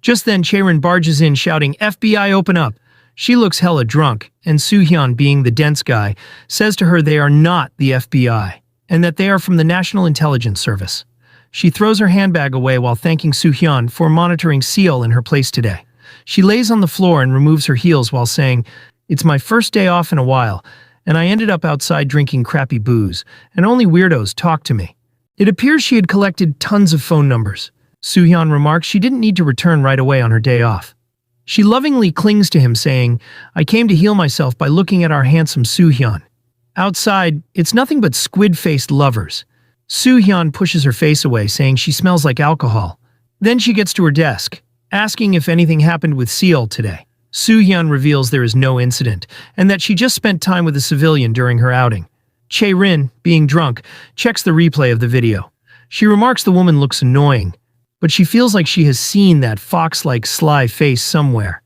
Just then, Chae-rin barges in shouting, "FBI, open up!" She looks hella drunk, and Soo-hyun, being the dense guy, says to her they are not the FBI, and that they are from the National Intelligence Service. She throws her handbag away while thanking Soo-hyun for monitoring Seo in her place today. She lays on the floor and removes her heels while saying, "It's my first day off in a while, and I ended up outside drinking crappy booze, and only weirdos talk to me." It appears she had collected tons of phone numbers. Soo-hyun remarks she didn't need to return right away on her day off. She lovingly clings to him, saying, "I came to heal myself by looking at our handsome Soo-hyun." Outside, it's nothing but squid-faced lovers. Soo-hyun pushes her face away, saying she smells like alcohol. Then she gets to her desk, asking if anything happened with Seo today. Soo-hyun reveals there is no incident, and that she just spent time with a civilian during her outing. Chae-rin, being drunk, checks the replay of the video. She remarks the woman looks annoying, but she feels like she has seen that fox-like sly face somewhere.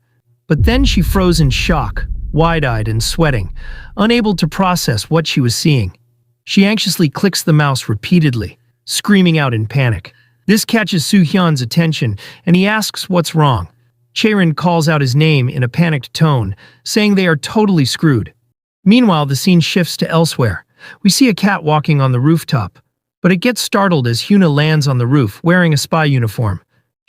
But then she froze in shock, wide-eyed and sweating, unable to process what she was seeing. She anxiously clicks the mouse repeatedly, screaming out in panic. This catches Soo-hyun's attention, and he asks what's wrong. Chae-rin calls out his name in a panicked tone, saying they are totally screwed. Meanwhile, the scene shifts to elsewhere. We see a cat walking on the rooftop, but it gets startled as Hyuna lands on the roof wearing a spy uniform.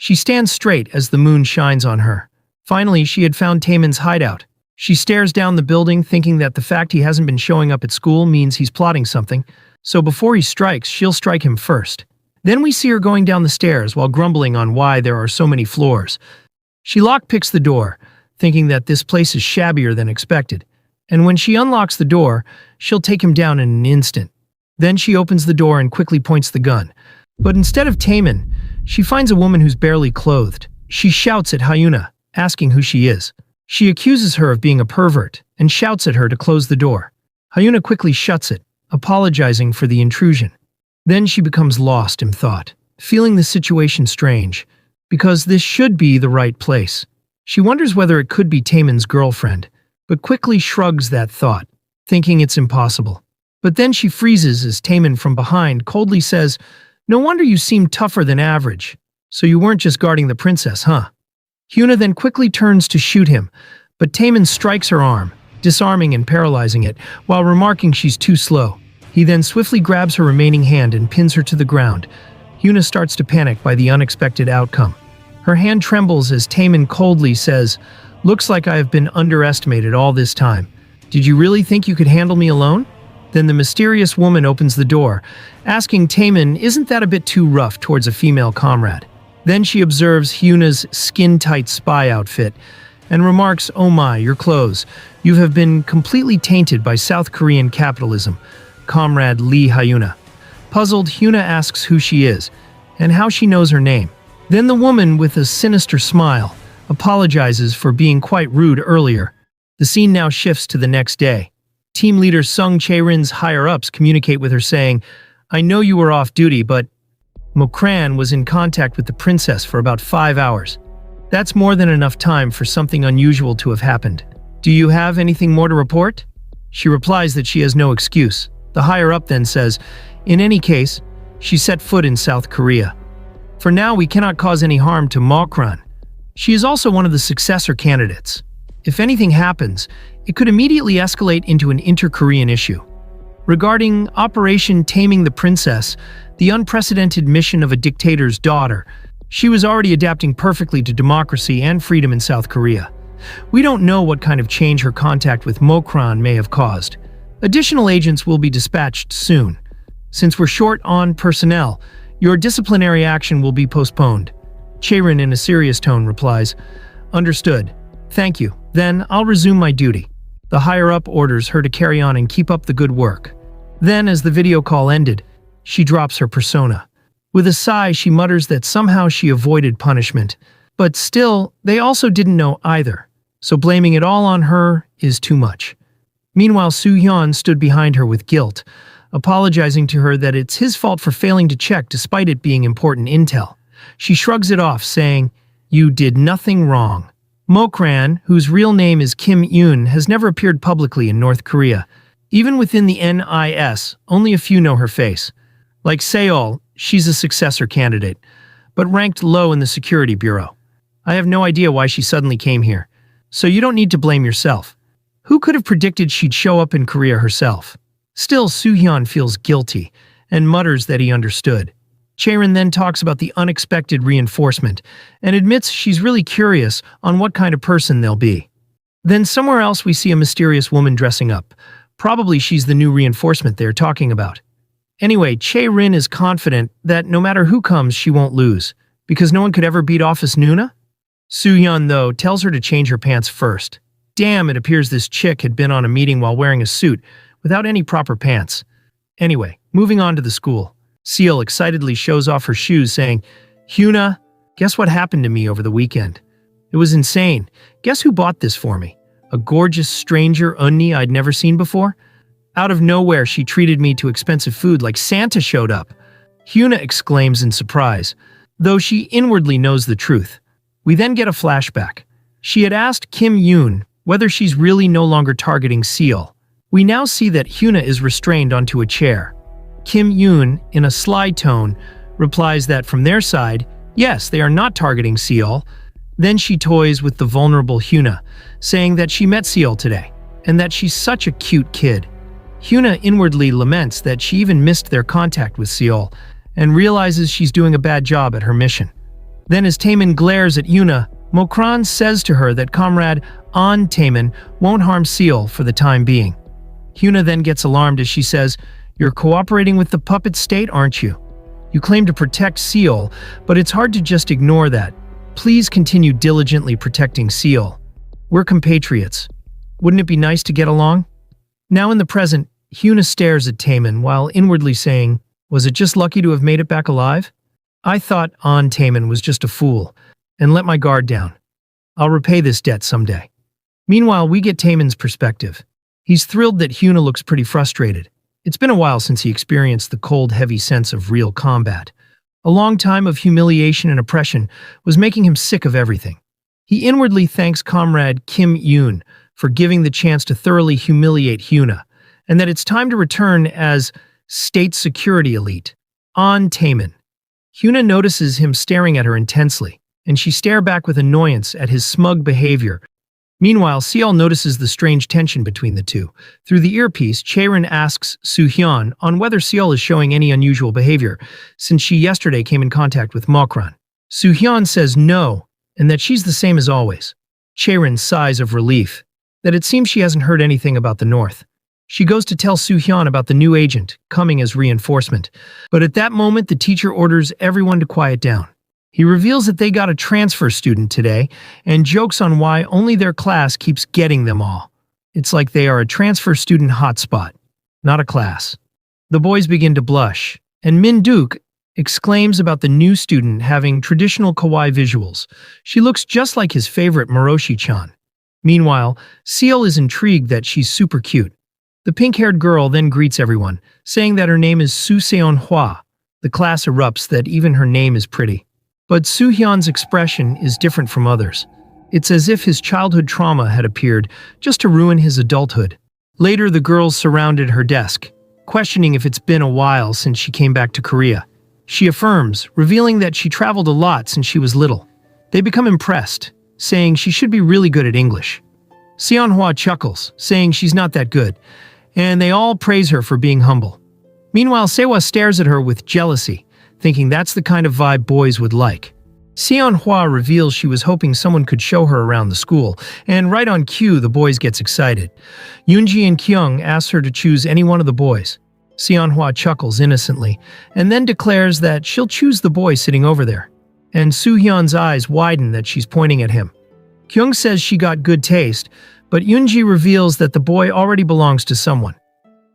She stands straight as the moon shines on her. Finally, she had found Taemin's hideout. She stares down the building, thinking that the fact he hasn't been showing up at school means he's plotting something, so before he strikes, she'll strike him first. Then we see her going down the stairs while grumbling on why there are so many floors. She lockpicks the door, thinking that this place is shabbier than expected, and when she unlocks the door, she'll take him down in an instant. Then she opens the door and quickly points the gun. But instead of Taemin, she finds a woman who's barely clothed. She shouts at Hyuna, asking who she is. She accuses her of being a pervert and shouts at her to close the door. Hyuna quickly shuts it, apologizing for the intrusion. Then she becomes lost in thought, feeling the situation strange, because this should be the right place. She wonders whether it could be Taemin's girlfriend, but quickly shrugs that thought, thinking it's impossible. But then she freezes as Taemin from behind coldly says, "No wonder you seem tougher than average. So you weren't just guarding the princess, huh?" Hyuna then quickly turns to shoot him, but Taemin strikes her arm, disarming and paralyzing it, while remarking she's too slow. He then swiftly grabs her remaining hand and pins her to the ground. Hyuna starts to panic by the unexpected outcome. Her hand trembles as Taemin coldly says, "Looks like I have been underestimated all this time. Did you really think you could handle me alone?" Then the mysterious woman opens the door, asking Taemin, "Isn't that a bit too rough towards a female comrade?" Then she observes Hyuna's skin-tight spy outfit and remarks, "Oh my, your clothes. You have been completely tainted by South Korean capitalism, Comrade Lee Hyuna." Puzzled, Hyuna asks who she is and how she knows her name. Then the woman, with a sinister smile, apologizes for being quite rude earlier. The scene now shifts to the next day. Team leader Sung Chae-rin's higher-ups communicate with her saying, "I know you were off duty, but Mokran was in contact with the princess for about 5 hours. That's more than enough time for something unusual to have happened. Do you have anything more to report?" She replies that she has no excuse. The higher-up then says, "In any case, she set foot in South Korea. For now, we cannot cause any harm to Mokran. She is also one of the successor candidates. If anything happens, it could immediately escalate into an inter-Korean issue." Regarding Operation Taming the Princess, the unprecedented mission of a dictator's daughter, she was already adapting perfectly to democracy and freedom in South Korea. We don't know what kind of change her contact with Mokran may have caused. Additional agents will be dispatched soon. Since we're short on personnel, your disciplinary action will be postponed. Chae-rin, in a serious tone, replies, "Understood. Thank you. Then I'll resume my duty." The higher-up orders her to carry on and keep up the good work. Then, as the video call ended, she drops her persona. With a sigh, she mutters that somehow she avoided punishment. But still, they also didn't know either, so blaming it all on her is too much. Meanwhile, Soo-hyun stood behind her with guilt, apologizing to her that it's his fault for failing to check despite it being important intel. She shrugs it off, saying, "You did nothing wrong." Mokran, whose real name is Kim Yoon, has never appeared publicly in North Korea. Even within the NIS, only a few know her face. Like Seol, she's a successor candidate, but ranked low in the security bureau. I have no idea why she suddenly came here, so you don't need to blame yourself. Who could have predicted she'd show up in Korea herself? Still, Soo-hyun feels guilty and mutters that he understood. Chae-rin then talks about the unexpected reinforcement and admits she's really curious on what kind of person they'll be. Then somewhere else we see a mysterious woman dressing up. Probably she's the new reinforcement they're talking about. Anyway, Chae-rin is confident that no matter who comes, she won't lose, because no one could ever beat Office Nuna. Soo-hyun, though, tells her to change her pants first. Damn, it appears this chick had been on a meeting while wearing a suit, without any proper pants. Anyway, moving on to the school. Seol excitedly shows off her shoes, saying, "Hyuna, guess what happened to me over the weekend? It was insane. Guess who bought this for me? A gorgeous stranger Unni I'd never seen before? Out of nowhere, she treated me to expensive food like Santa showed up." Hyuna exclaims in surprise, though she inwardly knows the truth. We then get a flashback. She had asked Kim Yoon whether she's really no longer targeting Seol. We now see that Hyuna is restrained onto a chair. Kim Yoon, in a sly tone, replies that from their side, yes, they are not targeting Seol. Then she toys with the vulnerable Hyuna, saying that she met Seol today, and that she's such a cute kid. Hyuna inwardly laments that she even missed their contact with Seol, and realizes she's doing a bad job at her mission. Then as Taemin glares at Yuna, Mokran says to her that comrade An Taemin won't harm Seal for the time being. Yuna then gets alarmed as she says, "You're cooperating with the puppet state, aren't you? You claim to protect Seal, but it's hard to just ignore that. Please continue diligently protecting Seal. We're compatriots. Wouldn't it be nice to get along?" Now in the present, Yuna stares at Taemin while inwardly saying, "Was it just lucky to have made it back alive? I thought An Taemin was just a fool and let my guard down. I'll repay this debt someday." Meanwhile, we get Taemin's perspective. He's thrilled that Yuna looks pretty frustrated. It's been a while since he experienced the cold, heavy sense of real combat. A long time of humiliation and oppression was making him sick of everything. He inwardly thanks comrade Kim Yoon for giving the chance to thoroughly humiliate Yuna, and that it's time to return as state security elite, An Taemin. Yuna notices him staring at her intensely, and she stares back with annoyance at his smug behavior. Meanwhile, Seol notices the strange tension between the two. Through the earpiece, Chaerin asks Soo-hyun on whether Seol is showing any unusual behavior, since she yesterday came in contact with Mokran. Soo-hyun says no, and that she's the same as always. Chaerin sighs of relief, that it seems she hasn't heard anything about the North. She goes to tell Soo-hyun about the new agent, coming as reinforcement. But at that moment, the teacher orders everyone to quiet down. He reveals that they got a transfer student today and jokes on why only their class keeps getting them all. It's like they are a transfer student hotspot, not a class. The boys begin to blush, and Min-duk exclaims about the new student having traditional kawaii visuals. She looks just like his favorite Moroshi-chan. Meanwhile, Seol is intrigued that she's super cute. The pink-haired girl then greets everyone, saying that her name is Soo Seon-hwa. The class erupts that even her name is pretty. But Soo-hyun's expression is different from others. It's as if his childhood trauma had appeared just to ruin his adulthood. Later, the girls surrounded her desk, questioning if it's been a while since she came back to Korea. She affirms, revealing that she traveled a lot since she was little. They become impressed, saying she should be really good at English. Seon-hwa chuckles, saying she's not that good, and they all praise her for being humble. Meanwhile, Sewa stares at her with jealousy, thinking that's the kind of vibe boys would like. Seon-hwa reveals she was hoping someone could show her around the school, and right on cue, the boys gets excited. Yoonji and Kyung ask her to choose any one of the boys. Seon-hwa chuckles innocently, and then declares that she'll choose the boy sitting over there. And Soo-hyun's eyes widen that she's pointing at him. Kyung says she got good taste, but Yoonji reveals that the boy already belongs to someone.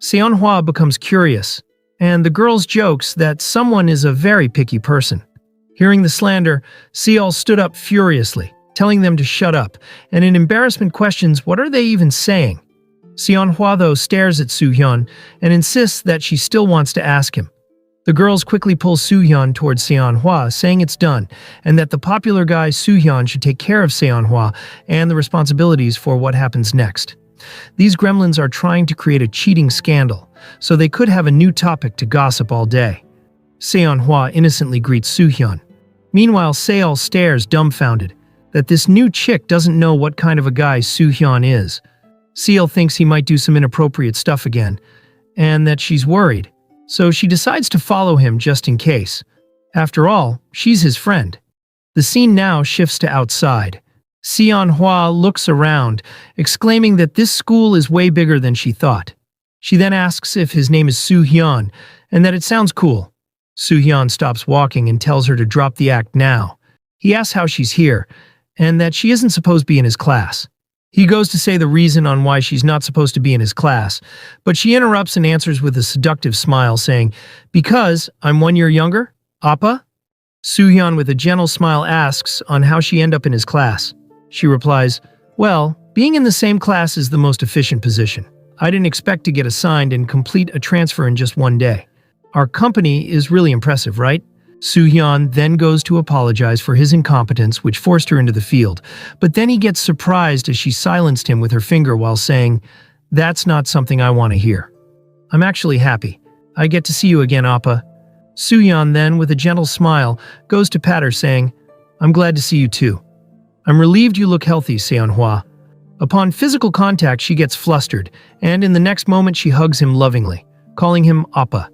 Seon-hwa becomes curious, and the girls jokes that someone is a very picky person. Hearing the slander, Seol stood up furiously, telling them to shut up, and in embarrassment questions what are they even saying. Seon-hwa though stares at Soo-hyun and insists that she still wants to ask him. The girls quickly pull Soo-hyun towards Seon-hwa, saying it's done, and that the popular guy Soo-hyun should take care of Seon-hwa and the responsibilities for what happens next. These gremlins are trying to create a cheating scandal, so they could have a new topic to gossip all day. Seon-hwa innocently greets Soo-hyun. Meanwhile, Seol stares dumbfounded, that this new chick doesn't know what kind of a guy Soo-hyun is. Seol thinks he might do some inappropriate stuff again, and that she's worried, so she decides to follow him just in case. After all, she's his friend. The scene now shifts to outside. Seon-hwa looks around, exclaiming that this school is way bigger than she thought. She then asks if his name is Soo-hyun, and that it sounds cool. Soo-hyun stops walking and tells her to drop the act now. He asks how she's here, and that she isn't supposed to be in his class. He goes to say the reason on why she's not supposed to be in his class, but she interrupts and answers with a seductive smile, saying, "Because I'm 1 year younger? Appa?" Soo-hyun with a gentle smile asks on how she ended up in his class. She replies, "Well, being in the same class is the most efficient position. I didn't expect to get assigned and complete a transfer in just 1 day. Our company is really impressive, right?" Soo-hyun then goes to apologize for his incompetence, which forced her into the field, but then he gets surprised as she silenced him with her finger while saying, "That's not something I want to hear. I'm actually happy. I get to see you again, Appa." Soo-hyun then, with a gentle smile, goes to pat her, saying, "I'm glad to see you too. I'm relieved you look healthy, Seon-hwa." Upon physical contact, she gets flustered, and in the next moment she hugs him lovingly, calling him Appa.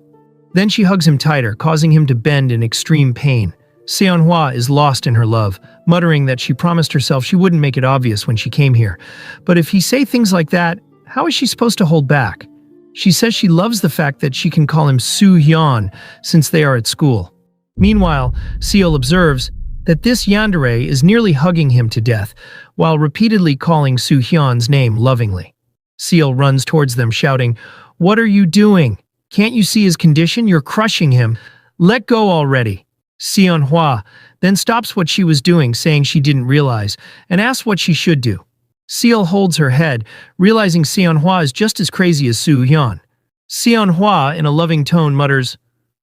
Then she hugs him tighter, causing him to bend in extreme pain. Seonhwa is lost in her love, muttering that she promised herself she wouldn't make it obvious when she came here. But if he say things like that, how is she supposed to hold back? She says she loves the fact that she can call him Soo-hyun since they are at school. Meanwhile, Seo observes that this yandere is nearly hugging him to death, while repeatedly calling Soo-hyun's name lovingly. Seo runs towards them shouting, "What are you doing? Can't you see his condition? You're crushing him. Let go already." Seonhwa then stops what she was doing, saying she didn't realize, and asks what she should do. Seo holds her head, realizing Seonhwa is just as crazy as Soo-hyun. Seonhwa, in a loving tone, mutters,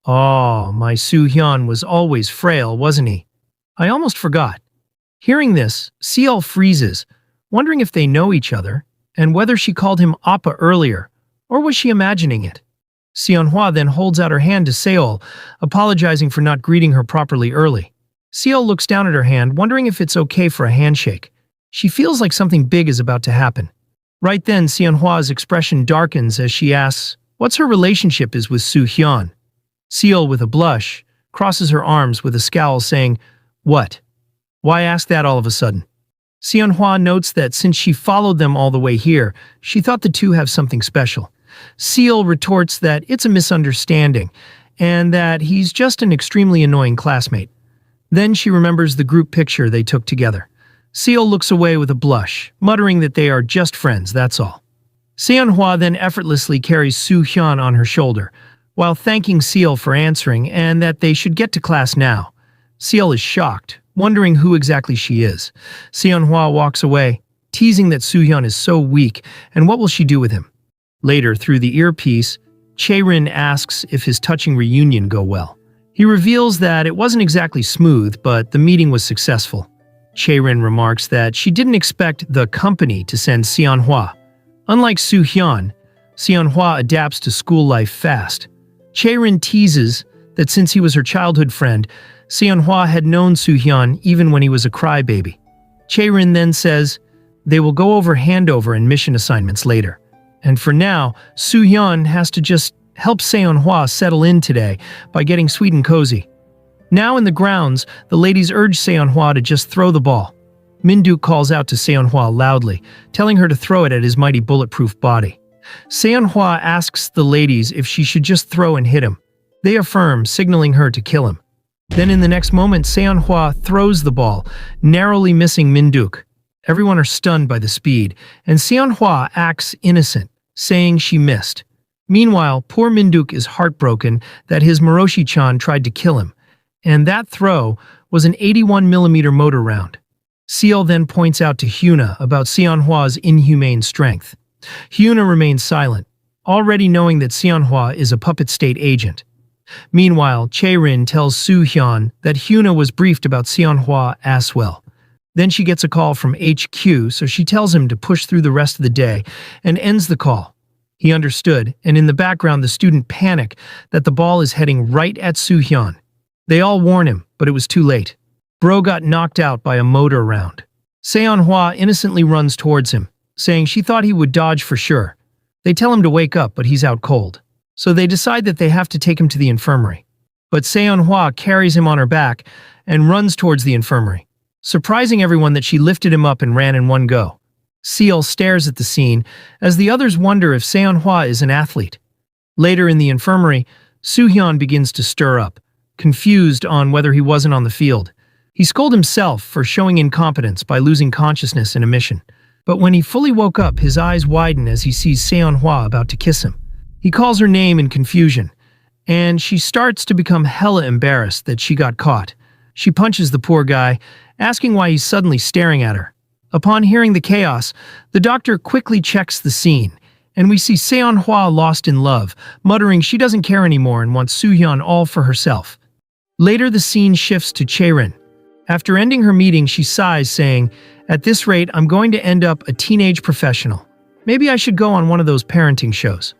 "Oh, my Soo-hyun was always frail, wasn't he? I almost forgot." Hearing this, Seo freezes, wondering if they know each other, and whether she called him Appa earlier, or was she imagining it? Seonhwa then holds out her hand to Seol, apologizing for not greeting her properly early. Seol looks down at her hand, wondering if it's okay for a handshake. She feels like something big is about to happen. Right then, Seonhwa's expression darkens as she asks what's her relationship is with Soo-hyun. Seol, with a blush, crosses her arms with a scowl, saying, "What? Why ask that all of a sudden?" Seonhwa notes that since she followed them all the way here, she thought the two have something special. Seol retorts that it's a misunderstanding, and that he's just an extremely annoying classmate. Then she remembers the group picture they took together. Seol looks away with a blush, muttering that they are just friends, that's all. Seonhwa then effortlessly carries Soo-hyun on her shoulder, while thanking Seol for answering and that they should get to class now. Seol is shocked, wondering who exactly she is. Seonhwa walks away, teasing that Soo-hyun is so weak, and what will she do with him? Later, through the earpiece, Chae-rin asks if his touching reunion go well. He reveals that it wasn't exactly smooth, but the meeting was successful. Chae-rin remarks that she didn't expect the company to send Seonhwa. Unlike Soo-hyun, Seonhwa adapts to school life fast. Chae-rin teases that since he was her childhood friend, Seonhwa had known Soo-hyun even when he was a crybaby. Chae-rin then says they will go over handover and mission assignments later. And for now, Soo-hyun has to just help Seonhwa settle in today by getting sweet and cozy. Now in the grounds, the ladies urge Seonhwa to just throw the ball. Min-duk calls out to Seonhwa loudly, telling her to throw it at his mighty bulletproof body. Seonhwa asks the ladies if she should just throw and hit him. They affirm, signaling her to kill him. Then in the next moment, Seonhwa throws the ball, narrowly missing Min-duk. Everyone are stunned by the speed, and Seonhwa acts innocent, saying she missed. Meanwhile, poor Min-duk is heartbroken that his Moroshi-chan tried to kill him, and that throw was an 81mm motor round. Seol then points out to Hyuna about Seonhwa's inhumane strength. Hyuna remains silent, already knowing that Seonhwa is a puppet state agent. Meanwhile, Chae-rin tells Soo-hyun that Hyuna was briefed about Seonhwa as well. Then she gets a call from HQ, so she tells him to push through the rest of the day and ends the call. He understood, and in the background the student panic that the ball is heading right at Soo-hyun. They all warn him, but it was too late. Bro got knocked out by a motor round. Seonhwa innocently runs towards him, saying she thought he would dodge for sure. They tell him to wake up, but he's out cold. So they decide that they have to take him to the infirmary. But Seonhwa carries him on her back and runs towards the infirmary, surprising everyone that she lifted him up and ran in one go. Seol stares at the scene as the others wonder if Seonhwa is an athlete. Later in the infirmary, Soo-hyun begins to stir up, confused on whether he wasn't on the field. He scolded himself for showing incompetence by losing consciousness in a mission. But when he fully woke up, his eyes widen as he sees Seonhwa about to kiss him. He calls her name in confusion, and she starts to become hella embarrassed that she got caught. She punches the poor guy, asking why he's suddenly staring at her. Upon hearing the chaos, the doctor quickly checks the scene, and we see Seonhwa lost in love, muttering she doesn't care anymore and wants Soo-hyun all for herself. Later, the scene shifts to Chae-rin. After ending her meeting, she sighs, saying, "At this rate, I'm going to end up a teenage professional. Maybe I should go on one of those parenting shows."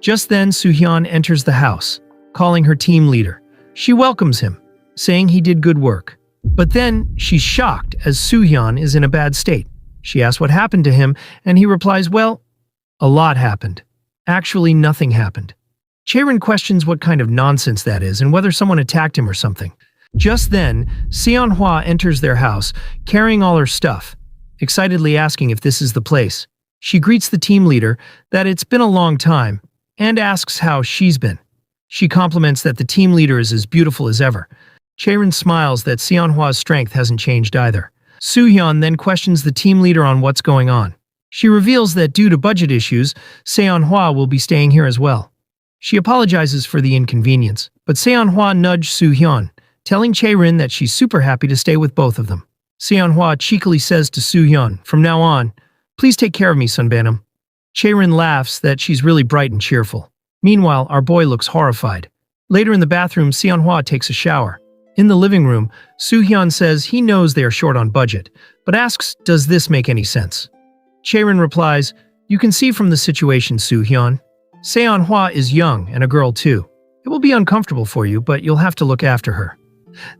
Just then, Soo-hyun enters the house, calling her team leader. She welcomes him, saying he did good work. But then, she's shocked as Soo-hyun is in a bad state. She asks what happened to him, and he replies, "Well, a lot happened. Actually, nothing happened." Chae-rin questions what kind of nonsense that is and whether someone attacked him or something. Just then, Manhwa enters their house, carrying all her stuff, excitedly asking if this is the place. She greets the team leader that it's been a long time, and asks how she's been. She compliments that the team leader is as beautiful as ever. Chaerin smiles that Manhwa's strength hasn't changed either. Soo-hyun then questions the team leader on what's going on. She reveals that due to budget issues, Manhwa will be staying here as well. She apologizes for the inconvenience, but Manhwa nudged Soo-hyun, telling Chaerin that she's super happy to stay with both of them. Manhwa cheekily says to Soo-hyun, "From now on, please take care of me, Sunbanam." Chaerin laughs that she's really bright and cheerful. Meanwhile, our boy looks horrified. Later in the bathroom, Manhwa takes a shower. In the living room, Soo-hyun says he knows they are short on budget, but asks, "Does this make any sense?" Chaerin replies, "You can see from the situation, Soo-hyun. Manhwa is young and a girl too. It will be uncomfortable for you, but you'll have to look after her."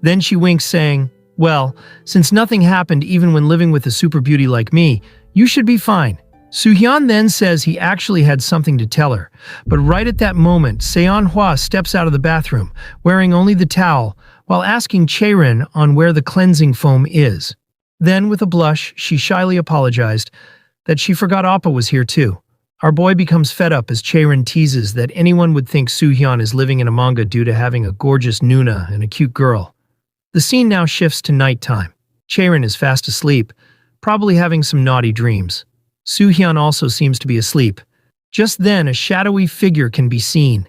Then she winks, saying, "Well, since nothing happened even when living with a super beauty like me, you should be fine." Soo-hyun then says he actually had something to tell her, but right at that moment, Manhwa steps out of the bathroom, wearing only the towel, while asking Chaerin on where the cleansing foam is. Then, with a blush, she shyly apologized that she forgot Appa was here too. Our boy becomes fed up as Chaerin teases that anyone would think Soo-hyun is living in a manga due to having a gorgeous Nuna and a cute girl. The scene now shifts to nighttime. Chaerin is fast asleep, probably having some naughty dreams. Soo-hyun also seems to be asleep. Just then, a shadowy figure can be seen.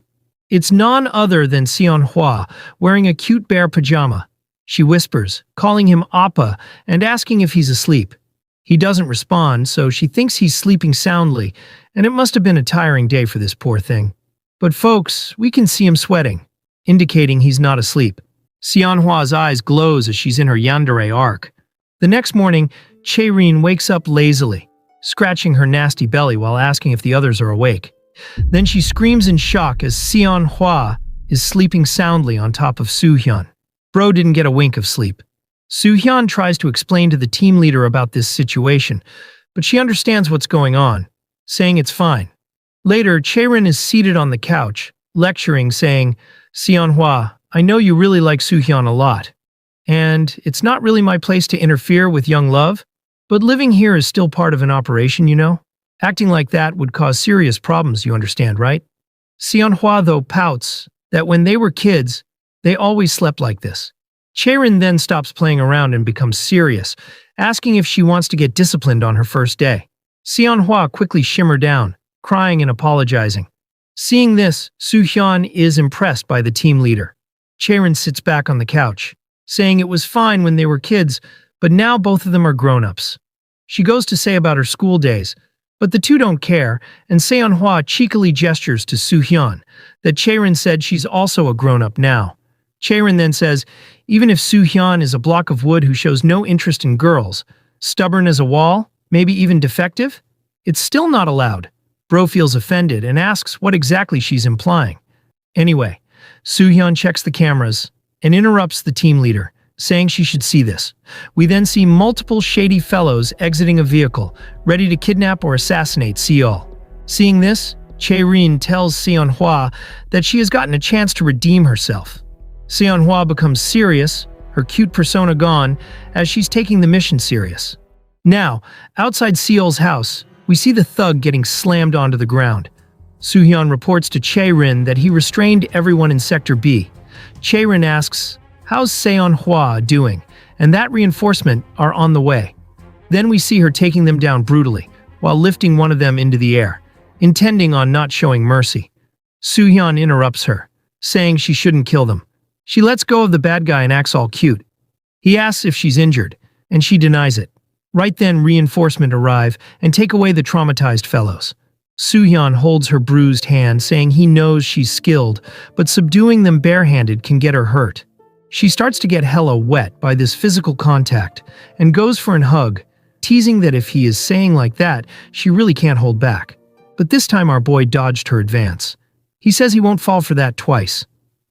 It's none other than Manhwa, wearing a cute bear pajama. She whispers, calling him Appa and asking if he's asleep. He doesn't respond, so she thinks he's sleeping soundly, and it must have been a tiring day for this poor thing. But folks, we can see him sweating, indicating he's not asleep. Manhwa's eyes glows as she's in her yandere arc. The next morning, Chaerin wakes up lazily, scratching her nasty belly while asking if the others are awake. Then she screams in shock as Manhwa is sleeping soundly on top of Soo-hyun. Bro didn't get a wink of sleep. Soo-hyun tries to explain to the team leader about this situation, but she understands what's going on, saying it's fine. Later, Chaerin is seated on the couch, lecturing, saying, "Manhwa, I know you really like Soo-hyun a lot, and it's not really my place to interfere with young love, but living here is still part of an operation, you know? Acting like that would cause serious problems, you understand, right?" Manhwa, though, pouts that when they were kids, they always slept like this. Chaerin then stops playing around and becomes serious, asking if she wants to get disciplined on her first day. Manhwa quickly shimmer down, crying and apologizing. Seeing this, Soo-hyun is impressed by the team leader. Chaerin sits back on the couch, saying it was fine when they were kids, but now both of them are grown-ups. She goes to say about her school days, but the two don't care, and Manhwa cheekily gestures to Soo-hyun that Chaerin said she's also a grown-up now. Chaerin then says, even if Soo-hyun is a block of wood who shows no interest in girls, stubborn as a wall, maybe even defective, it's still not allowed. Bro feels offended and asks what exactly she's implying. Anyway, Soo-hyun checks the cameras and interrupts the team leader, saying she should see this. We then see multiple shady fellows exiting a vehicle, ready to kidnap or assassinate Seol. Seeing this, Chaerin tells Manhwa that she has gotten a chance to redeem herself. Manhwa becomes serious, her cute persona gone, as she's taking the mission serious. Now, outside Seol's house, we see the thug getting slammed onto the ground. Soo-hyun reports to Chaerin that he restrained everyone in Sector B. Chaerin asks, "How's Manhwa doing?" and that reinforcement are on the way. Then we see her taking them down brutally, while lifting one of them into the air, intending on not showing mercy. Soo-hyun interrupts her, saying she shouldn't kill them. She lets go of the bad guy and acts all cute. He asks if she's injured, and she denies it. Right then, reinforcement arrive and take away the traumatized fellows. Soo-hyun holds her bruised hand, saying he knows she's skilled, but subduing them barehanded can get her hurt. She starts to get hella wet by this physical contact and goes for an hug, teasing that if he is saying like that, she really can't hold back. But this time our boy dodged her advance. He says he won't fall for that twice.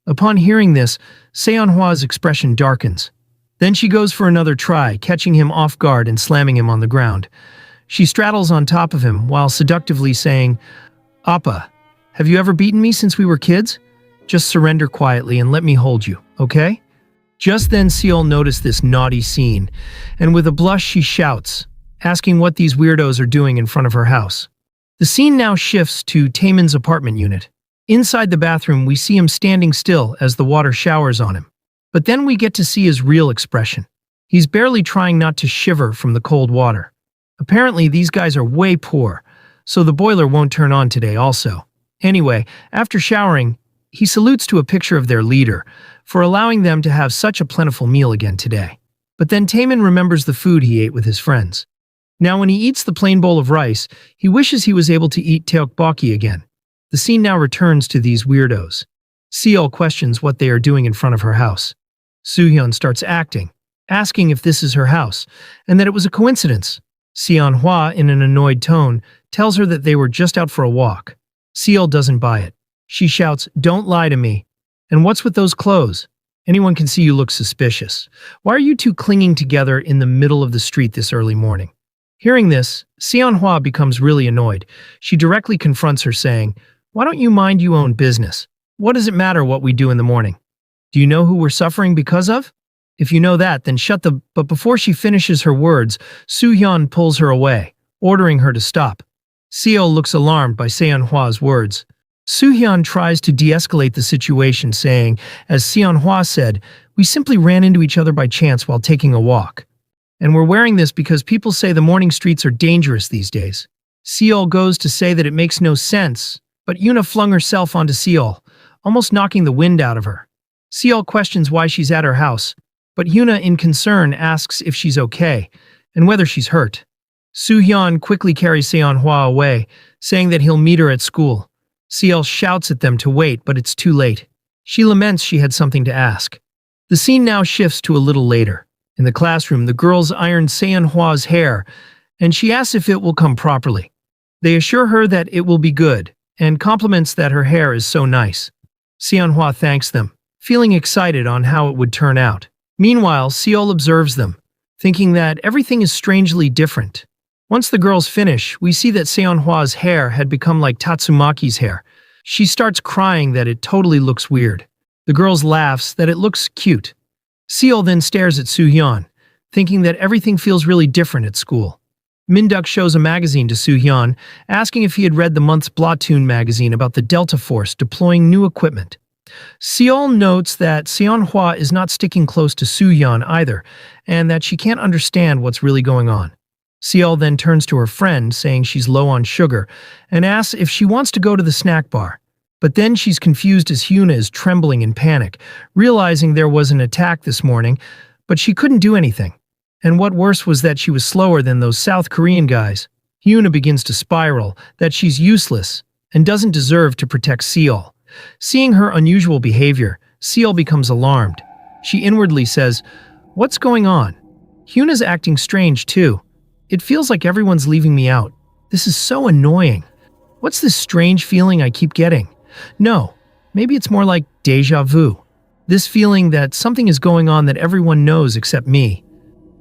Upon hearing this, Manhwa's expression darkens. Then she goes for another try, catching him off guard and slamming him on the ground. She straddles on top of him while seductively saying, "Appa, have you ever beaten me since we were kids? Just surrender quietly and let me hold you, okay?" Just then Seol noticed this naughty scene, and with a blush she shouts, asking what these weirdos are doing in front of her house. The scene now shifts to Taemin's apartment unit. Inside the bathroom, we see him standing still as the water showers on him. But then we get to see his real expression. He's barely trying not to shiver from the cold water. Apparently, these guys are way poor, so the boiler won't turn on today also. Anyway, after showering, he salutes to a picture of their leader for allowing them to have such a plentiful meal again today. But then Taemin remembers the food he ate with his friends. Now when he eats the plain bowl of rice, he wishes he was able to eat tteokbokki again. The scene now returns to these weirdos. Seol questions what they are doing in front of her house. Soohyun starts acting, asking if this is her house, and that it was a coincidence. Seonhwa, in an annoyed tone, tells her that they were just out for a walk. Seol doesn't buy it. She shouts, "Don't lie to me. And what's with those clothes? Anyone can see you look suspicious. Why are you two clinging together in the middle of the street this early morning?" Hearing this, Seonhwa becomes really annoyed. She directly confronts her, saying, "Why don't you mind your own business? What does it matter what we do in the morning? Do you know who we're suffering because of? If you know that, then shut the—" But before she finishes her words, Soohyun pulls her away, ordering her to stop. Seol looks alarmed by Seonhwa's words. Soohyun tries to de-escalate the situation, saying, as Seonhwa said, "We simply ran into each other by chance while taking a walk. And we're wearing this because people say the morning streets are dangerous these days." Seol goes to say that it makes no sense, but Yuna flung herself onto Seol, almost knocking the wind out of her. Seol questions why she's at her house, but Yuna, in concern, asks if she's okay, and whether she's hurt. Soohyun quickly carries Seonhwa away, saying that he'll meet her at school. Seol shouts at them to wait, but it's too late. She laments she had something to ask. The scene now shifts to a little later. In the classroom, the girls iron Seonhwa's hair, and she asks if it will come properly. They assure her that it will be good, and compliments that her hair is so nice. Seonhwa thanks them, feeling excited on how it would turn out. Meanwhile, Seol observes them, thinking that everything is strangely different. Once the girls finish, we see that Seonhwa's hair had become like Tatsumaki's hair. She starts crying that it totally looks weird. The girls laughs that it looks cute. Seol then stares at Soohyun, thinking that everything feels really different at school. Minduk shows a magazine to Soohyun, asking if he had read the month's Webtoon magazine about the Delta Force deploying new equipment. Seol notes that Seonhwa is not sticking close to Soohyun either, and that she can't understand what's really going on. Seol then turns to her friend, saying she's low on sugar, and asks if she wants to go to the snack bar. But then she's confused as Hyuna is trembling in panic, realizing there was an attack this morning, but she couldn't do anything. And what worse was that she was slower than those South Korean guys. Hyuna begins to spiral, that she's useless, and doesn't deserve to protect Seol. Seeing her unusual behavior, Seol becomes alarmed. She inwardly says, "What's going on? Hyuna's acting strange too. It feels like everyone's leaving me out. This is so annoying. What's this strange feeling I keep getting? No, maybe it's more like deja vu. This feeling that something is going on that everyone knows except me."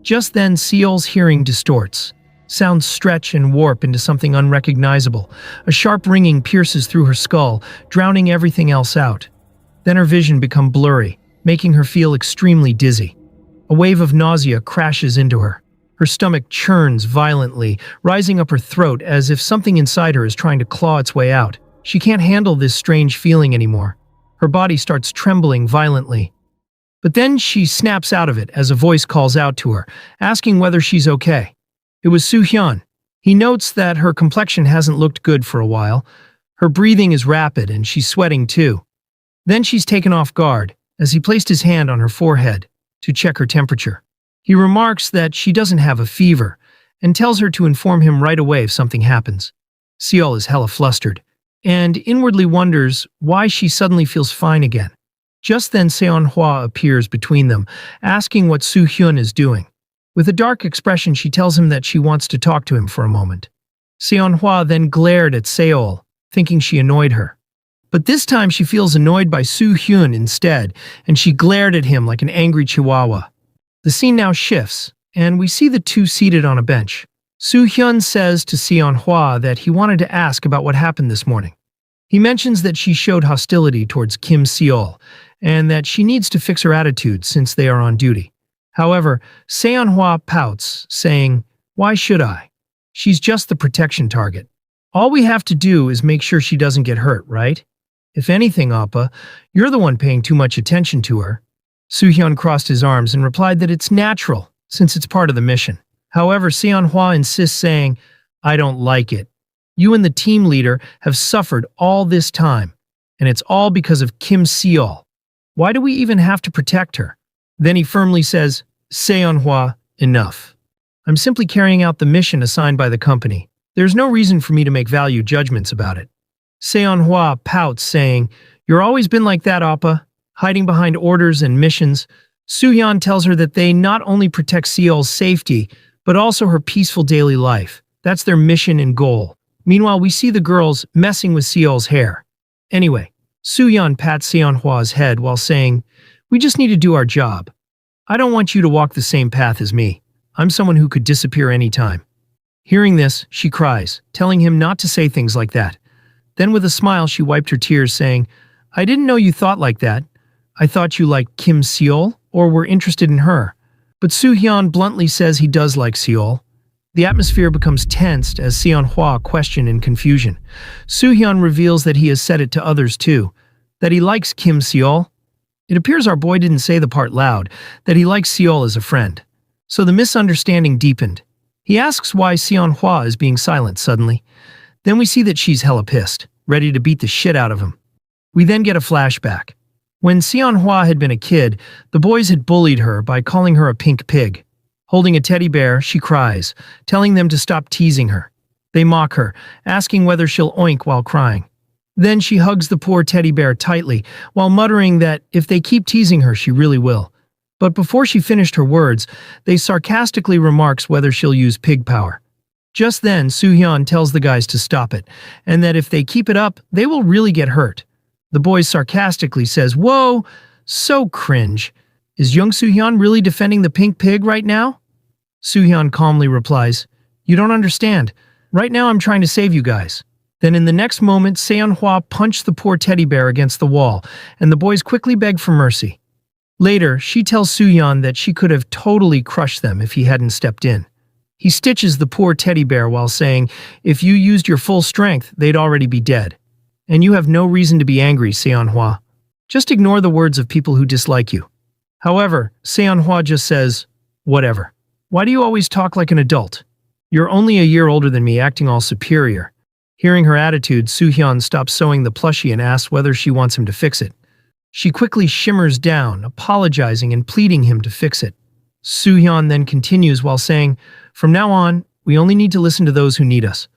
Just then, Seol's hearing distorts. Sounds stretch and warp into something unrecognizable. A sharp ringing pierces through her skull, drowning everything else out. Then her vision becomes blurry, making her feel extremely dizzy. A wave of nausea crashes into her. Her stomach churns violently, rising up her throat as if something inside her is trying to claw its way out. She can't handle this strange feeling anymore. Her body starts trembling violently. But then she snaps out of it as a voice calls out to her, asking whether she's okay. It was Soohyun. He notes that her complexion hasn't looked good for a while. Her breathing is rapid and she's sweating too. Then she's taken off guard as he placed his hand on her forehead to check her temperature. He remarks that she doesn't have a fever and tells her to inform him right away if something happens. Seol is hella flustered and inwardly wonders why she suddenly feels fine again. Just then Seonhwa appears between them, asking what Soohyun is doing. With a dark expression, she tells him that she wants to talk to him for a moment. Seonhwa then glared at Seol, thinking she annoyed her. But this time she feels annoyed by Soohyun instead, and she glared at him like an angry chihuahua. The scene now shifts, and we see the two seated on a bench. Soohyun says to Seonhwa that he wanted to ask about what happened this morning. He mentions that she showed hostility towards Kim Seol, and that she needs to fix her attitude since they are on duty. However, Seonhwa pouts, saying, "Why should I? She's just the protection target. All we have to do is make sure she doesn't get hurt, right? If anything, Appa, you're the one paying too much attention to her." Soohyun crossed his arms and replied that it's natural, since it's part of the mission. However, Seonhwa insists, saying, "I don't like it. You and the team leader have suffered all this time, and it's all because of Kim Seol. Why do we even have to protect her?" Then he firmly says, "Seonhwa, enough. I'm simply carrying out the mission assigned by the company. There's no reason for me to make value judgments about it." Seonhwa pouts, saying, "You're always been like that, Appa, hiding behind orders and missions." Soohyun tells her that they not only protect Seol's safety, but also her peaceful daily life. That's their mission and goal. Meanwhile, we see the girls messing with Seol's hair. Anyway, Soohyun pats Seonhwa's head while saying, "We just need to do our job. I don't want you to walk the same path as me. I'm someone who could disappear anytime." Hearing this, she cries, telling him not to say things like that. Then with a smile, she wiped her tears, saying, "I didn't know you thought like that. I thought you liked Kim Seol or were interested in her." But Soohyun bluntly says he does like Seol. The atmosphere becomes tensed as Seonhwa question in confusion. Soohyun reveals that he has said it to others too, that he likes Kim Seol. It appears our boy didn't say the part loud, that he likes Seol as a friend. So the misunderstanding deepened. He asks why Seonhwa is being silent suddenly. Then we see that she's hella pissed, ready to beat the shit out of him. We then get a flashback. When Seonhwa had been a kid, the boys had bullied her by calling her a pink pig. Holding a teddy bear, she cries, telling them to stop teasing her. They mock her, asking whether she'll oink while crying. Then she hugs the poor teddy bear tightly, while muttering that if they keep teasing her, she really will. But before she finished her words, they sarcastically remarks whether she'll use pig power. Just then, Soohyun tells the guys to stop it, and that if they keep it up, they will really get hurt. The boy sarcastically says, "Whoa, so cringe. Is young Soohyun really defending the pink pig right now?" Soohyun calmly replies, "You don't understand. Right now I'm trying to save you guys." Then in the next moment, Seonhwa punched the poor teddy bear against the wall, and the boys quickly beg for mercy. Later, she tells Soohyun that she could have totally crushed them if he hadn't stepped in. He stitches the poor teddy bear while saying, "If you used your full strength, they'd already be dead. And you have no reason to be angry, Seonhwa. Just ignore the words of people who dislike you." However, Seonhwa just says, "Whatever. Why do you always talk like an adult? You're only a year older than me, acting all superior." Hearing her attitude, Soohyun stops sewing the plushie and asks whether she wants him to fix it. She quickly shimmers down, apologizing and pleading him to fix it. Soohyun then continues while saying, "From now on, we only need to listen to those who need us.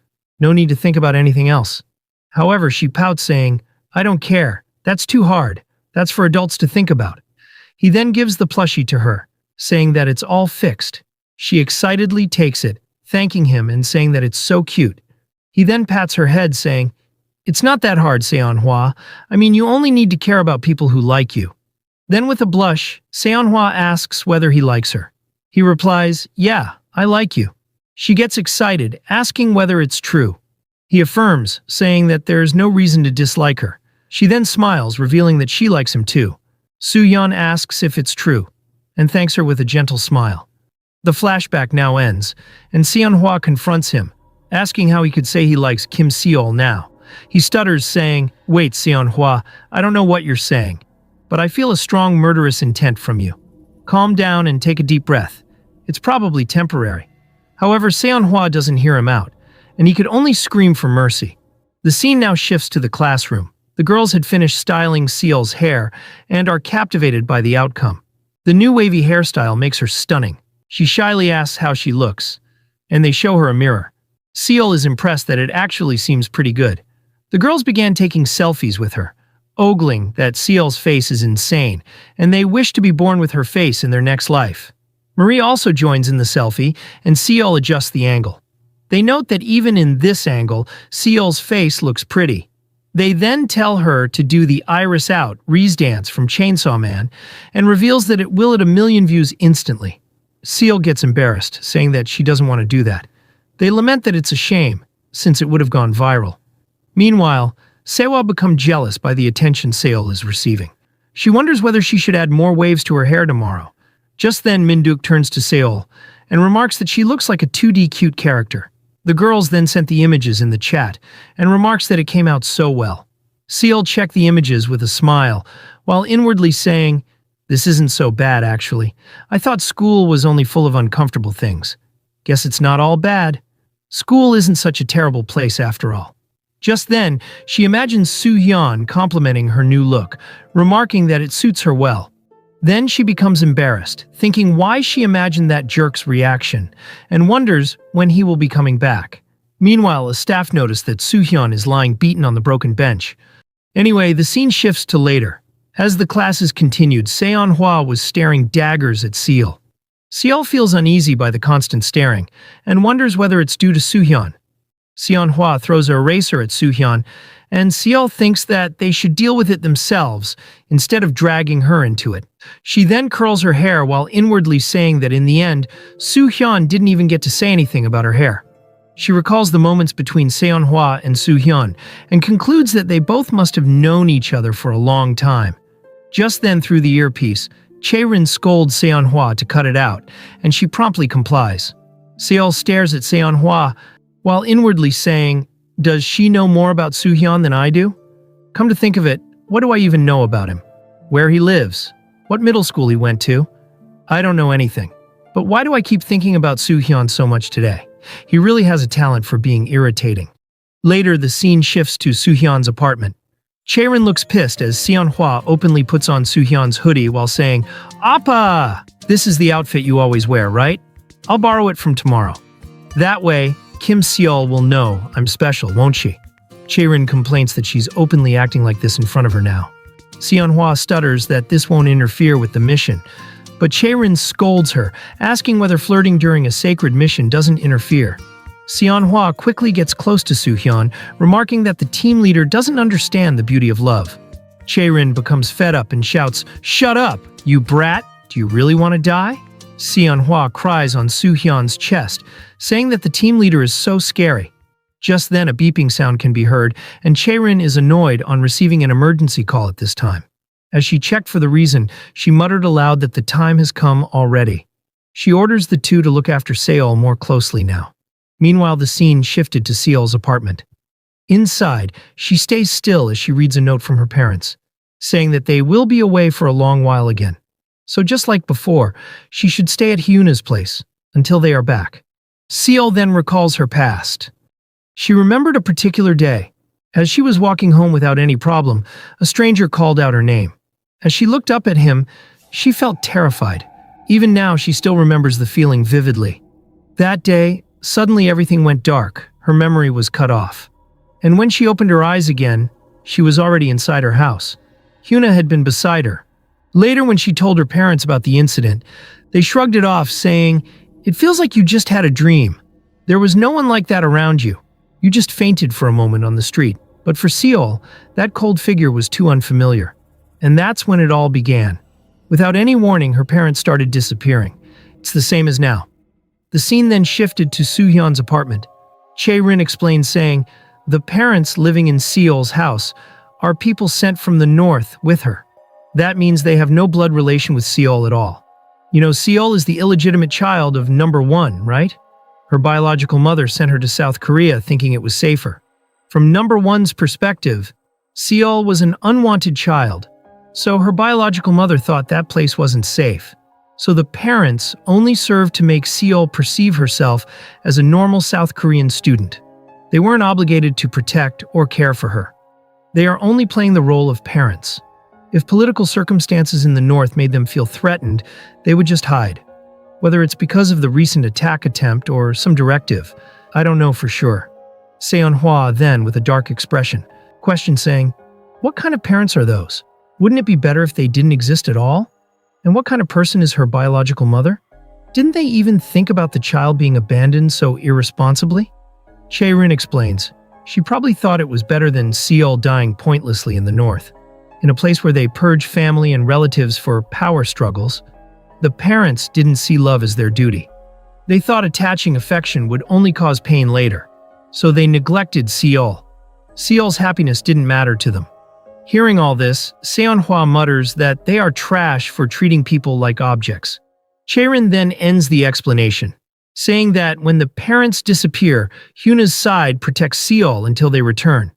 No need to think about anything else." However, she pouts, saying, "I don't care. That's too hard. That's for adults to think about." He then gives the plushie to her, saying that it's all fixed. She excitedly takes it, thanking him and saying that it's so cute. He then pats her head, saying, "It's not that hard, Seonhwa. I mean, you only need to care about people who like you." Then with a blush, Seonhwa asks whether he likes her. He replies, "Yeah, I like you." She gets excited, asking whether it's true. He affirms, saying that there is no reason to dislike her. She then smiles, revealing that she likes him too. Soohyun asks if it's true, and thanks her with a gentle smile. The flashback now ends, and Seonhwa confronts him, asking how he could say he likes Kim Seol now. He stutters, saying, "Wait, Seonhwa, I don't know what you're saying, but I feel a strong murderous intent from you. Calm down and take a deep breath. It's probably temporary." However, Seonhwa doesn't hear him out, and he could only scream for mercy. The scene now shifts to the classroom. The girls had finished styling Seol's hair and are captivated by the outcome. The new wavy hairstyle makes her stunning. She shyly asks how she looks, and they show her a mirror. Seol is impressed that it actually seems pretty good. The girls began taking selfies with her, ogling that Seol's face is insane, and they wish to be born with her face in their next life. Marie also joins in the selfie, and Seol adjusts the angle. They note that even in this angle, Seol's face looks pretty. They then tell her to do the Iris Out Reese dance from Chainsaw Man, and reveals that it will at 1,000,000 views instantly. Seol gets embarrassed, saying that she doesn't want to do that. They lament that it's a shame, since it would have gone viral. Meanwhile, Sewa becomes jealous by the attention Seol is receiving. She wonders whether she should add more waves to her hair tomorrow. Just then, Minduk turns to Seol and remarks that she looks like a 2D cute character. The girls then sent the images in the chat and remarks that it came out so well. Seol checked the images with a smile, while inwardly saying, "This isn't so bad, actually. I thought school was only full of uncomfortable things. Guess it's not all bad. School isn't such a terrible place after all." Just then, she imagines Soo-hyun complimenting her new look, remarking that it suits her well. Then she becomes embarrassed, thinking why she imagined that jerk's reaction, and wonders when he will be coming back. Meanwhile, a staff noticed that Soo-hyun is lying beaten on the broken bench. Anyway, the scene shifts to later. As the classes continued, Seonhwa was staring daggers at Seol. Seol feels uneasy by the constant staring, and wonders whether it's due to Soo-hyun. Seonhwa throws an eraser at Soo-hyun, and Seol thinks that they should deal with it themselves instead of dragging her into it. She then curls her hair while inwardly saying that in the end, Soo-hyun didn't even get to say anything about her hair. She recalls the moments between Seonhwa and Soo-hyun and concludes that they both must have known each other for a long time. Just then, through the earpiece, Chaerin scolds Seonhwa to cut it out, and she promptly complies. Seol stares at Seonhwa while inwardly saying, "Does she know more about Soo-hyun than I do? Come to think of it, what do I even know about him? Where he lives? What middle school he went to? I don't know anything. But why do I keep thinking about Soo-hyun so much today? He really has a talent for being irritating." Later, the scene shifts to Soo-hyun's apartment. Chaerin looks pissed as Seonhwa openly puts on Soo-hyun's hoodie while saying, "Appa! This is the outfit you always wear, right? I'll borrow it from tomorrow. That way, Kim Seol will know I'm special, won't she?" Chaerin complains that she's openly acting like this in front of her now. Seonhwa stutters that this won't interfere with the mission, but Chaerin scolds her, asking whether flirting during a sacred mission doesn't interfere. Seonhwa quickly gets close to Soo-hyun, remarking that the team leader doesn't understand the beauty of love. Chaerin becomes fed up and shouts, "Shut up, you brat! Do you really want to die?" Seonhwa cries on Soo-hyun's chest, saying that the team leader is so scary. Just then, a beeping sound can be heard, and Chaerin is annoyed on receiving an emergency call at this time. As she checked for the reason, she muttered aloud that the time has come already. She orders the two to look after Seol more closely now. Meanwhile, the scene shifted to Seol's apartment. Inside, she stays still as she reads a note from her parents, saying that they will be away for a long while again. So just like before, she should stay at Hyuna's place until they are back. Seol then recalls her past. She remembered a particular day. As she was walking home without any problem, a stranger called out her name. As she looked up at him, she felt terrified. Even now, she still remembers the feeling vividly. That day, suddenly everything went dark. Her memory was cut off. And when she opened her eyes again, she was already inside her house. Hyuna had been beside her. Later, when she told her parents about the incident, they shrugged it off, saying, "It feels like you just had a dream. There was no one like that around you. You just fainted for a moment on the street." But for Seol, that cold figure was too unfamiliar. And that's when it all began. Without any warning, her parents started disappearing. It's the same as now. The scene then shifted to Soo-hyun's apartment. Chaerin explains, saying, "The parents living in Seol's house are people sent from the north with her. That means they have no blood relation with Seol at all. You know, Seol is the illegitimate child of number one, right? Her biological mother sent her to South Korea thinking it was safer. From number one's perspective, Seol was an unwanted child, so her biological mother thought that place wasn't safe. So the parents only served to make Seol perceive herself as a normal South Korean student. They weren't obligated to protect or care for her. They are only playing the role of parents. If political circumstances in the north made them feel threatened, they would just hide. Whether it's because of the recent attack attempt or some directive, I don't know for sure." Seonhwa then, with a dark expression, questioned, saying, "What kind of parents are those? Wouldn't it be better if they didn't exist at all? And what kind of person is her biological mother? Didn't they even think about the child being abandoned so irresponsibly?" Chaerin explains, she probably thought it was better than Seol dying pointlessly in the north. In a place where they purge family and relatives for power struggles, the parents didn't see love as their duty. They thought attaching affection would only cause pain later, so they neglected Seol. Seol's happiness didn't matter to them. Hearing all this, Seonhwa mutters that they are trash for treating people like objects. Chaerin then ends the explanation, saying that when the parents disappear, Hyuna's side protects Seol until they return.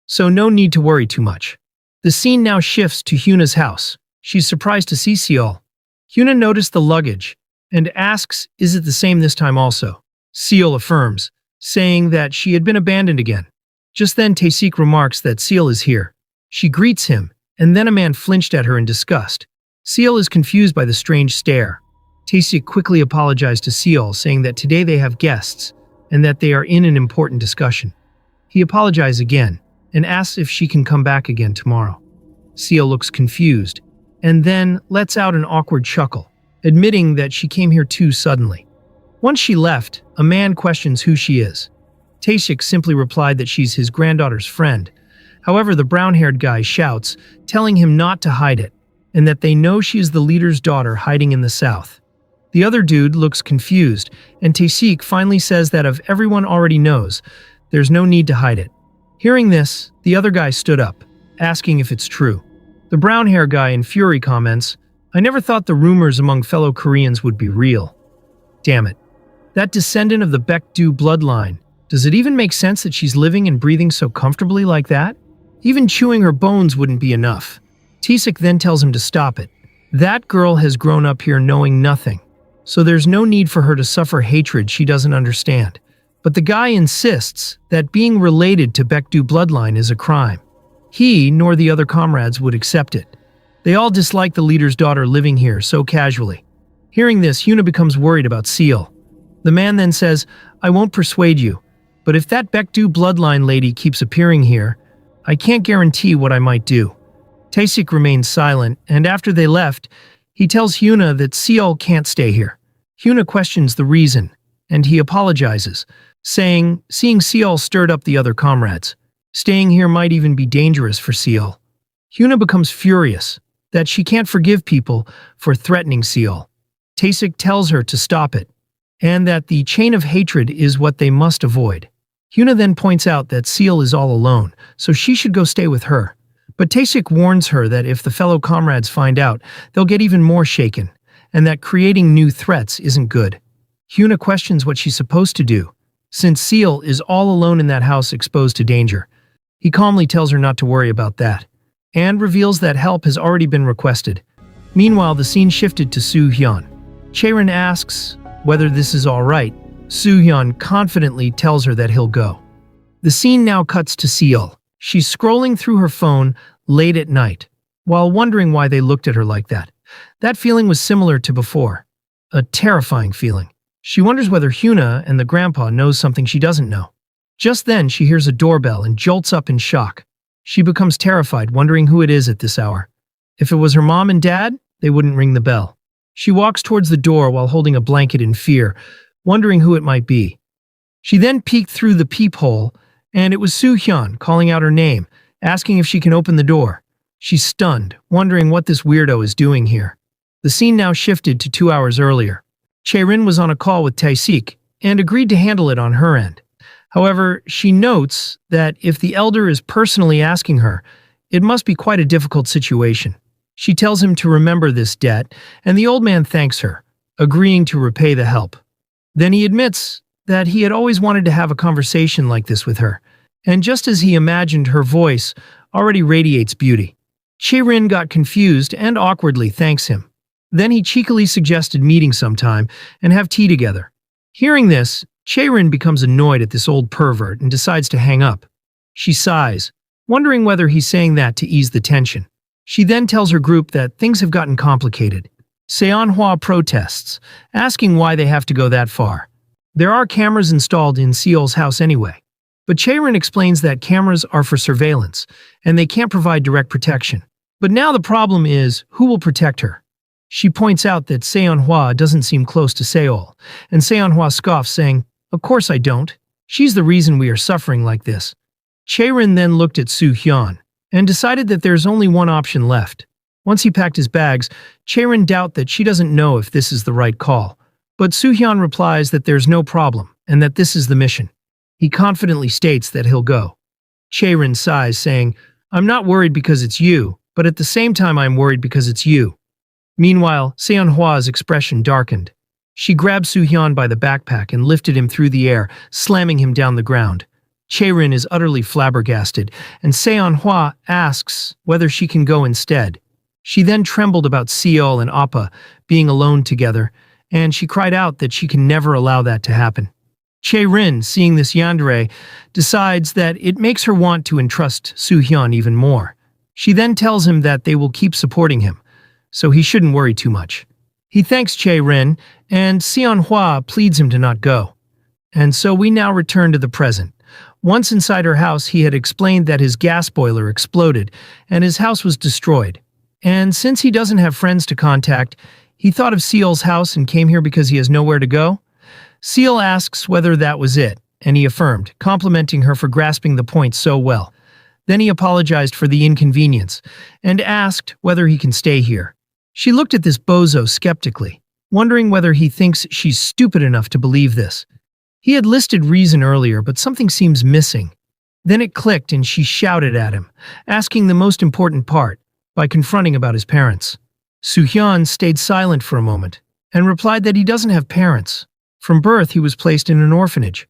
So no need to worry too much. The scene now shifts to Hyuna's house. She's surprised to see Seol. Hyuna noticed the luggage and asks, is it the same this time also? Seol affirms, saying that she had been abandoned again. Just then Taesik remarks that Seol is here. She greets him, and then a man flinched at her in disgust. Seol is confused by the strange stare. Taesik quickly apologized to Seol, saying that today they have guests and that they are in an important discussion. He apologizes again and asks if she can come back again tomorrow. Seol looks confused and then lets out an awkward chuckle, admitting that she came here too suddenly. Once she left, a man questions who she is. Taesik simply replied that she's his granddaughter's friend. However, the brown-haired guy shouts, telling him not to hide it, and that they know she is the leader's daughter hiding in the south. The other dude looks confused, and Taesik finally says that if everyone already knows, there's no need to hide it. Hearing this, the other guy stood up, asking if it's true. The brown-hair guy in fury comments, I never thought the rumors among fellow Koreans would be real. Damn it. That descendant of the Baekdu bloodline, does it even make sense that she's living and breathing so comfortably like that? Even chewing her bones wouldn't be enough. Taesik then tells him to stop it. That girl has grown up here knowing nothing, so there's no need for her to suffer hatred she doesn't understand. But the guy insists that being related to Baekdu bloodline is a crime. He nor the other comrades would accept it. They all dislike the leader's daughter living here so casually. Hearing this, Hyuna becomes worried about Seol. The man then says, I won't persuade you, but if that Baekdu bloodline lady keeps appearing here, I can't guarantee what I might do. Taesik remains silent, and after they left, he tells Hyuna that Seol can't stay here. Hyuna questions the reason, and he apologizes, saying, seeing Seol stirred up the other comrades. Staying here might even be dangerous for Seol. Hyuna becomes furious that she can't forgive people for threatening Seol. Taesik tells her to stop it, and that the chain of hatred is what they must avoid. Hyuna then points out that Seol is all alone, so she should go stay with her. But Taesik warns her that if the fellow comrades find out, they'll get even more shaken, and that creating new threats isn't good. Hyuna questions what she's supposed to do, since Seol is all alone in that house exposed to danger. He calmly tells her not to worry about that, and reveals that help has already been requested. Meanwhile, the scene shifted to Soo-hyun. Chaerin asks whether this is all right. Soo-hyun confidently tells her that he'll go. The scene now cuts to Seol. She's scrolling through her phone late at night, while wondering why they looked at her like that. That feeling was similar to before. A terrifying feeling. She wonders whether Hyuna and the grandpa knows something she doesn't know. Just then, she hears a doorbell and jolts up in shock. She becomes terrified, wondering who it is at this hour. If it was her mom and dad, they wouldn't ring the bell. She walks towards the door while holding a blanket in fear, wondering who it might be. She then peeked through the peephole, and it was Soo-hyun calling out her name, asking if she can open the door. She's stunned, wondering what this weirdo is doing here. The scene now shifted to 2 hours earlier. Chaerin was on a call with Taesik and agreed to handle it on her end. However, she notes that if the elder is personally asking her, it must be quite a difficult situation. She tells him to remember this debt, and the old man thanks her, agreeing to repay the help. Then he admits that he had always wanted to have a conversation like this with her, and just as he imagined, her voice already radiates beauty. Chaerin got confused and awkwardly thanks him. Then he cheekily suggested meeting sometime and have tea together. Hearing this, Chaerin becomes annoyed at this old pervert and decides to hang up. She sighs, wondering whether he's saying that to ease the tension. She then tells her group that things have gotten complicated. Seonhwa protests, asking why they have to go that far. There are cameras installed in Seol's house anyway. But Chaerin explains that cameras are for surveillance, and they can't provide direct protection. But now the problem is, who will protect her? She points out that Seonhwa doesn't seem close to Seol, and Seonhwa scoffs, saying, of course I don't. She's the reason we are suffering like this. Chaerin then looked at Soo-hyun, and decided that there's only one option left. Once he packed his bags, Chaerin doubts that she doesn't know if this is the right call. But Soo-hyun replies that there's no problem, and that this is the mission. He confidently states that he'll go. Chaerin sighs, saying, I'm not worried because it's you, but at the same time I'm worried because it's you. Meanwhile, Seonhwa's expression darkened. She grabbed Soo-hyun by the backpack and lifted him through the air, slamming him down the ground. Chae-rin is utterly flabbergasted, and Seonhwa asks whether she can go instead. She then trembled about Seol and Appa being alone together, and she cried out that she can never allow that to happen. Chae-rin, seeing this yandere, decides that it makes her want to entrust Soo-hyun even more. She then tells him that they will keep supporting him, so he shouldn't worry too much. He thanks Chae-rin, and Seonhwa pleads him to not go. And so we now return to the present. Once inside her house, he had explained that his gas boiler exploded, and his house was destroyed. And since he doesn't have friends to contact, he thought of Seol's house and came here because he has nowhere to go. Seol asks whether that was it, and he affirmed, complimenting her for grasping the point so well. Then he apologized for the inconvenience, and asked whether he can stay here. She looked at this bozo skeptically, wondering whether he thinks she's stupid enough to believe this. He had listed reason earlier, but something seems missing. Then it clicked and she shouted at him, asking the most important part, by confronting about his parents. Soo-hyun stayed silent for a moment, and replied that he doesn't have parents. From birth, he was placed in an orphanage.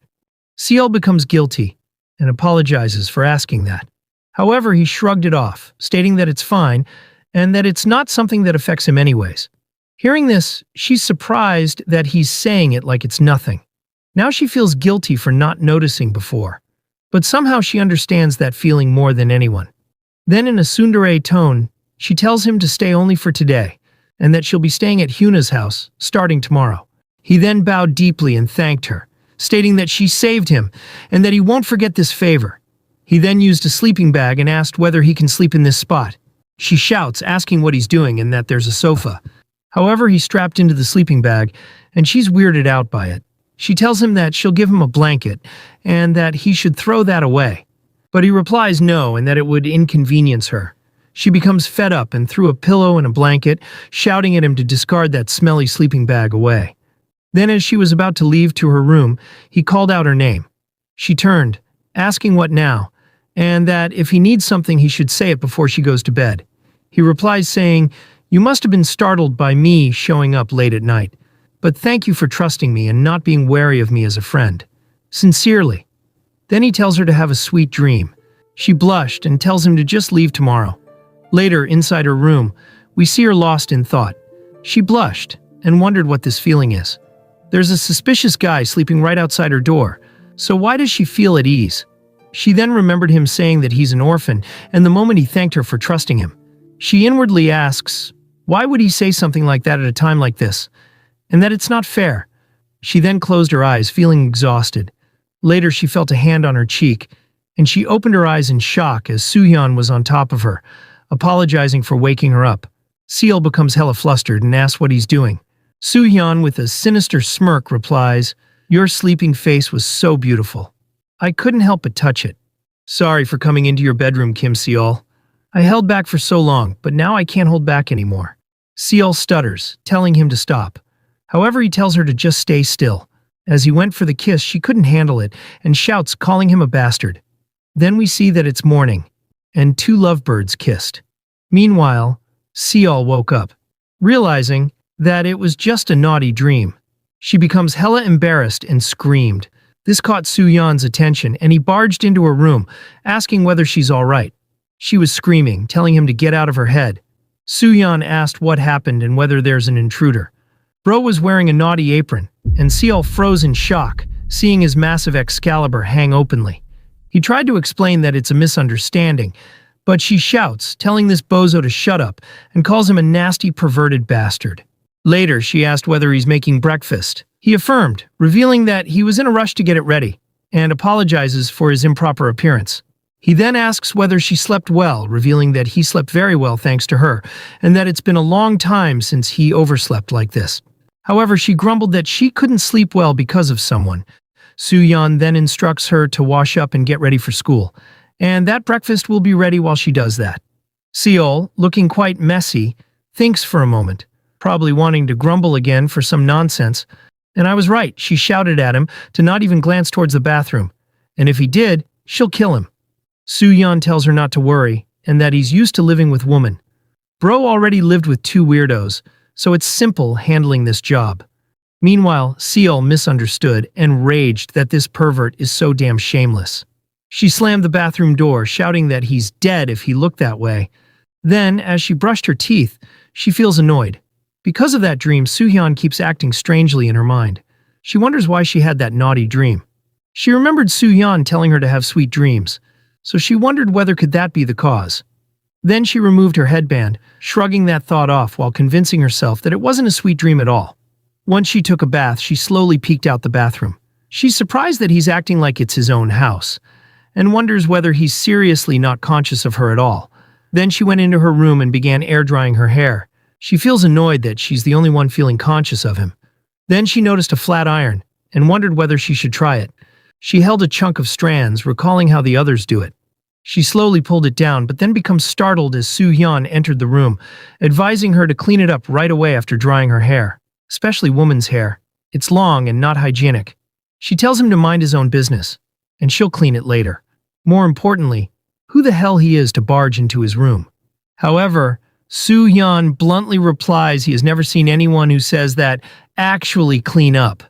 Seol becomes guilty, and apologizes for asking that. However, he shrugged it off, stating that it's fine, and that it's not something that affects him anyways. Hearing this, she's surprised that he's saying it like it's nothing. Now she feels guilty for not noticing before, but somehow she understands that feeling more than anyone. Then in a tsundere tone, she tells him to stay only for today, and that she'll be staying at Hyuna's house, starting tomorrow. He then bowed deeply and thanked her, stating that she saved him, and that he won't forget this favor. He then used a sleeping bag and asked whether he can sleep in this spot. She shouts, asking what he's doing and that there's a sofa. However, he's strapped into the sleeping bag, and she's weirded out by it. She tells him that she'll give him a blanket, and that he should throw that away. But he replies no, and that it would inconvenience her. She becomes fed up and threw a pillow and a blanket, shouting at him to discard that smelly sleeping bag away. Then as she was about to leave to her room, he called out her name. She turned, asking what now, and that if he needs something he should say it before she goes to bed. He replies saying, "You must have been startled by me showing up late at night, but thank you for trusting me and not being wary of me as a friend. Sincerely." Then he tells her to have a sweet dream. She blushed and tells him to just leave tomorrow. Later, inside her room, we see her lost in thought. She blushed and wondered what this feeling is. There's a suspicious guy sleeping right outside her door, so why does she feel at ease? She then remembered him saying that he's an orphan, and the moment he thanked her for trusting him. She inwardly asks, why would he say something like that at a time like this? And that it's not fair. She then closed her eyes, feeling exhausted. Later, she felt a hand on her cheek, and she opened her eyes in shock as Soo-hyun was on top of her, apologizing for waking her up. Seol becomes hella flustered and asks what he's doing. Soo-hyun, with a sinister smirk, replies, "Your sleeping face was so beautiful. I couldn't help but touch it. Sorry for coming into your bedroom, Kim Seol. I held back for so long, but now I can't hold back anymore." Seol stutters, telling him to stop. However, he tells her to just stay still. As he went for the kiss, she couldn't handle it and shouts, calling him a bastard. Then we see that it's morning, and two lovebirds kissed. Meanwhile, Seol woke up, realizing that it was just a naughty dream. She becomes hella embarrassed and screamed. This caught Soo-hyun's attention, and he barged into her room, asking whether she's all right. She was screaming, telling him to get out of her head. Soo-hyun asked what happened and whether there's an intruder. Bro was wearing a naughty apron, and Seol froze in shock, seeing his massive Excalibur hang openly. He tried to explain that it's a misunderstanding, but she shouts, telling this bozo to shut up, and calls him a nasty, perverted bastard. Later, she asked whether he's making breakfast. He affirmed, revealing that he was in a rush to get it ready, and apologizes for his improper appearance. He then asks whether she slept well, revealing that he slept very well thanks to her, and that it's been a long time since he overslept like this. However, she grumbled that she couldn't sleep well because of someone. Soo-hyun then instructs her to wash up and get ready for school, and that breakfast will be ready while she does that. Seol, looking quite messy, thinks for a moment, probably wanting to grumble again for some nonsense. And I was right, she shouted at him to not even glance towards the bathroom, and if he did, she'll kill him. Soo-hyun tells her not to worry, and that he's used to living with women. Bro already lived with two weirdos, so it's simple handling this job. Meanwhile, Seol misunderstood and raged that this pervert is so damn shameless. She slammed the bathroom door, shouting that he's dead if he looked that way. Then, as she brushed her teeth, she feels annoyed. Because of that dream, Soohyun keeps acting strangely in her mind. She wonders why she had that naughty dream. She remembered Soohyun telling her to have sweet dreams, so she wondered whether could that be the cause. Then she removed her headband, shrugging that thought off while convincing herself that it wasn't a sweet dream at all. Once she took a bath, she slowly peeked out the bathroom. She's surprised that he's acting like it's his own house, and wonders whether he's seriously not conscious of her at all. Then she went into her room and began air-drying her hair. She feels annoyed that she's the only one feeling conscious of him. Then she noticed a flat iron, and wondered whether she should try it. She held a chunk of strands, recalling how the others do it. She slowly pulled it down, but then becomes startled as Soohyun entered the room, advising her to clean it up right away after drying her hair, especially woman's hair. It's long and not hygienic. She tells him to mind his own business, and she'll clean it later. More importantly, who the hell he is to barge into his room. However, Soohyun bluntly replies he has never seen anyone who says that actually clean up.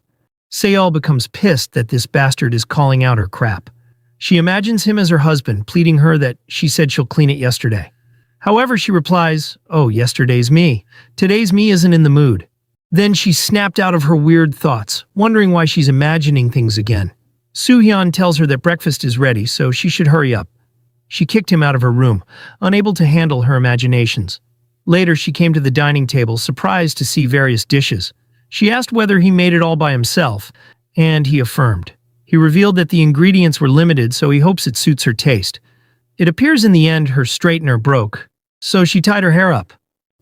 Seol becomes pissed that this bastard is calling out her crap. She imagines him as her husband, pleading her that she said she'll clean it yesterday. However, she replies, "Oh, yesterday's me. Today's me isn't in the mood." Then she snapped out of her weird thoughts, wondering why she's imagining things again. Soohyun tells her that breakfast is ready, so she should hurry up. She kicked him out of her room, unable to handle her imaginations. Later, she came to the dining table, surprised to see various dishes. She asked whether he made it all by himself, and he affirmed. He revealed that the ingredients were limited, so he hopes it suits her taste. It appears in the end her straightener broke, so she tied her hair up.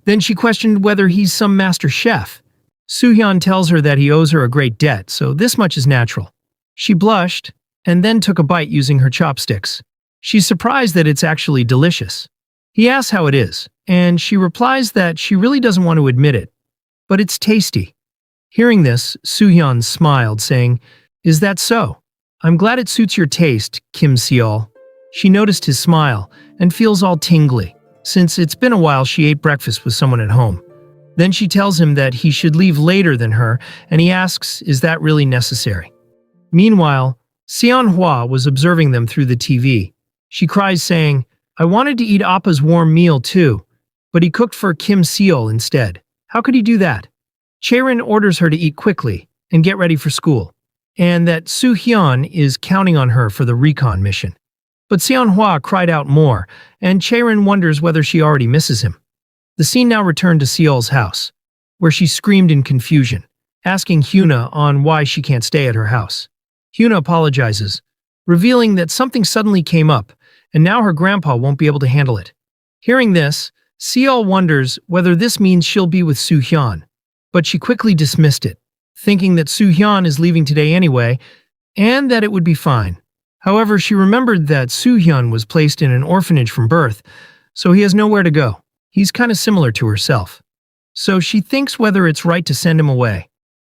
Then she questioned whether he's some master chef. Soohyun tells her that he owes her a great debt, so this much is natural. She blushed, and then took a bite using her chopsticks. She's surprised that it's actually delicious. He asks how it is, and she replies that she really doesn't want to admit it, but it's tasty. Hearing this, Soohyun smiled, saying, "Is that so? I'm glad it suits your taste, Kim Seol." She noticed his smile and feels all tingly, since it's been a while she ate breakfast with someone at home. Then she tells him that he should leave later than her, and he asks, is that really necessary? Meanwhile, Seonhwa was observing them through the TV. She cries, saying, "I wanted to eat Appa's warm meal too, but he cooked for Kim Seol instead. How could he do that?" Chaerin orders her to eat quickly and get ready for school, and that Soohyun is counting on her for the recon mission. But Seonhwa cried out more, and Chaerin wonders whether she already misses him. The scene now returned to Seol's house, where she screamed in confusion, asking Hyuna on why she can't stay at her house. Hyuna apologizes, revealing that something suddenly came up, and now her grandpa won't be able to handle it. Hearing this, Seol wonders whether this means she'll be with Soohyun, but she quickly dismissed it, thinking that Soohyun is leaving today anyway, and that it would be fine. However, she remembered that Soohyun was placed in an orphanage from birth, so he has nowhere to go. He's kind of similar to herself. So she thinks whether it's right to send him away.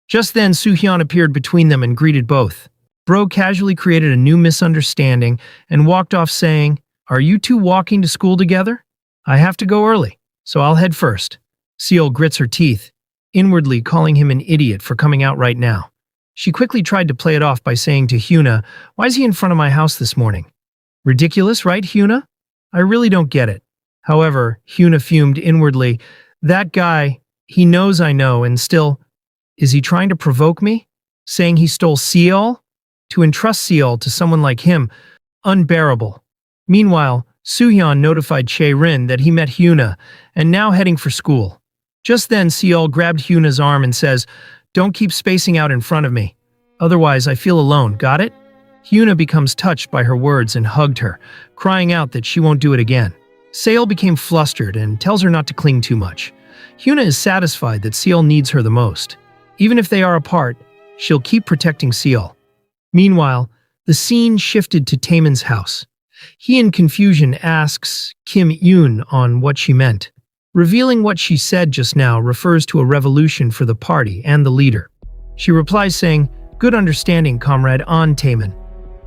Just then, Soohyun appeared between them and greeted both. Bro casually created a new misunderstanding and walked off saying, "Are you two walking to school together? I have to go early, so I'll head first." Seol grits her teeth, inwardly calling him an idiot for coming out right now. She quickly tried to play it off by saying to Hyuna, "Why is he in front of my house this morning? Ridiculous, right, Hyuna? I really don't get it." However, Hyuna fumed inwardly. That guy, he knows I know, and still, is he trying to provoke me? Saying he stole Seol? To entrust Seol to someone like him? Unbearable. Meanwhile, Soohyun notified Chaerin that he met Hyuna, and now heading for school. Just then, Seol grabbed Hyuna's arm and says, "Don't keep spacing out in front of me. Otherwise, I feel alone, got it?" Hyuna becomes touched by her words and hugged her, crying out that she won't do it again. Seol became flustered and tells her not to cling too much. Hyuna is satisfied that Seol needs her the most. Even if they are apart, she'll keep protecting Seol. Meanwhile, the scene shifted to Taemin's house. He, in confusion, asks Kim Yoon on what she meant. Revealing what she said just now refers to a revolution for the party and the leader. She replies saying, "Good understanding, comrade An Taemin.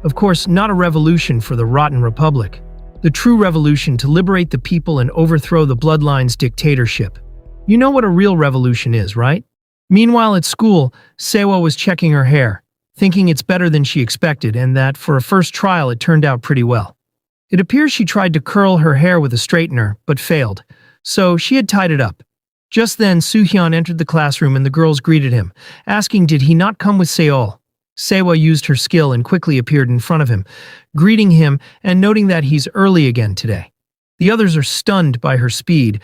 Of course, not a revolution for the rotten republic." The true revolution to liberate the people and overthrow the bloodline's dictatorship. You know what a real revolution is, right? Meanwhile, at school, Sewa was checking her hair, thinking it's better than she expected and that for a first trial it turned out pretty well. It appears she tried to curl her hair with a straightener, but failed, so she had tied it up. Just then, Soo-hyun entered the classroom and the girls greeted him, asking did he not come with Seol. Sewa used her skill and quickly appeared in front of him, greeting him and noting that he's early again today. The others are stunned by her speed,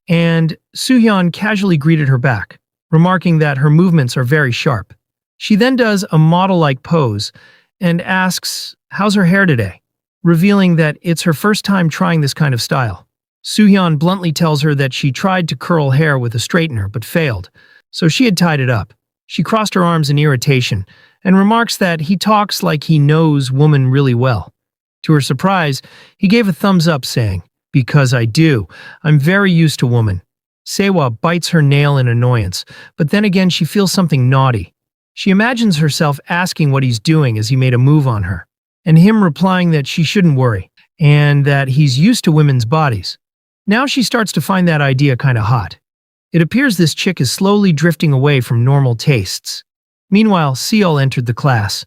and Soo-hyun casually greeted her back, remarking that her movements are very sharp. She then does a model-like pose and asks, "How's her hair today?" revealing that it's her first time trying this kind of style. Soo-hyun bluntly tells her that she tried to curl hair with a straightener but failed, so she had tied it up. She crossed her arms in irritation and remarks that he talks like he knows woman really well. To her surprise, he gave a thumbs up saying, "Because I do. I'm very used to woman." Sewa bites her nail in annoyance, but then again she feels something naughty. She imagines herself asking what he's doing as he made a move on her, and him replying that she shouldn't worry, and that he's used to women's bodies. Now she starts to find that idea kinda hot. It appears this chick is slowly drifting away from normal tastes. Meanwhile, Seol entered the class,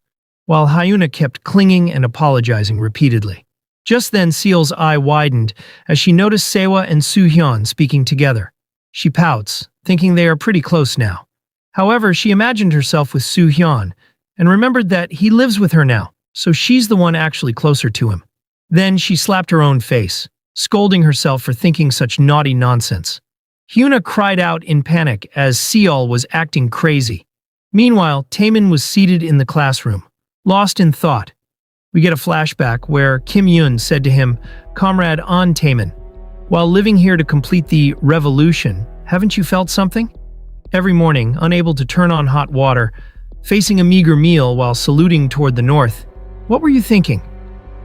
while Hyuna kept clinging and apologizing repeatedly. Just then, Seol's eye widened as she noticed Sewa and Soo-hyun speaking together. She pouts, thinking they are pretty close now. However, she imagined herself with Soo-hyun and remembered that he lives with her now, so she's the one actually closer to him. Then she slapped her own face, scolding herself for thinking such naughty nonsense. Hyuna cried out in panic as Seol was acting crazy. Meanwhile, Taemin was seated in the classroom, lost in thought. We get a flashback where Kim Yoon said to him, "Comrade On Taemin, while living here to complete the revolution, haven't you felt something?" Every morning, unable to turn on hot water, facing a meager meal while saluting toward the north, what were you thinking?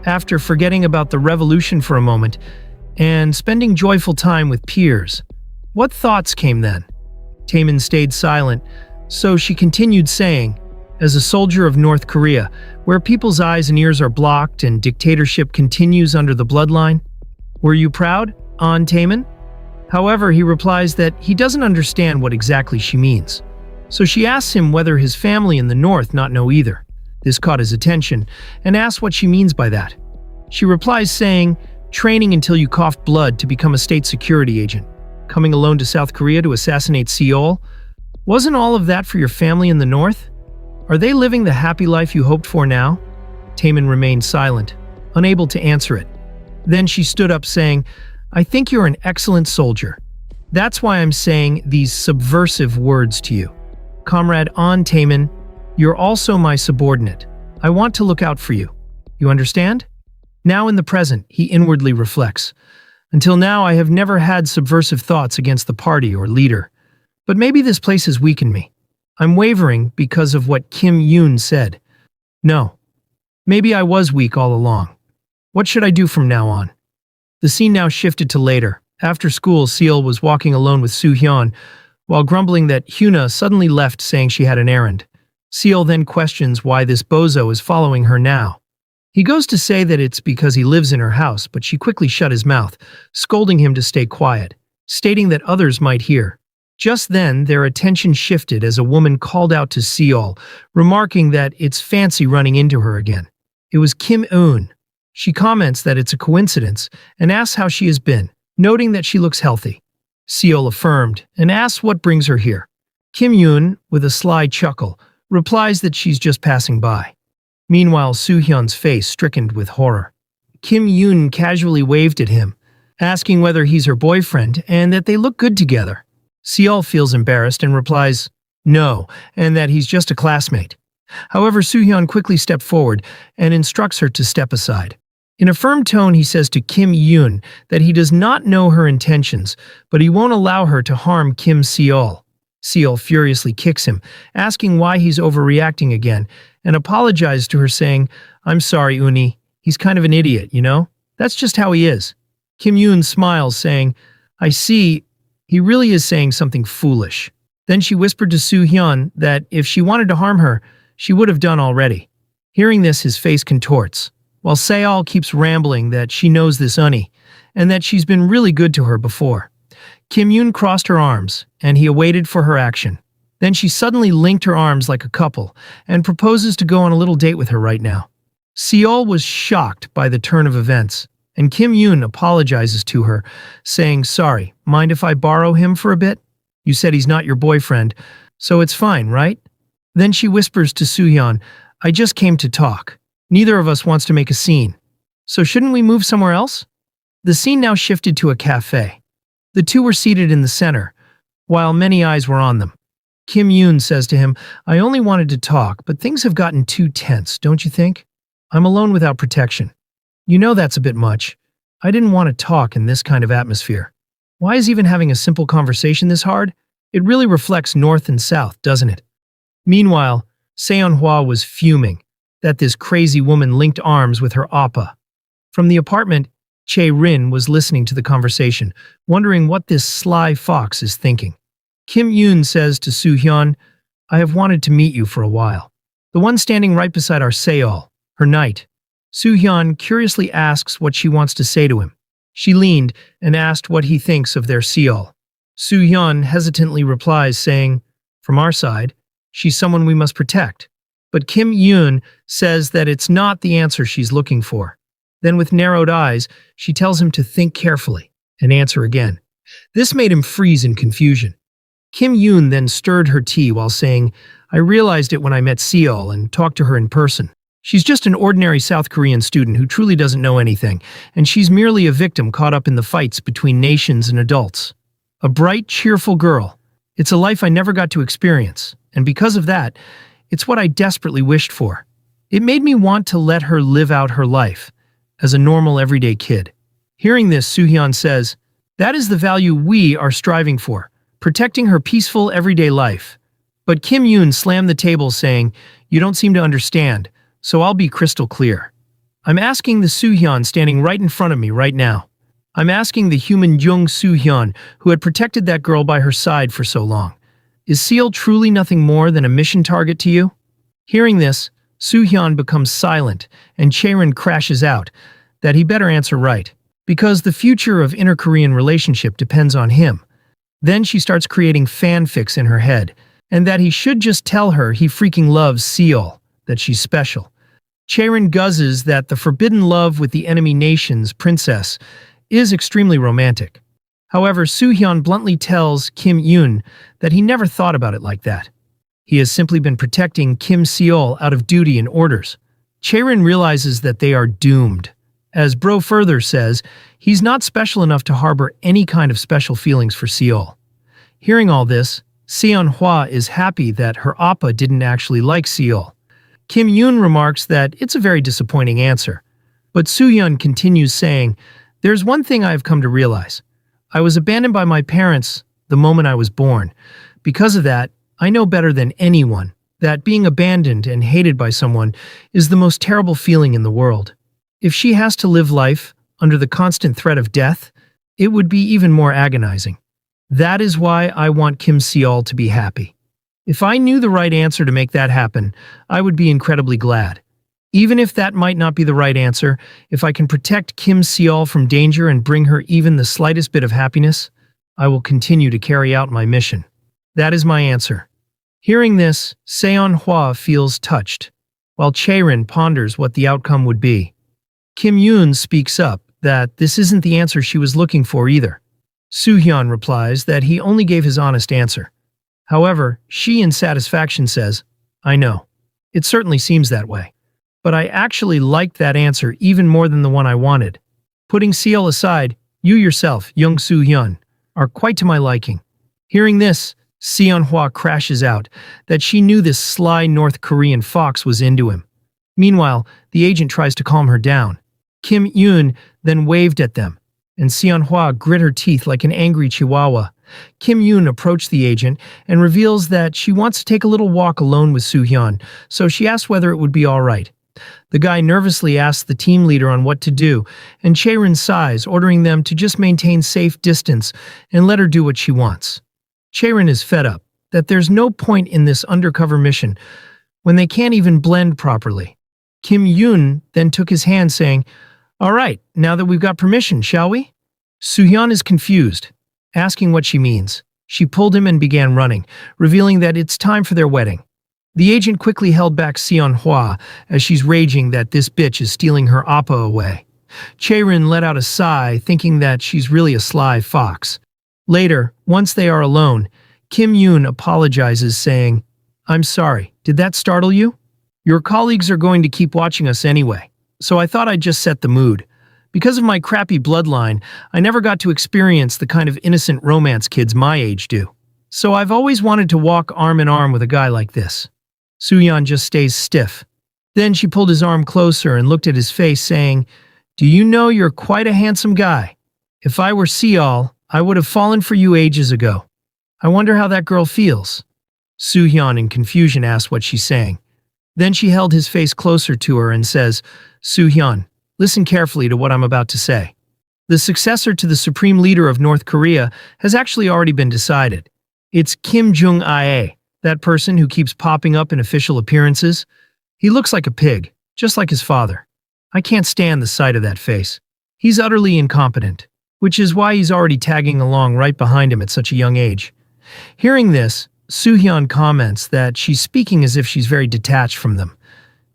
After forgetting about the revolution for a moment and spending joyful time with peers, what thoughts came then? Taemin stayed silent, so she continued saying, "As a soldier of North Korea, where people's eyes and ears are blocked and dictatorship continues under the bloodline, were you proud, On Taemin?" However, he replies that he doesn't understand what exactly she means. So she asks him whether his family in the north not know either. This caught his attention, and asks what she means by that. She replies saying, "Training until you coughed blood to become a state security agent. Coming alone to South Korea to assassinate Seol? Wasn't all of that for your family in the north? Are they living the happy life you hoped for now?" Taemin remained silent, unable to answer it. Then she stood up saying, "I think you're an excellent soldier. That's why I'm saying these subversive words to you. Comrade On Taemin, you're also my subordinate. I want to look out for you. You understand?" Now in the present, he inwardly reflects. "Until now, I have never had subversive thoughts against the party or leader. But maybe this place has weakened me. I'm wavering because of what Kim Yoon said. No, maybe I was weak all along. What should I do from now on?" The scene now shifted to later. After school, Seol was walking alone with Soo-hyun, while grumbling that Hyuna suddenly left saying she had an errand. Seol then questions why this bozo is following her now. He goes to say that it's because he lives in her house, but she quickly shut his mouth, scolding him to stay quiet, stating that others might hear. Just then, their attention shifted as a woman called out to Seol, remarking that it's fancy running into her again. It was Kim Eun. She comments that it's a coincidence and asks how she has been, noting that she looks healthy. Seol affirmed and asks what brings her here. Kim Yoon, with a sly chuckle, replies that she's just passing by. Meanwhile, Soo-hyun's face stricken with horror. Kim Yoon casually waved at him, asking whether he's her boyfriend and that they look good together. Seol feels embarrassed and replies, "No," and that he's just a classmate. However, Soo-hyun quickly steps forward and instructs her to step aside. In a firm tone, he says to Kim Yoon that he does not know her intentions, but he won't allow her to harm Kim Seol. Seol furiously kicks him, asking why he's overreacting again, and apologizes to her saying, "I'm sorry, Uni. He's kind of an idiot, you know? That's just how he is." Kim Yoon smiles, saying, "I see. He really is saying something foolish." Then she whispered to Soo-hyun that if she wanted to harm her, she would have done already. Hearing this, his face contorts. while Seol keeps rambling that she knows this Uni, and that she's been really good to her before. Kim Yoon crossed her arms, and he awaited for her action. Then she suddenly linked her arms like a couple, and proposes to go on a little date with her right now. Seol was shocked by the turn of events, and Kim Yoon apologizes to her, saying, "Sorry, mind if I borrow him for a bit? You said he's not your boyfriend, so it's fine, right?" Then she whispers to Soo-hyun, "I just came to talk. Neither of us wants to make a scene. So shouldn't we move somewhere else?" The scene now shifted to a cafe. The two were seated in the center, while many eyes were on them. Kim Yoon says to him, "I only wanted to talk, but things have gotten too tense, don't you think? I'm alone without protection. You know that's a bit much. I didn't want to talk in this kind of atmosphere. Why is even having a simple conversation this hard? It really reflects North and South, doesn't it?" Meanwhile, Seon-hwa was fuming that this crazy woman linked arms with her oppa. From the apartment, Chae-rin was listening to the conversation, wondering what this sly fox is thinking. Kim Yoon says to Soo-hyun, "I have wanted to meet you for a while." The one standing right beside our Seol, her knight. Soo-hyun curiously asks what she wants to say to him. She leaned and asked what he thinks of their Seol. Soo-hyun hesitantly replies, saying, "From our side, she's someone we must protect." But Kim Yoon says that it's not the answer she's looking for. Then with narrowed eyes, she tells him to think carefully and answer again. This made him freeze in confusion. Kim Yoon then stirred her tea while saying, "I realized it when I met Seol and talked to her in person. She's just an ordinary South Korean student who truly doesn't know anything, and she's merely a victim caught up in the fights between nations and adults. A bright, cheerful girl. It's a life I never got to experience, and because of that, it's what I desperately wished for. It made me want to let her live out her life as a normal everyday kid." Hearing this, Soo-hyun says, "That is the value we are striving for, protecting her peaceful everyday life." But Kim Yoon slammed the table saying, "You don't seem to understand, so I'll be crystal clear. I'm asking the Soo-hyun standing right in front of me right now. I'm asking the human Jung Soo-hyun who had protected that girl by her side for so long. Is Seol truly nothing more than a mission target to you?" Hearing this, Soo-hyun becomes silent and Chae-rin crashes out that he better answer right, because the future of inter-Korean relationship depends on him. Then she starts creating fanfics in her head, and that he should just tell her he freaking loves Seol, that she's special. Chae-rin guzzes that the forbidden love with the enemy nation's princess is extremely romantic. However, Soo-hyun bluntly tells Kim Yoon that he never thought about it like that. He has simply been protecting Kim Seol out of duty and orders. Chae-rin realizes that they are doomed. As Bro further says, he's not special enough to harbor any kind of special feelings for Seol. Hearing all this, Seon-hwa is happy that her oppa didn't actually like Seol. Kim Yoon remarks that it's a very disappointing answer. But Soo-hyun continues saying, "There's one thing I have come to realize. I was abandoned by my parents the moment I was born. Because of that, I know better than anyone that being abandoned and hated by someone is the most terrible feeling in the world. If she has to live life under the constant threat of death, it would be even more agonizing. That is why I want Kim Seol to be happy. If I knew the right answer to make that happen, I would be incredibly glad. Even if that might not be the right answer, if I can protect Kim Seol from danger and bring her even the slightest bit of happiness, I will continue to carry out my mission. That is my answer." Hearing this, Seon-hwa feels touched, while Chae-rin ponders what the outcome would be. Kim Yoon speaks up that this isn't the answer she was looking for either. Soo-hyun replies that he only gave his honest answer. However, she in satisfaction says, "I know. It certainly seems that way. But I actually liked that answer even more than the one I wanted. Putting Seol aside, you yourself, Jung Soo-hyun, are quite to my liking." Hearing this, Seon-hwa crashes out that she knew this sly North Korean fox was into him. Meanwhile, the agent tries to calm her down. Kim Yoon then waved at them, and Seon-hwa grit her teeth like an angry chihuahua. Kim Yoon approached the agent and reveals that she wants to take a little walk alone with Soo-hyun, so she asks whether it would be all right. The guy nervously asks the team leader on what to do, and Chae-rin sighs, ordering them to just maintain safe distance and let her do what she wants. Chae-rin is fed up that there's no point in this undercover mission when they can't even blend properly. Kim Yoon then took his hand, saying, "All right, now that we've got permission, shall we?" Soo-hyun is confused, asking what she means. She pulled him and began running, revealing that it's time for their wedding. The agent quickly held back Seon-hwa as she's raging that this bitch is stealing her appa away. Chae-rin let out a sigh, thinking that she's really a sly fox. Later, once they are alone, Kim Yoon apologizes, saying, "I'm sorry, did that startle you? Your colleagues are going to keep watching us anyway, so I thought I'd just set the mood. Because of my crappy bloodline, I never got to experience the kind of innocent romance kids my age do. So I've always wanted to walk arm in arm with a guy like this." Soo-hyun just stays stiff. Then she pulled his arm closer and looked at his face, saying, "Do you know you're quite a handsome guy? If I were Seol, I would have fallen for you ages ago. I wonder how that girl feels." Soo-hyun in confusion asked what she's saying. Then she held his face closer to her and says, "Soo-hyun, listen carefully to what I'm about to say. The successor to the supreme leader of North Korea has actually already been decided. It's Kim Jong-il, that person who keeps popping up in official appearances. He looks like a pig, just like his father. I can't stand the sight of that face. He's utterly incompetent, which is why he's already tagging along right behind him at such a young age." Hearing this, Soo-hyun comments that she's speaking as if she's very detached from them.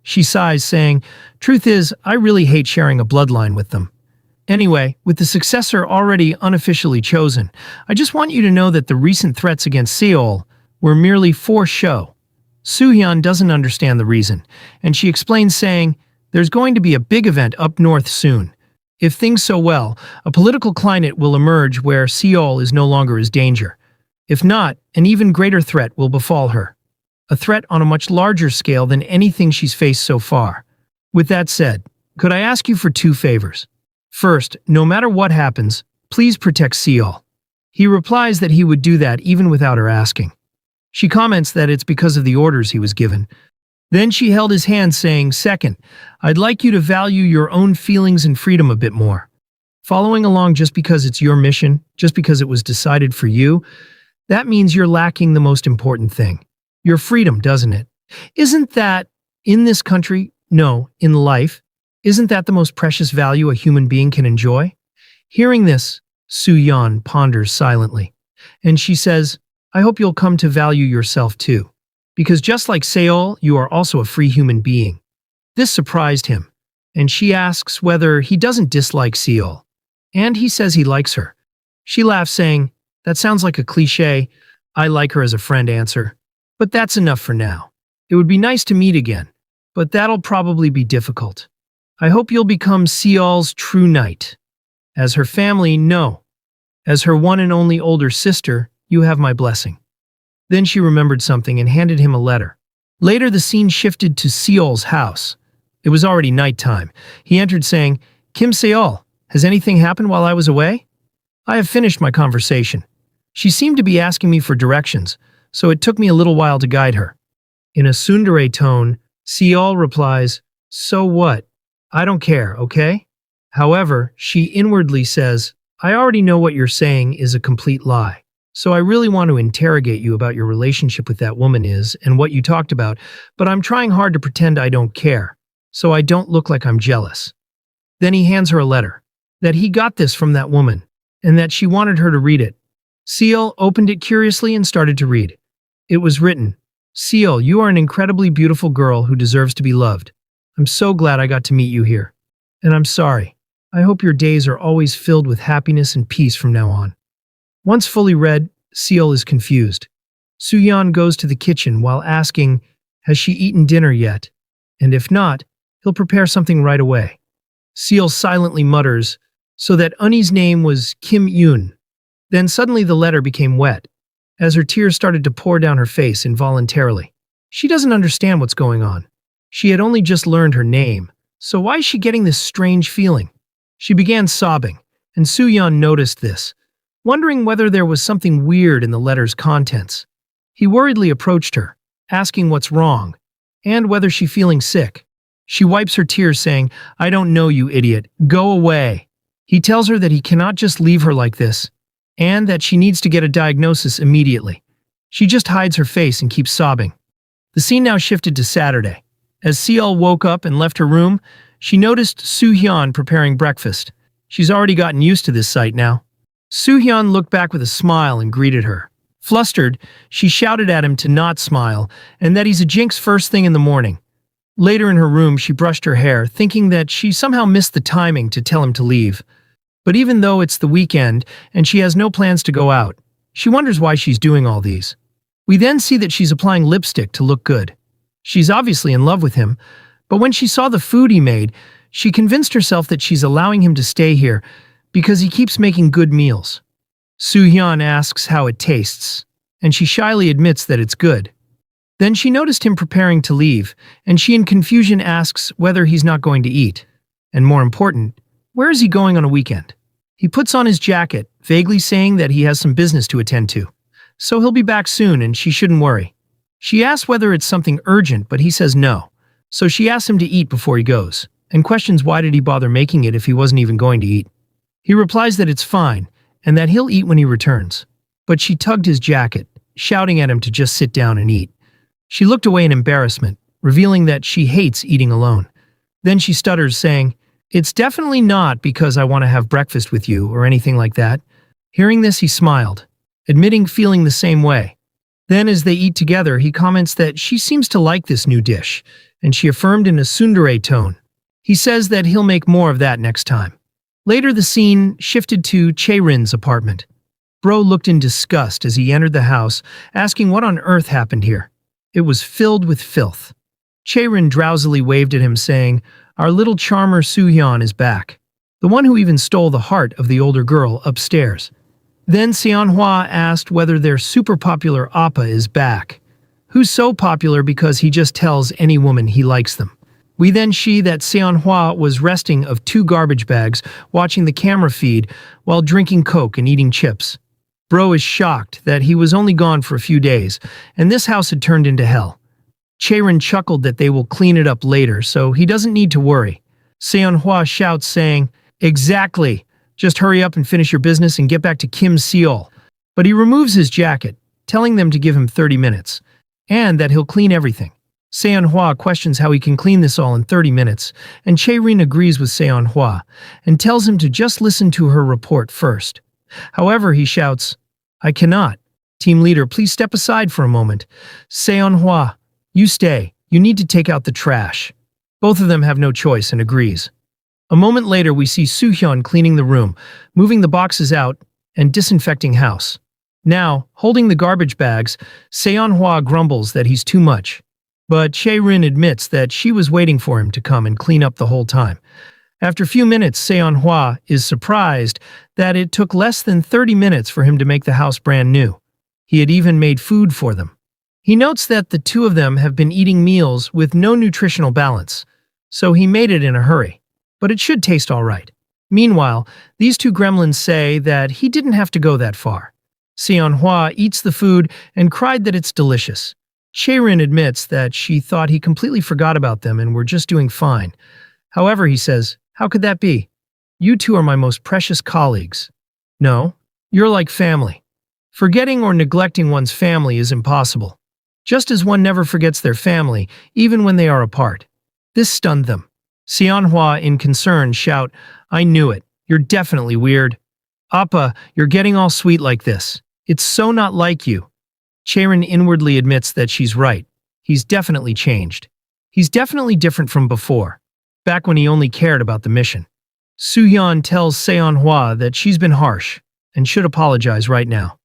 She sighs, saying, "Truth is, I really hate sharing a bloodline with them. Anyway, with the successor already unofficially chosen, I just want you to know that the recent threats against Seol were merely for show." Soo-hyun doesn't understand the reason, and she explains, saying, "There's going to be a big event up north soon. If things go well, a political climate will emerge where Seol is no longer his danger. If not, an even greater threat will befall her. A threat on a much larger scale than anything she's faced so far. With that said, could I ask you for 2 favors? First, no matter what happens, please protect Seol." He replies that he would do that even without her asking. She comments that it's because of the orders he was given. Then she held his hand, saying, "Second, I'd like you to value your own feelings and freedom a bit more. Following along just because it's your mission, just because it was decided for you, that means you're lacking the most important thing. Your freedom, doesn't it? Isn't that, in this country, no, in life, isn't that the most precious value a human being can enjoy?" Hearing this, Soo-hyun ponders silently, and she says, "I hope you'll come to value yourself too. Because just like Seol, you are also a free human being." This surprised him, and she asks whether he doesn't dislike Seol. And he says he likes her. She laughs, saying, "That sounds like a cliché, I like her as a friend answer. But that's enough for now. It would be nice to meet again, but that'll probably be difficult. I hope you'll become Seol's true knight. As her family, no. As her one and only older sister, you have my blessing." Then she remembered something and handed him a letter. Later, the scene shifted to Seol's house. It was already nighttime. He entered, saying, "Kim Seol, has anything happened while I was away? I have finished my conversation." She seemed to be asking me for directions, so it took me a little while to guide her. In a tsundere tone, Seol replies, "So what? I don't care, okay?" However, she inwardly says, "I already know what you're saying is a complete lie. So I really want to interrogate you about your relationship with that woman is and what you talked about, but I'm trying hard to pretend I don't care, so I don't look like I'm jealous." Then he hands her a letter, that he got this from that woman, and that she wanted her to read it. Seol opened it curiously and started to read. It was written, "Seol, you are an incredibly beautiful girl who deserves to be loved. I'm so glad I got to meet you here. And I'm sorry. I hope your days are always filled with happiness and peace from now on." Once fully read, Seol is confused. Soo-hyun goes to the kitchen while asking, has she eaten dinner yet? And if not, he'll prepare something right away. Seol silently mutters, so that Uni's name was Kim Yoon. Then suddenly the letter became wet, as her tears started to pour down her face involuntarily. She doesn't understand what's going on. She had only just learned her name, so why is she getting this strange feeling? She began sobbing, and Soo-hyun noticed this, wondering whether there was something weird in the letter's contents. He worriedly approached her, asking what's wrong, and whether she's feeling sick. She wipes her tears, saying, "I don't know, you idiot. Go away." He tells her that he cannot just leave her like this, and that she needs to get a diagnosis immediately. She just hides her face and keeps sobbing. The scene now shifted to Saturday. As Seol woke up and left her room, she noticed Soo-hyun preparing breakfast. She's already gotten used to this sight now. Soo-hyun looked back with a smile and greeted her. Flustered, she shouted at him to not smile and that he's a jinx first thing in the morning. Later in her room, she brushed her hair, thinking that she somehow missed the timing to tell him to leave. But even though it's the weekend and she has no plans to go out, she wonders why she's doing all these. We then see that she's applying lipstick to look good. She's obviously in love with him, but when she saw the food he made, she convinced herself that she's allowing him to stay here because he keeps making good meals. Soo-hyun asks how it tastes, and she shyly admits that it's good. Then she noticed him preparing to leave, and she in confusion asks whether he's not going to eat. And more important, where is he going on a weekend? He puts on his jacket, vaguely saying that he has some business to attend to. So he'll be back soon and she shouldn't worry. She asks whether it's something urgent, but he says no. So she asks him to eat before he goes, and questions why did he bother making it if he wasn't even going to eat. He replies that it's fine, and that he'll eat when he returns. But she tugged his jacket, shouting at him to just sit down and eat. She looked away in embarrassment, revealing that she hates eating alone. Then she stutters, saying, "It's definitely not because I want to have breakfast with you or anything like that." Hearing this, he smiled, admitting feeling the same way. Then as they eat together, he comments that she seems to like this new dish, and she affirmed in a tsundere tone. He says that he'll make more of that next time. Later, the scene shifted to Chae-rin's apartment. Bro looked in disgust as he entered the house, asking what on earth happened here. It was filled with filth. Chae-rin drowsily waved at him, saying, "Our little charmer Soo-hyun is back, the one who even stole the heart of the older girl upstairs." Then Seonhwa asked whether their super popular Appa is back. Who's so popular because he just tells any woman he likes them. We then see that Seonhwa was resting of 2 garbage bags, watching the camera feed while drinking Coke and eating chips. Bro is shocked that he was only gone for a few days, and this house had turned into hell. Chae-rin chuckled that they will clean it up later, so he doesn't need to worry. Seonhwa shouts, saying, "Exactly! Just hurry up and finish your business and get back to Kim Seol." But he removes his jacket, telling them to give him 30 minutes, and that he'll clean everything. Seonhwa questions how he can clean this all in 30 minutes, and Chae-rin agrees with Seonhwa, and tells him to just listen to her report first. However, he shouts, "I cannot. Team leader, please step aside for a moment. Seonhwa, you stay. You need to take out the trash." Both of them have no choice and agrees. A moment later, we see Soo-hyun cleaning the room, moving the boxes out, and disinfecting house. Now, holding the garbage bags, Seonhwa grumbles that he's too much. But Chae-rin admits that she was waiting for him to come and clean up the whole time. After a few minutes, Seonhwa is surprised that it took less than 30 minutes for him to make the house brand new. He had even made food for them. He notes that the two of them have been eating meals with no nutritional balance, so he made it in a hurry. But it should taste all right. Meanwhile, these 2 gremlins say that he didn't have to go that far. Seonhwa eats the food and cried that it's delicious. Chae-rin admits that she thought he completely forgot about them and were just doing fine. However, he says, "How could that be? You 2 are my most precious colleagues. No, you're like family. Forgetting or neglecting one's family is impossible. Just as one never forgets their family, even when they are apart." This stunned them. Seonhwa, in concern, shout, "I knew it. You're definitely weird. Appa, you're getting all sweet like this. It's so not like you." Chae-rin inwardly admits that she's right. He's definitely changed. He's definitely different from before, back when he only cared about the mission. Soo-hyun tells Seonhwa that she's been harsh and should apologize right now.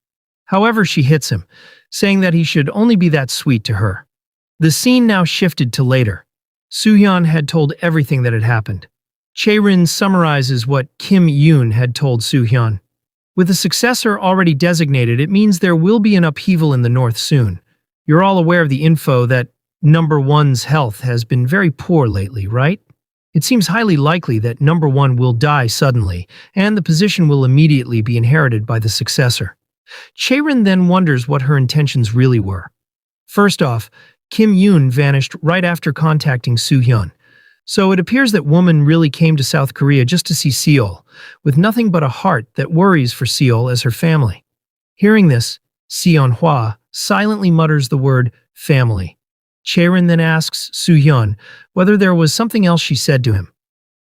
However, she hits him, saying that he should only be that sweet to her. The scene now shifted to later. Soo-hyun had told everything that had happened. Chae-rin summarizes what Kim Yoon had told Soo-hyun. With a successor already designated, it means there will be an upheaval in the north soon. You're all aware of the info that Number 1's health has been very poor lately, right? It seems highly likely that Number 1 will die suddenly, and the position will immediately be inherited by the successor. Chae-rin then wonders what her intentions really were. First off, Kim Yoon vanished right after contacting Soo-hyun. So it appears that woman really came to South Korea just to see Seol, with nothing but a heart that worries for Seol as her family. Hearing this, Seonhwa silently mutters the word family. Chaerin then asks Soo-hyun whether there was something else she said to him.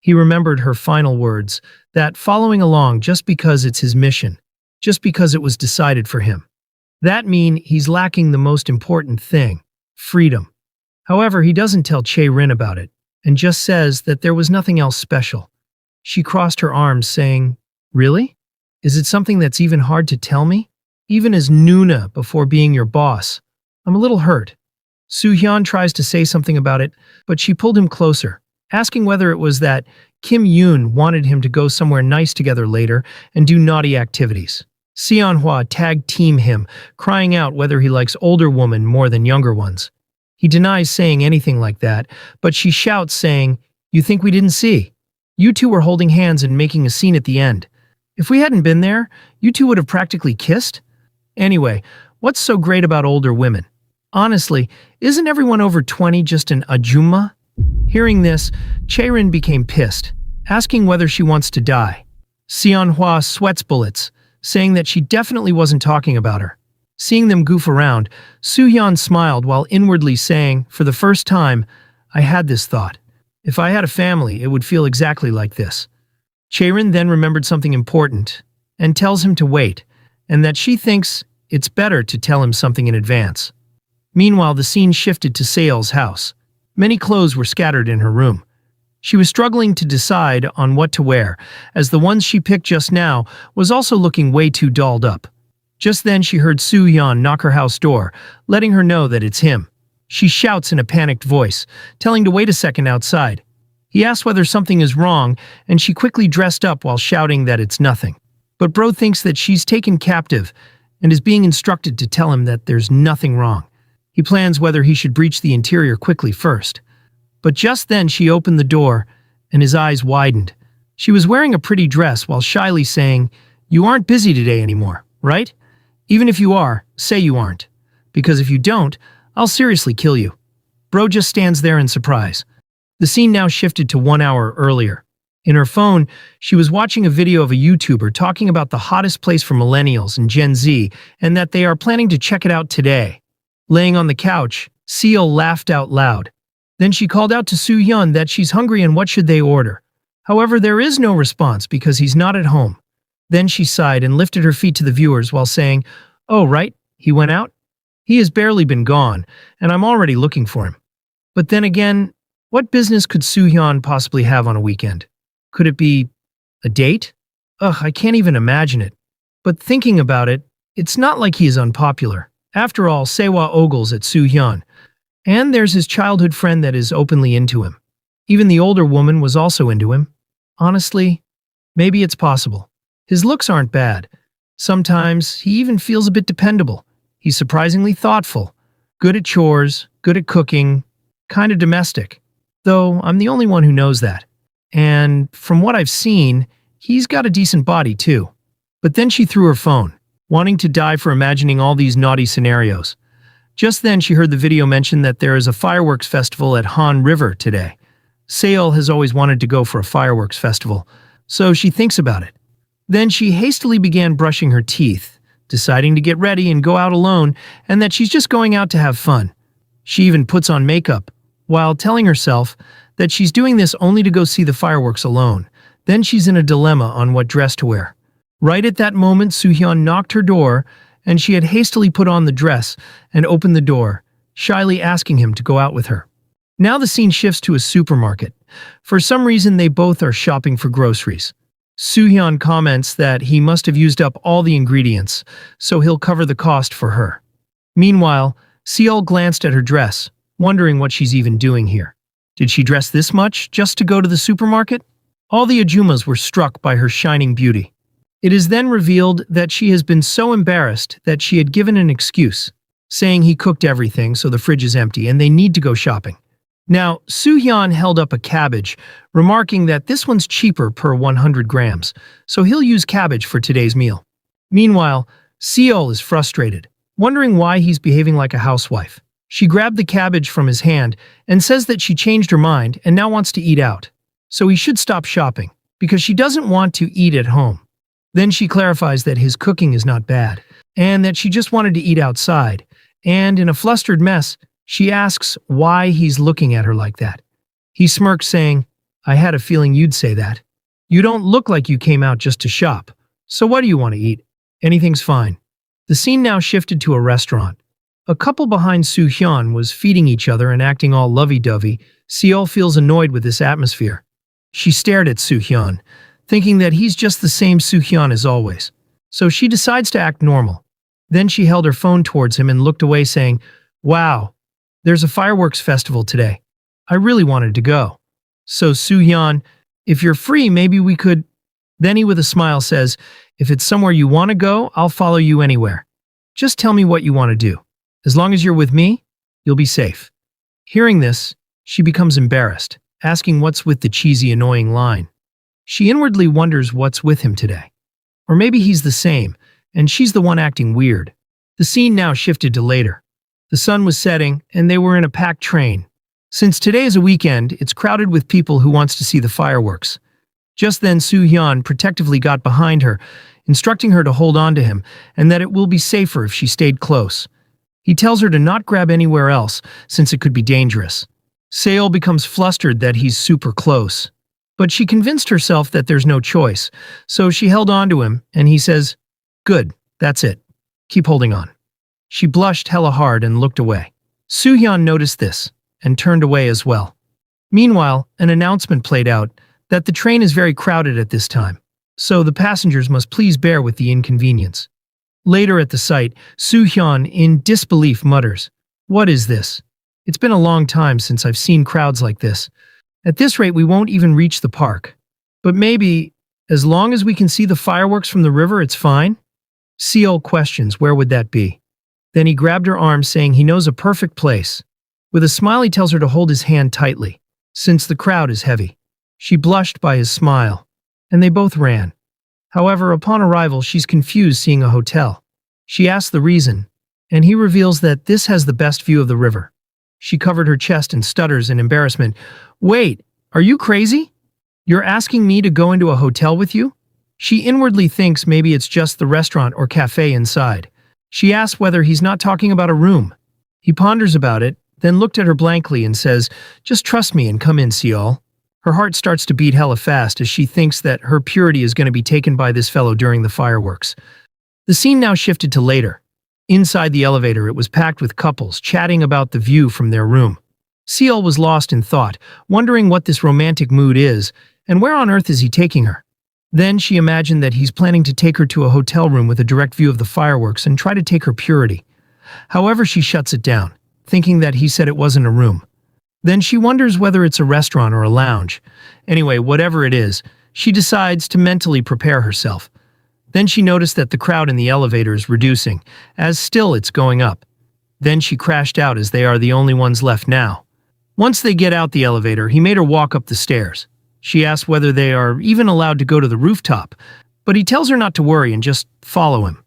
He remembered her final words, that following along just because it's his mission, just because it was decided for him. That means he's lacking the most important thing, freedom. However, he doesn't tell Chaerin about it, and just says that there was nothing else special. She crossed her arms, saying, "Really? Is it something that's even hard to tell me? Even as Nuna before being your boss. I'm a little hurt." Soo-hyun tries to say something about it, but she pulled him closer, asking whether it was that Kim Yoon wanted him to go somewhere nice together later and do naughty activities. Seonhwa tag team him, crying out whether he likes older women more than younger ones. He denies saying anything like that, but she shouts saying, "You think we didn't see? You two were holding hands and making a scene at the end. If we hadn't been there, you two would have practically kissed? Anyway, what's so great about older women? Honestly, isn't everyone over 20 just an ajumma?" Hearing this, Chaerin became pissed, asking whether she wants to die. Seonhwa sweats bullets, saying that she definitely wasn't talking about her. Seeing them goof around, Soo-hyun smiled while inwardly saying, for the first time, "I had this thought. If I had a family, it would feel exactly like this." Chaerin then remembered something important, and tells him to wait, and that she thinks it's better to tell him something in advance. Meanwhile, the scene shifted to Seol's house. Many clothes were scattered in her room. She was struggling to decide on what to wear, as the ones she picked just now was also looking way too dolled up. Just then she heard Soo-hyun knock her house door, letting her know that it's him. She shouts in a panicked voice, telling to wait a second outside. He asks whether something is wrong, and she quickly dressed up while shouting that it's nothing. But Bro thinks that she's taken captive and is being instructed to tell him that there's nothing wrong. He plans whether he should breach the interior quickly first. But just then she opened the door, and his eyes widened. She was wearing a pretty dress while shyly saying, "You aren't busy today anymore, right? Even if you are, say you aren't. Because if you don't, I'll seriously kill you." Bro just stands there in surprise. The scene now shifted to 1 hour earlier. In her phone, she was watching a video of a YouTuber talking about the hottest place for millennials and Gen Z, and that they are planning to check it out today. Laying on the couch, Seol laughed out loud. Then she called out to Soo-hyun that she's hungry and what should they order. However, there is no response because he's not at home. Then she sighed and lifted her feet to the viewers while saying, "Oh, right, he went out? He has barely been gone, and I'm already looking for him." But then again, what business could Soo-hyun possibly have on a weekend? Could it be a date? Ugh, I can't even imagine it. But thinking about it, it's not like he is unpopular. After all, Sewa ogles at Soo-hyun. And there's his childhood friend that is openly into him. Even the older woman was also into him. Honestly, maybe it's possible. His looks aren't bad. Sometimes he even feels a bit dependable. He's surprisingly thoughtful, good at chores, good at cooking, kind of domestic. Though I'm the only one who knows that. And from what I've seen, he's got a decent body too. But then she threw her phone, wanting to die for imagining all these naughty scenarios. Just then she heard the video mention that there is a fireworks festival at Han River today. Seol has always wanted to go for a fireworks festival, so she thinks about it. Then she hastily began brushing her teeth, deciding to get ready and go out alone, and that she's just going out to have fun. She even puts on makeup, while telling herself that she's doing this only to go see the fireworks alone. Then she's in a dilemma on what dress to wear. Right at that moment, Soo-hyun knocked her door, and she had hastily put on the dress and opened the door, shyly asking him to go out with her. Now the scene shifts to a supermarket. For some reason, they both are shopping for groceries. Soo-hyun comments that he must have used up all the ingredients, so he'll cover the cost for her. Meanwhile, Seol glanced at her dress, wondering what she's even doing here. Did she dress this much just to go to the supermarket? All the ajumas were struck by her shining beauty. It is then revealed that she has been so embarrassed that she had given an excuse, saying he cooked everything so the fridge is empty and they need to go shopping. Now, Soo-hyun held up a cabbage, remarking that this one's cheaper per 100 grams, so he'll use cabbage for today's meal. Meanwhile, Seol is frustrated, wondering why he's behaving like a housewife. She grabbed the cabbage from his hand and says that she changed her mind and now wants to eat out, so he should stop shopping, because she doesn't want to eat at home. Then she clarifies that his cooking is not bad, and that she just wanted to eat outside, and in a flustered mess, She asks why he's looking at her like that. He smirks, saying, "I had a feeling you'd say that. You don't look like you came out just to shop. So what do you want to eat? Anything's fine." The scene now shifted to a restaurant. A couple behind Soo-hyun was feeding each other and acting all lovey-dovey. Seol feels annoyed with this atmosphere. She stared at Soo-hyun, thinking that he's just the same Soo-hyun as always. So she decides to act normal. Then she held her phone towards him and looked away, saying, "Wow, there's a fireworks festival today. I really wanted to go. So Soo-hyun, if you're free, maybe we could..." Then he with a smile says, "If it's somewhere you want to go, I'll follow you anywhere. Just tell me what you want to do. As long as you're with me, you'll be safe." Hearing this, she becomes embarrassed, asking what's with the cheesy, annoying line. She inwardly wonders what's with him today. Or maybe he's the same, and she's the one acting weird. The scene now shifted to later. The sun was setting, and they were in a packed train. Since today is a weekend, it's crowded with people who wants to see the fireworks. Just then, Soo-hyun protectively got behind her, instructing her to hold on to him, and that it will be safer if she stayed close. He tells her to not grab anywhere else, since it could be dangerous. Seol becomes flustered that he's super close. But she convinced herself that there's no choice, so she held on to him, and he says, "Good, that's it. Keep holding on." She blushed hella hard and looked away. Soo-hyun noticed this, and turned away as well. Meanwhile, an announcement played out that the train is very crowded at this time, so the passengers must please bear with the inconvenience. Later at the site, Soo-hyun, in disbelief, mutters, "What is this? It's been a long time since I've seen crowds like this. At this rate, we won't even reach the park. But maybe, as long as we can see the fireworks from the river, it's fine?" Seol questions where would that be. Then he grabbed her arm, saying he knows a perfect place. With a smile, he tells her to hold his hand tightly, since the crowd is heavy. She blushed by his smile, and they both ran. However, upon arrival, she's confused seeing a hotel. She asks the reason, and he reveals that this has the best view of the river. She covered her chest and stutters in embarrassment. "Wait, are you crazy? You're asking me to go into a hotel with you?" She inwardly thinks maybe it's just the restaurant or cafe inside. She asks whether he's not talking about a room. He ponders about it, then looked at her blankly and says, "Just trust me and come in, Seol." Her heart starts to beat hella fast as she thinks that her purity is going to be taken by this fellow during the fireworks. The scene now shifted to later. Inside the elevator, it was packed with couples chatting about the view from their room. Seol was lost in thought, wondering what this romantic mood is, and where on earth is he taking her. Then she imagined that he's planning to take her to a hotel room with a direct view of the fireworks and try to take her purity. However, she shuts it down, thinking that he said it wasn't a room. Then she wonders whether it's a restaurant or a lounge. Anyway, whatever it is, she decides to mentally prepare herself. Then she noticed that the crowd in the elevator is reducing, as still it's going up. Then she crashed out as they are the only ones left now. Once they get out the elevator, he made her walk up the stairs. She asks whether they are even allowed to go to the rooftop, but he tells her not to worry and just follow him.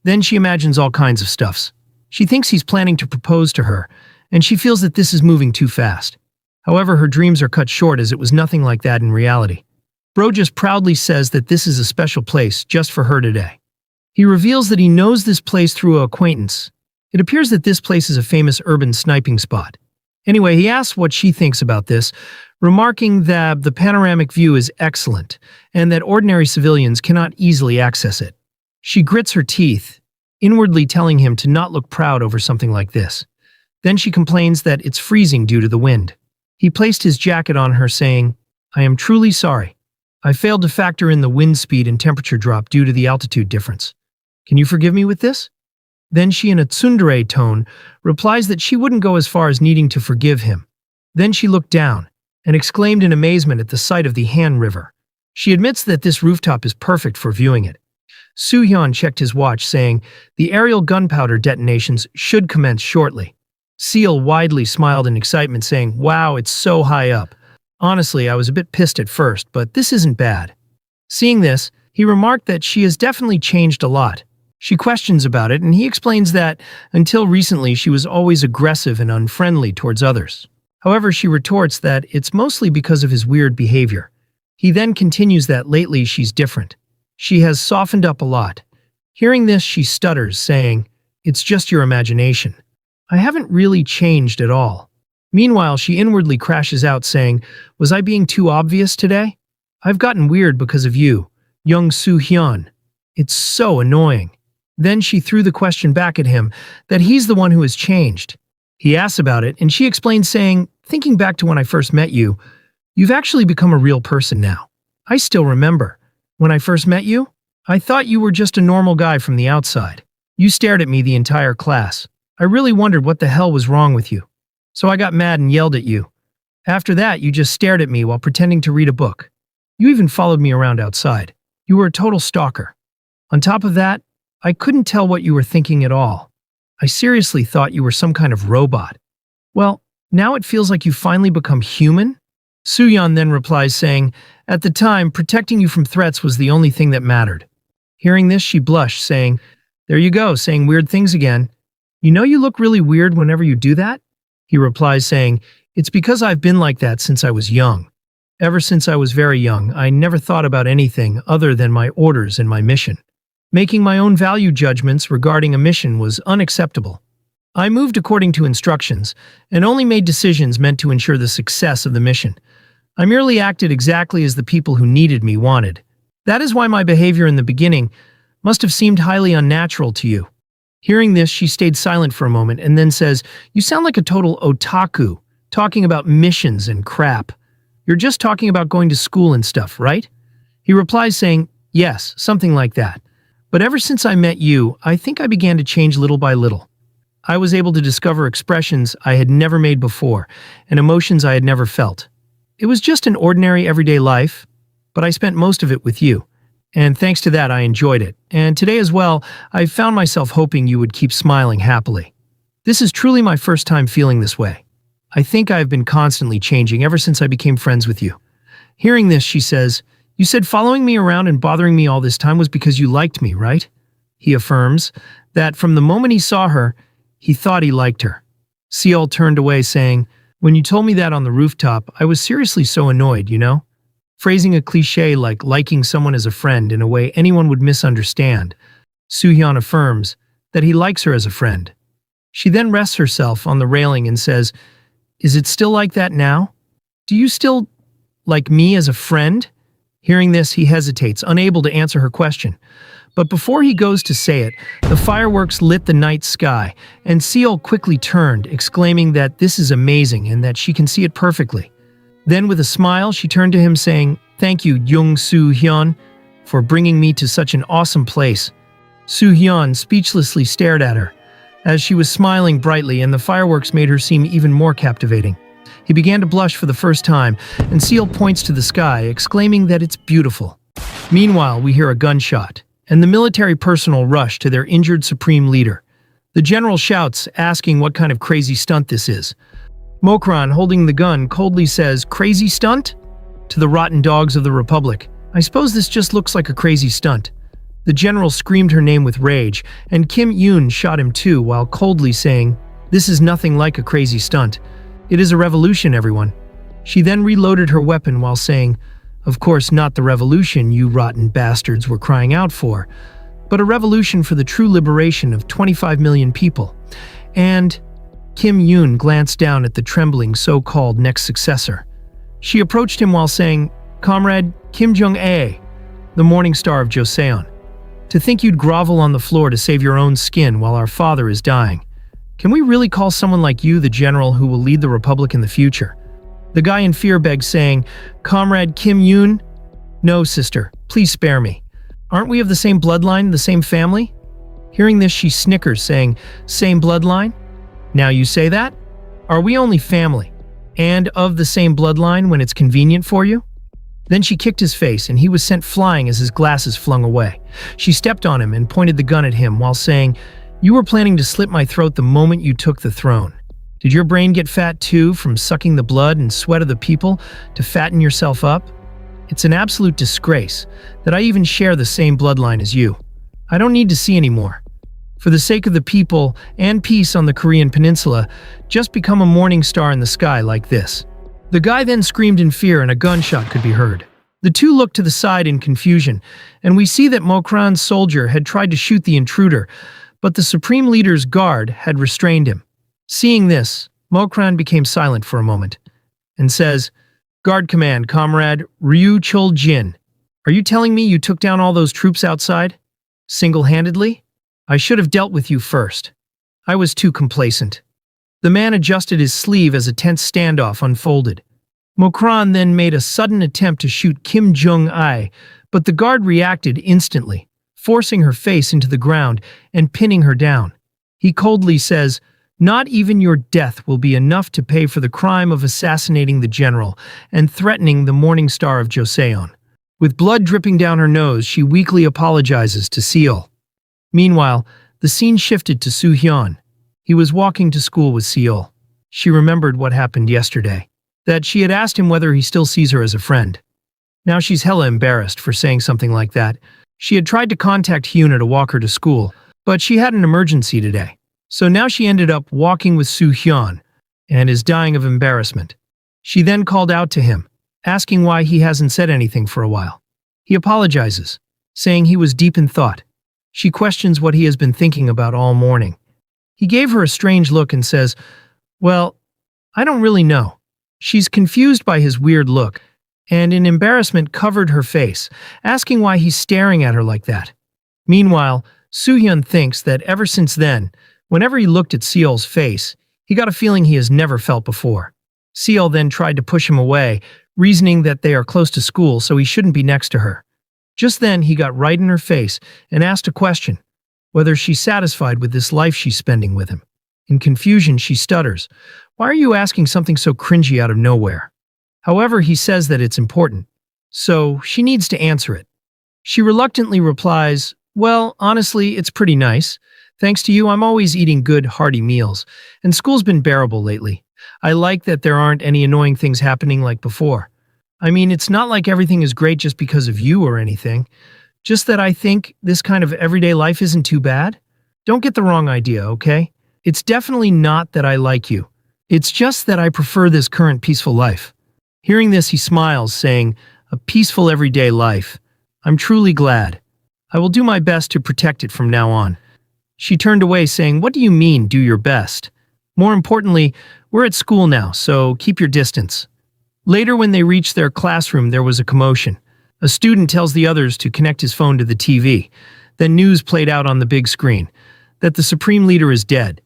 Then she imagines all kinds of stuffs. She thinks he's planning to propose to her, and she feels that this is moving too fast. However, her dreams are cut short as it was nothing like that in reality. Bro just proudly says that this is a special place just for her today. He reveals that he knows this place through an acquaintance. It appears that this place is a famous urban sniping spot. Anyway, he asks what she thinks about this, remarking that the panoramic view is excellent and that ordinary civilians cannot easily access it. She grits her teeth, inwardly telling him to not look proud over something like this. Then she complains that it's freezing due to the wind. He placed his jacket on her, saying, "I am truly sorry. I failed to factor in the wind speed and temperature drop due to the altitude difference. Can you forgive me with this?" Then she, in a tsundere tone, replies that she wouldn't go as far as needing to forgive him. Then she looked down and exclaimed in amazement at the sight of the Han River. She admits that this rooftop is perfect for viewing it. Soo-hyun checked his watch, saying, "The aerial gunpowder detonations should commence shortly." Seol widely smiled in excitement, saying, "Wow, it's so high up. Honestly, I was a bit pissed at first, but this isn't bad." Seeing this, he remarked that she has definitely changed a lot. She questions about it, and he explains that until recently she was always aggressive and unfriendly towards others. However, she retorts that it's mostly because of his weird behavior. He then continues that lately she's different. She has softened up a lot. Hearing this, she stutters, saying, "It's just your imagination." I haven't really changed at all. Meanwhile, she inwardly crashes out saying, was I being too obvious today? I've gotten weird because of you, Young Soo-hyun. It's so annoying. Then she threw the question back at him that he's the one who has changed. He asks about it, and she explains saying, thinking back to when I first met you, you've actually become a real person now. I still remember. When I first met you, I thought you were just a normal guy from the outside. You stared at me the entire class. I really wondered what the hell was wrong with you. So I got mad and yelled at you. After that, you just stared at me while pretending to read a book. You even followed me around outside. You were a total stalker. On top of that, I couldn't tell what you were thinking at all. I seriously thought you were some kind of robot. Well, now it feels like you've finally become human? Soo-hyun then replies saying, at the time, protecting you from threats was the only thing that mattered. Hearing this, she blushed, saying, there you go, saying weird things again. You know you look really weird whenever you do that? He replies saying, it's because I've been like that since I was young. Ever since I was very young, I never thought about anything other than my orders and my mission. Making my own value judgments regarding a mission was unacceptable. I moved according to instructions and only made decisions meant to ensure the success of the mission. I merely acted exactly as the people who needed me wanted. That is why my behavior in the beginning must have seemed highly unnatural to you. Hearing this, she stayed silent for a moment and then says, you sound like a total otaku, talking about missions and crap. You're just talking about going to school and stuff, right? He replies saying, yes, something like that. But ever since I met you, I think I began to change little by little. I was able to discover expressions I had never made before and emotions I had never felt. It was just an ordinary everyday life, but I spent most of it with you. And thanks to that, I enjoyed it. And today as well, I found myself hoping you would keep smiling happily. This is truly my first time feeling this way. I think I have been constantly changing ever since I became friends with you. Hearing this, she says, you said following me around and bothering me all this time was because you liked me, right? He affirms that from the moment he saw her, he thought he liked her. Seol turned away saying, when you told me that on the rooftop, I was seriously so annoyed, you know? Phrasing a cliché like liking someone as a friend in a way anyone would misunderstand, Soo-hyun affirms that he likes her as a friend. She then rests herself on the railing and says, is it still like that now? Do you still like me as a friend? Hearing this, he hesitates, unable to answer her question. But before he goes to say it, the fireworks lit the night sky, and Seol quickly turned, exclaiming that this is amazing and that she can see it perfectly. Then with a smile, she turned to him saying, thank you, Young Soo-hyun, for bringing me to such an awesome place. Soo-hyun speechlessly stared at her, as she was smiling brightly and the fireworks made her seem even more captivating. He began to blush for the first time, and Seol points to the sky, exclaiming that it's beautiful. Meanwhile, we hear a gunshot, and the military personnel rush to their injured supreme leader. The general shouts, asking what kind of crazy stunt this is. Mokran, holding the gun, coldly says, crazy stunt? To the rotten dogs of the Republic, I suppose this just looks like a crazy stunt. The general screamed her name with rage, and Kim Yoon shot him too, while coldly saying, this is nothing like a crazy stunt. It is a revolution, everyone. She then reloaded her weapon while saying, of course not the revolution you rotten bastards were crying out for, but a revolution for the true liberation of 25 million people. And Kim Yoon glanced down at the trembling so-called next successor. She approached him while saying, Comrade Kim Jong-ae, the morning star of Joseon. To think you'd grovel on the floor to save your own skin while our father is dying. Can we really call someone like you the general who will lead the Republic in the future? The guy in fear begged, saying, Comrade Kim Yoon? No, sister, please spare me. Aren't we of the same bloodline, the same family? Hearing this, she snickers, saying, same bloodline? Now you say that? Are we only family, and of the same bloodline when it's convenient for you? Then she kicked his face, and he was sent flying as his glasses flung away. She stepped on him and pointed the gun at him while saying, you were planning to slit my throat the moment you took the throne. Did your brain get fat too from sucking the blood and sweat of the people to fatten yourself up? It's an absolute disgrace that I even share the same bloodline as you. I don't need to see anymore. For the sake of the people and peace on the Korean peninsula, just become a morning star in the sky like this. The guy then screamed in fear and a gunshot could be heard. The two looked to the side in confusion, and we see that Mokran's soldier had tried to shoot the intruder, but the Supreme Leader's guard had restrained him. Seeing this, Mokran became silent for a moment and says, "Guard Command, Comrade Ryu Chul Jin. Are you telling me you took down all those troops outside? Single-handedly? I should have dealt with you first. I was too complacent." The man adjusted his sleeve as a tense standoff unfolded. Mokran then made a sudden attempt to shoot Kim Jong-ai, but the guard reacted instantly, forcing her face into the ground and pinning her down. He coldly says, "Not even your death will be enough to pay for the crime of assassinating the general and threatening the Morning Star of Joseon." With blood dripping down her nose, she weakly apologizes to Seol. Meanwhile, the scene shifted to Soo-hyun. He was walking to school with Seol. She remembered what happened yesterday, that she had asked him whether he still sees her as a friend. Now she's hella embarrassed for saying something like that. She had tried to contact Hyuna to walk her to school, but she had an emergency today. So now she ended up walking with Soo-hyun and is dying of embarrassment. She then called out to him, asking why he hasn't said anything for a while. He apologizes, saying he was deep in thought. She questions what he has been thinking about all morning. He gave her a strange look and says, "Well, I don't really know." She's confused by his weird look, and in embarrassment covered her face, asking why he's staring at her like that. Meanwhile, Soo-hyun thinks that ever since then, whenever he looked at Seol's face, he got a feeling he has never felt before. Seol then tried to push him away, reasoning that they are close to school so he shouldn't be next to her. Just then, he got right in her face and asked a question, whether she's satisfied with this life she's spending with him. In confusion, she stutters, "Why are you asking something so cringy out of nowhere?" However, he says that it's important, so she needs to answer it. She reluctantly replies, "Well, honestly, it's pretty nice. Thanks to you, I'm always eating good, hearty meals, and school's been bearable lately. I like that there aren't any annoying things happening like before. I mean, it's not like everything is great just because of you or anything. Just that I think this kind of everyday life isn't too bad. Don't get the wrong idea, okay? It's definitely not that I like you. It's just that I prefer this current peaceful life." Hearing this, he smiles, saying, "A peaceful everyday life. I'm truly glad. I will do my best to protect it from now on." She turned away, saying, "What do you mean, do your best? More importantly, we're at school now, so keep your distance." Later, when they reached their classroom, there was a commotion. A student tells the others to connect his phone to the TV. Then news played out on the big screen, that the Supreme Leader is dead.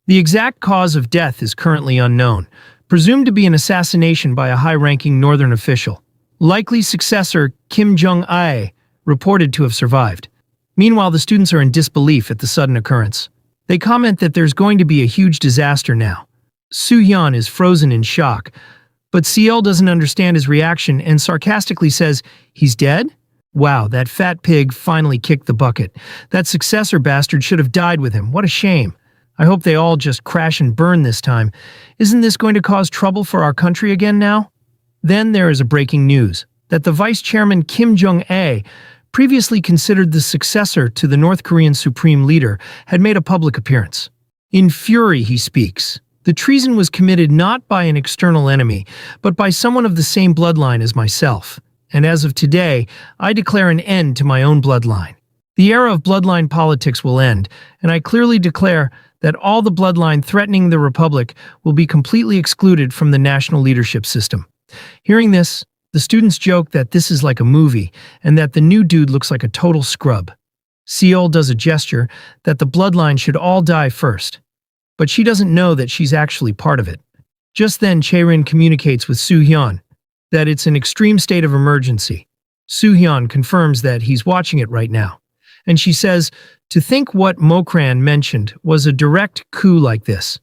The exact cause of death is currently unknown, presumed to be an assassination by a high-ranking northern official. Likely successor Kim Jong-ai reported to have survived. Meanwhile, the students are in disbelief at the sudden occurrence. They comment that there's going to be a huge disaster now. Soo-hyun is frozen in shock, but Seol doesn't understand his reaction and sarcastically says, "He's dead? Wow, that fat pig finally kicked the bucket. That successor bastard should have died with him. What a shame. I hope they all just crash and burn this time. Isn't this going to cause trouble for our country again now?" Then there is a breaking news, that the Vice Chairman Kim Jong-a, previously considered the successor to the North Korean Supreme Leader, had made a public appearance. In fury, he speaks. "The treason was committed not by an external enemy, but by someone of the same bloodline as myself. And as of today, I declare an end to my own bloodline. The era of bloodline politics will end, and I clearly declare that all the bloodline threatening the Republic will be completely excluded from the national leadership system." Hearing this, the students joke that this is like a movie, and that the new dude looks like a total scrub. Seol does a gesture that the bloodline should all die first, but she doesn't know that she's actually part of it. Just then, Chae-rin communicates with Soo-hyun that it's an extreme state of emergency. Soo-hyun confirms that he's watching it right now, and she says, "To think what Mokran mentioned was a direct coup like this.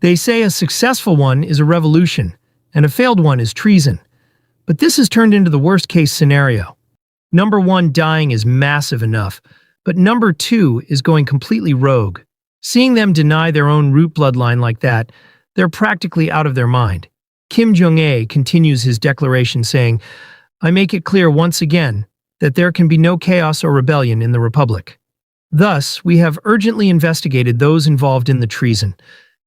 They say a successful one is a revolution, and a failed one is treason. But this has turned into the worst-case scenario. Number 1 dying is massive enough, but number 2 is going completely rogue. Seeing them deny their own root bloodline like that, they're practically out of their mind." Kim Jong-a continues his declaration saying, "I make it clear once again that there can be no chaos or rebellion in the Republic. Thus, we have urgently investigated those involved in the treason,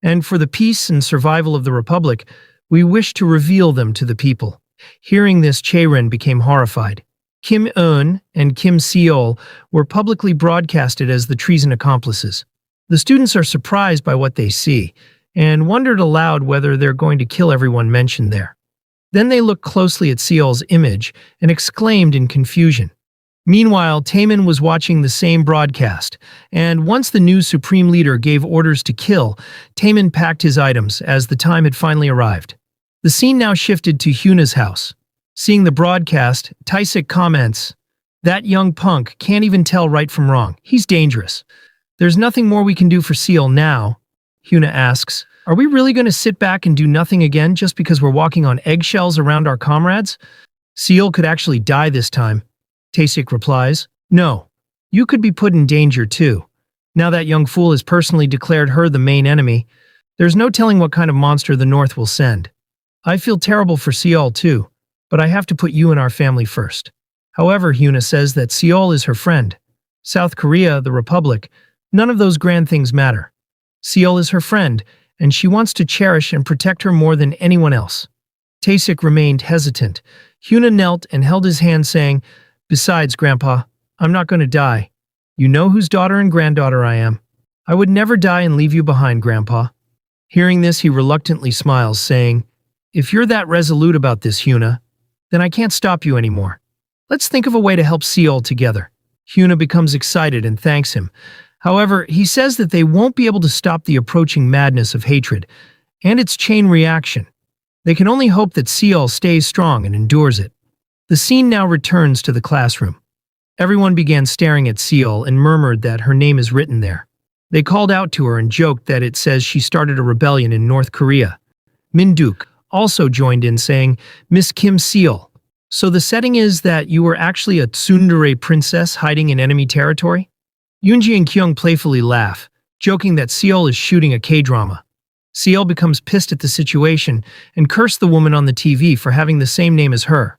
and for the peace and survival of the Republic, we wish to reveal them to the people." Hearing this, Chae-rin became horrified. Kim Eun and Kim Seol were publicly broadcasted as the treason accomplices. The students are surprised by what they see, and wondered aloud whether they're going to kill everyone mentioned there. Then they looked closely at Seol's image and exclaimed in confusion. Meanwhile, Taemin was watching the same broadcast, and once the new Supreme Leader gave orders to kill, Taemin packed his items as the time had finally arrived. The scene now shifted to Hyuna's house. Seeing the broadcast, Taesik comments, "That young punk can't even tell right from wrong. He's dangerous. There's nothing more we can do for Seol now." Hyuna asks, "Are we really going to sit back and do nothing again just because we're walking on eggshells around our comrades? Seol could actually die this time." Taesik replies, "No, you could be put in danger too. Now that young fool has personally declared her the main enemy, there's no telling what kind of monster the North will send. I feel terrible for Seol too, but I have to put you and our family first." However, Hyuna says that Seol is her friend. South Korea, the Republic, none of those grand things matter. Seol is her friend, and she wants to cherish and protect her more than anyone else. Taesik remained hesitant. Hyuna knelt and held his hand, saying, "Besides, Grandpa, I'm not going to die. You know whose daughter and granddaughter I am. I would never die and leave you behind, Grandpa." Hearing this, he reluctantly smiles, saying, "If you're that resolute about this, Hyuna, then I can't stop you anymore. Let's think of a way to help Seol together." Hyuna becomes excited and thanks him. However, he says that they won't be able to stop the approaching madness of hatred and its chain reaction. They can only hope that Seol stays strong and endures it. The scene now returns to the classroom. Everyone began staring at Seol and murmured that her name is written there. They called out to her and joked that it says she started a rebellion in North Korea. Min-duk also joined in, saying, "Miss Kim Seol, so the setting is that you were actually a tsundere princess hiding in enemy territory?" Yoonji and Kyung playfully laugh, joking that Seol is shooting a K-drama. Seol becomes pissed at the situation and cursed the woman on the TV for having the same name as her.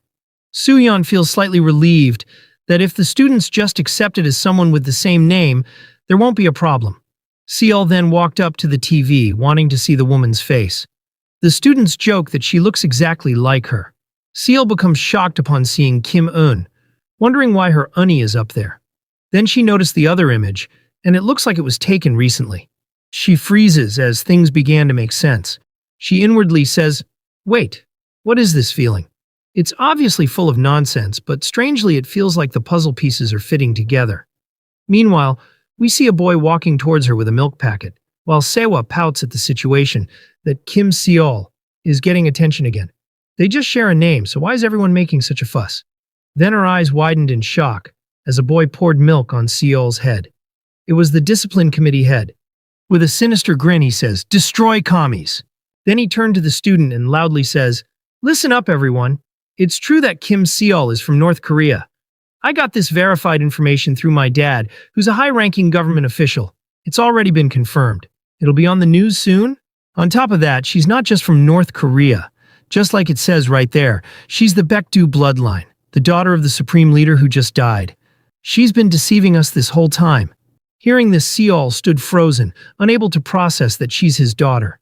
Soo-yeon feels slightly relieved that if the students just accept it as someone with the same name, there won't be a problem. Seol then walked up to the TV, wanting to see the woman's face. The students joke that she looks exactly like her. Seol becomes shocked upon seeing Kim Eun, wondering why her uni is up there. Then she noticed the other image, and it looks like it was taken recently. She freezes as things began to make sense. She inwardly says, "Wait, what is this feeling? It's obviously full of nonsense, but strangely it feels like the puzzle pieces are fitting together." Meanwhile, we see a boy walking towards her with a milk packet, while Sewa pouts at the situation that Kim Seol is getting attention again. They just share a name, so why is everyone making such a fuss? Then her eyes widened in shock as a boy poured milk on Seol's head. It was the discipline committee head. With a sinister grin, he says, "Destroy commies." Then he turned to the student and loudly says, "Listen up, everyone. It's true that Kim Seol is from North Korea. I got this verified information through my dad, who's a high-ranking government official. It's already been confirmed. It'll be on the news soon." On top of that, she's not just from North Korea. Just like it says right there, she's the Baekdu bloodline, the daughter of the Supreme Leader who just died. She's been deceiving us this whole time. Hearing this, Seol stood frozen, unable to process that she's his daughter.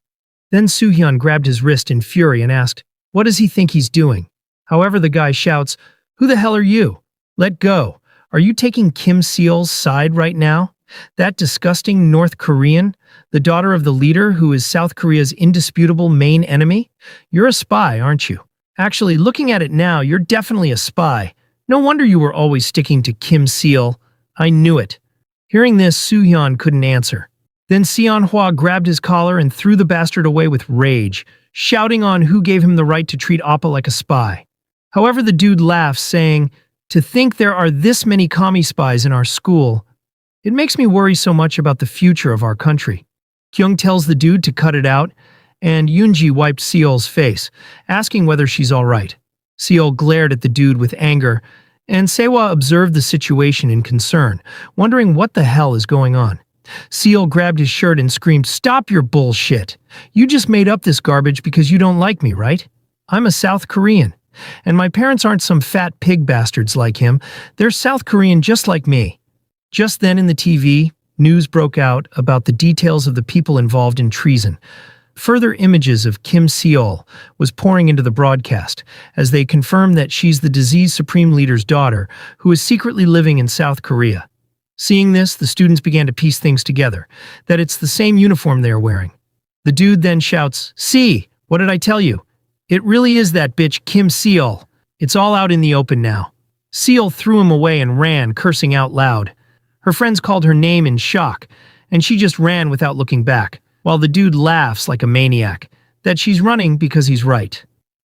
Then Soo-hyun grabbed his wrist in fury and asked, "What does he think he's doing?" However, the guy shouts, "Who the hell are you? Let go. Are you taking Kim Seol's side right now? That disgusting North Korean, the daughter of the leader who is South Korea's indisputable main enemy? You're a spy, aren't you? Actually, looking at it now, you're definitely a spy. No wonder you were always sticking to Kim Seol. I knew it." Hearing this, Soo-hyun couldn't answer. Then Seon-hwa grabbed his collar and threw the bastard away with rage, shouting on who gave him the right to treat Appa like a spy. However, the dude laughs, saying, "To think there are this many commie spies in our school. It makes me worry so much about the future of our country." Kyung tells the dude to cut it out, and Yoonji wiped Seol's face, asking whether she's alright. Seol glared at the dude with anger, and Sewa observed the situation in concern, wondering what the hell is going on. Seol grabbed his shirt and screamed, "Stop your bullshit! You just made up this garbage because you don't like me, right? I'm a South Korean. And my parents aren't some fat pig bastards like him. They're South Korean just like me." Just then in the TV, news broke out about the details of the people involved in treason. Further images of Kim Seol was pouring into the broadcast as they confirmed that she's the diseased Supreme Leader's daughter who is secretly living in South Korea. Seeing this, the students began to piece things together, that it's the same uniform they are wearing. The dude then shouts, "See, what did I tell you? It really is that bitch Kim Seol. It's all out in the open now." Seol threw him away and ran, cursing out loud. Her friends called her name in shock, and she just ran without looking back, while the dude laughs like a maniac, that she's running because he's right.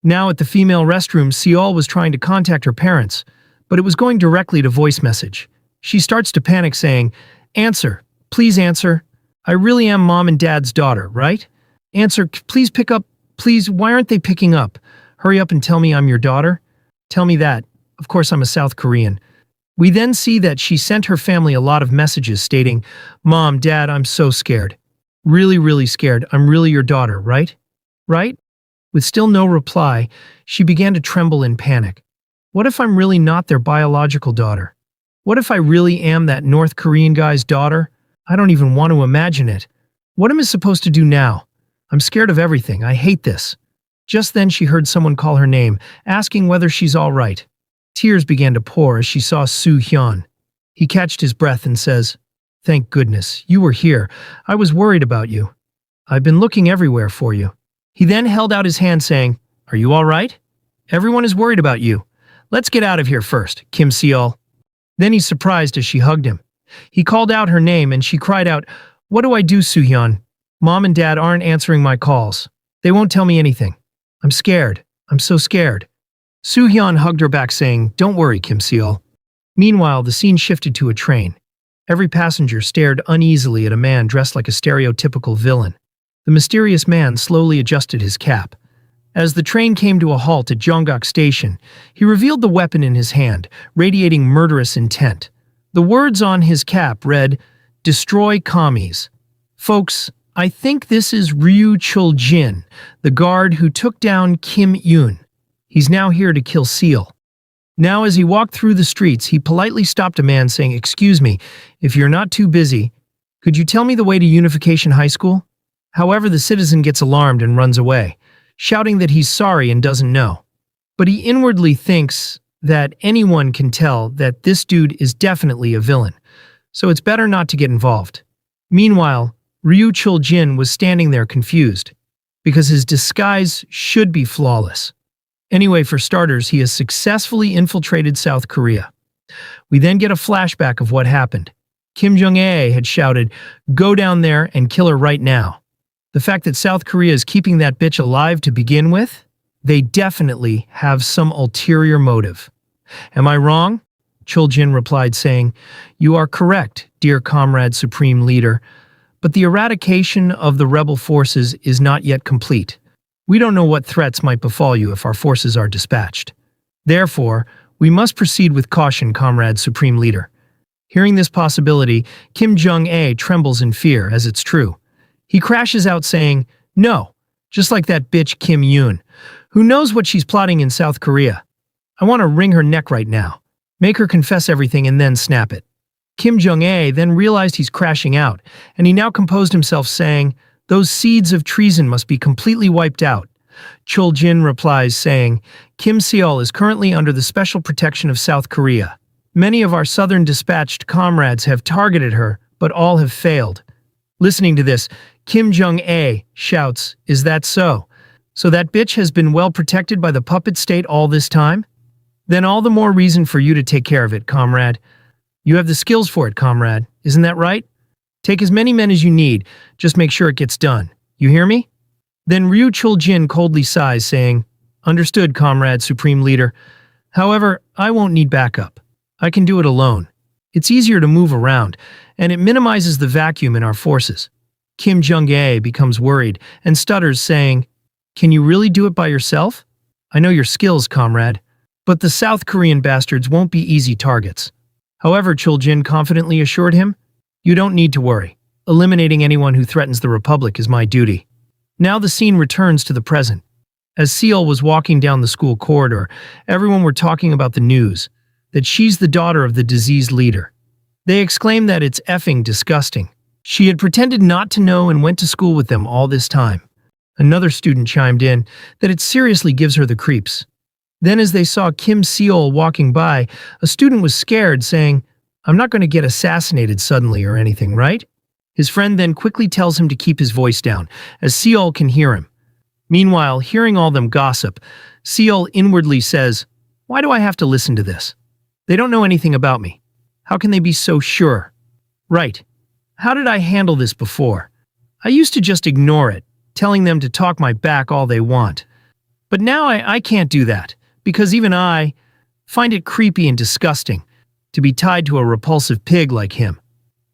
Now at the female restroom, Seol was trying to contact her parents, but it was going directly to voice message. She starts to panic saying, "Answer, please answer. I really am mom and dad's daughter, right? Answer, please pick up, please, why aren't they picking up? Hurry up and tell me I'm your daughter. Tell me that. Of course I'm a South Korean." We then see that she sent her family a lot of messages stating, "Mom, Dad, I'm so scared. Really, really scared. I'm really your daughter, right? Right?" With still no reply, she began to tremble in panic. What if I'm really not their biological daughter? What if I really am that North Korean guy's daughter? I don't even want to imagine it. What am I supposed to do now? I'm scared of everything. I hate this. Just then she heard someone call her name, asking whether she's all right. Tears began to pour as she saw Soo Hyun. He catched his breath and says, "Thank goodness, you were here. I was worried about you. I've been looking everywhere for you." He then held out his hand saying, "Are you all right? Everyone is worried about you. Let's get out of here first, Kim Seol." Then he's surprised as she hugged him. He called out her name and she cried out, "What do I do, Soo Hyun? Mom and Dad aren't answering my calls. They won't tell me anything. I'm scared. I'm so scared." Soo Hyun hugged her back saying, "Don't worry, Kim Seol." Meanwhile, the scene shifted to a train. Every passenger stared uneasily at a man dressed like a stereotypical villain. The mysterious man slowly adjusted his cap. As the train came to a halt at Jonggak Station, he revealed the weapon in his hand, radiating murderous intent. The words on his cap read, "Destroy commies." Folks, I think this is Ryu Chul-jin, the guard who took down Kim Yoon. He's now here to kill Seal. Now as he walked through the streets, he politely stopped a man saying, "Excuse me, if you're not too busy, could you tell me the way to Unification High School?" However, the citizen gets alarmed and runs away, shouting that he's sorry and doesn't know. But he inwardly thinks that anyone can tell that this dude is definitely a villain, so it's better not to get involved. Meanwhile, Ryu Chul-jin was standing there confused, because his disguise should be flawless. Anyway, for starters, he has successfully infiltrated South Korea. We then get a flashback of what happened. Kim Jong-ae had shouted, "Go down there and kill her right now." The fact that South Korea is keeping that bitch alive to begin with? They definitely have some ulterior motive. "Am I wrong?" Chul-jin replied saying, "You are correct, dear comrade supreme leader, but the eradication of the rebel forces is not yet complete. We don't know what threats might befall you if our forces are dispatched. Therefore, we must proceed with caution, comrade supreme leader." Hearing this possibility, Kim Jong-ae trembles in fear, as it's true. He crashes out saying, "No, just like that bitch Kim Yoon. Who knows what she's plotting in South Korea? I want to wring her neck right now. Make her confess everything and then snap it." Kim Jong-ae then realized he's crashing out, and he now composed himself saying, "Those seeds of treason must be completely wiped out." Chul-jin replies saying, "Kim Seol is currently under the special protection of South Korea. Many of our southern dispatched comrades have targeted her, but all have failed." Listening to this, Kim Jong-ae shouts, "Is that so? So that bitch has been well protected by the puppet state all this time? Then all the more reason for you to take care of it, comrade. You have the skills for it, comrade. Isn't that right? Take as many men as you need, just make sure it gets done. You hear me?" Then Ryu Chul-jin coldly sighs, saying, "Understood, comrade supreme leader. However, I won't need backup. I can do it alone. It's easier to move around, and it minimizes the vacuum in our forces." Kim Jong-ae becomes worried and stutters, saying, "Can you really do it by yourself? I know your skills, comrade. But the South Korean bastards won't be easy targets." However, Chul-jin confidently assured him, "You don't need to worry. Eliminating anyone who threatens the Republic is my duty." Now the scene returns to the present. As Seol was walking down the school corridor, everyone were talking about the news, that she's the daughter of the diseased leader. They exclaimed that it's effing disgusting. She had pretended not to know and went to school with them all this time. Another student chimed in that it seriously gives her the creeps. Then as they saw Kim Seol walking by, a student was scared, saying, "I'm not going to get assassinated suddenly or anything, right?" His friend then quickly tells him to keep his voice down, as Seol can hear him. Meanwhile, hearing all them gossip, Seol inwardly says, "Why do I have to listen to this? They don't know anything about me. How can they be so sure? Right. How did I handle this before? I used to just ignore it, telling them to talk my back all they want. But now I can't do that, because even I find it creepy and disgusting to be tied to a repulsive pig like him."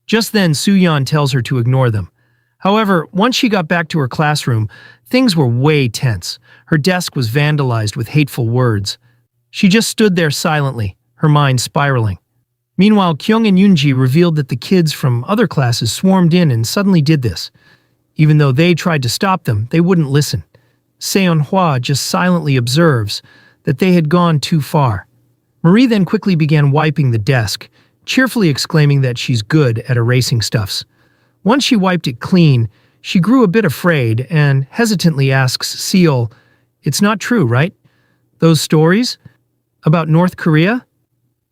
Just then, Soohyun tells her to ignore them. However, once she got back to her classroom, things were way tense. Her desk was vandalized with hateful words. She just stood there silently, her mind spiraling. Meanwhile, Kyung and Yoonji revealed that the kids from other classes swarmed in and suddenly did this. Even though they tried to stop them, they wouldn't listen. Seonhwa just silently observes that they had gone too far. Marie then quickly began wiping the desk, cheerfully exclaiming that she's good at erasing stuffs. Once she wiped it clean, she grew a bit afraid and hesitantly asks Seol, "It's not true, right? Those stories about North Korea?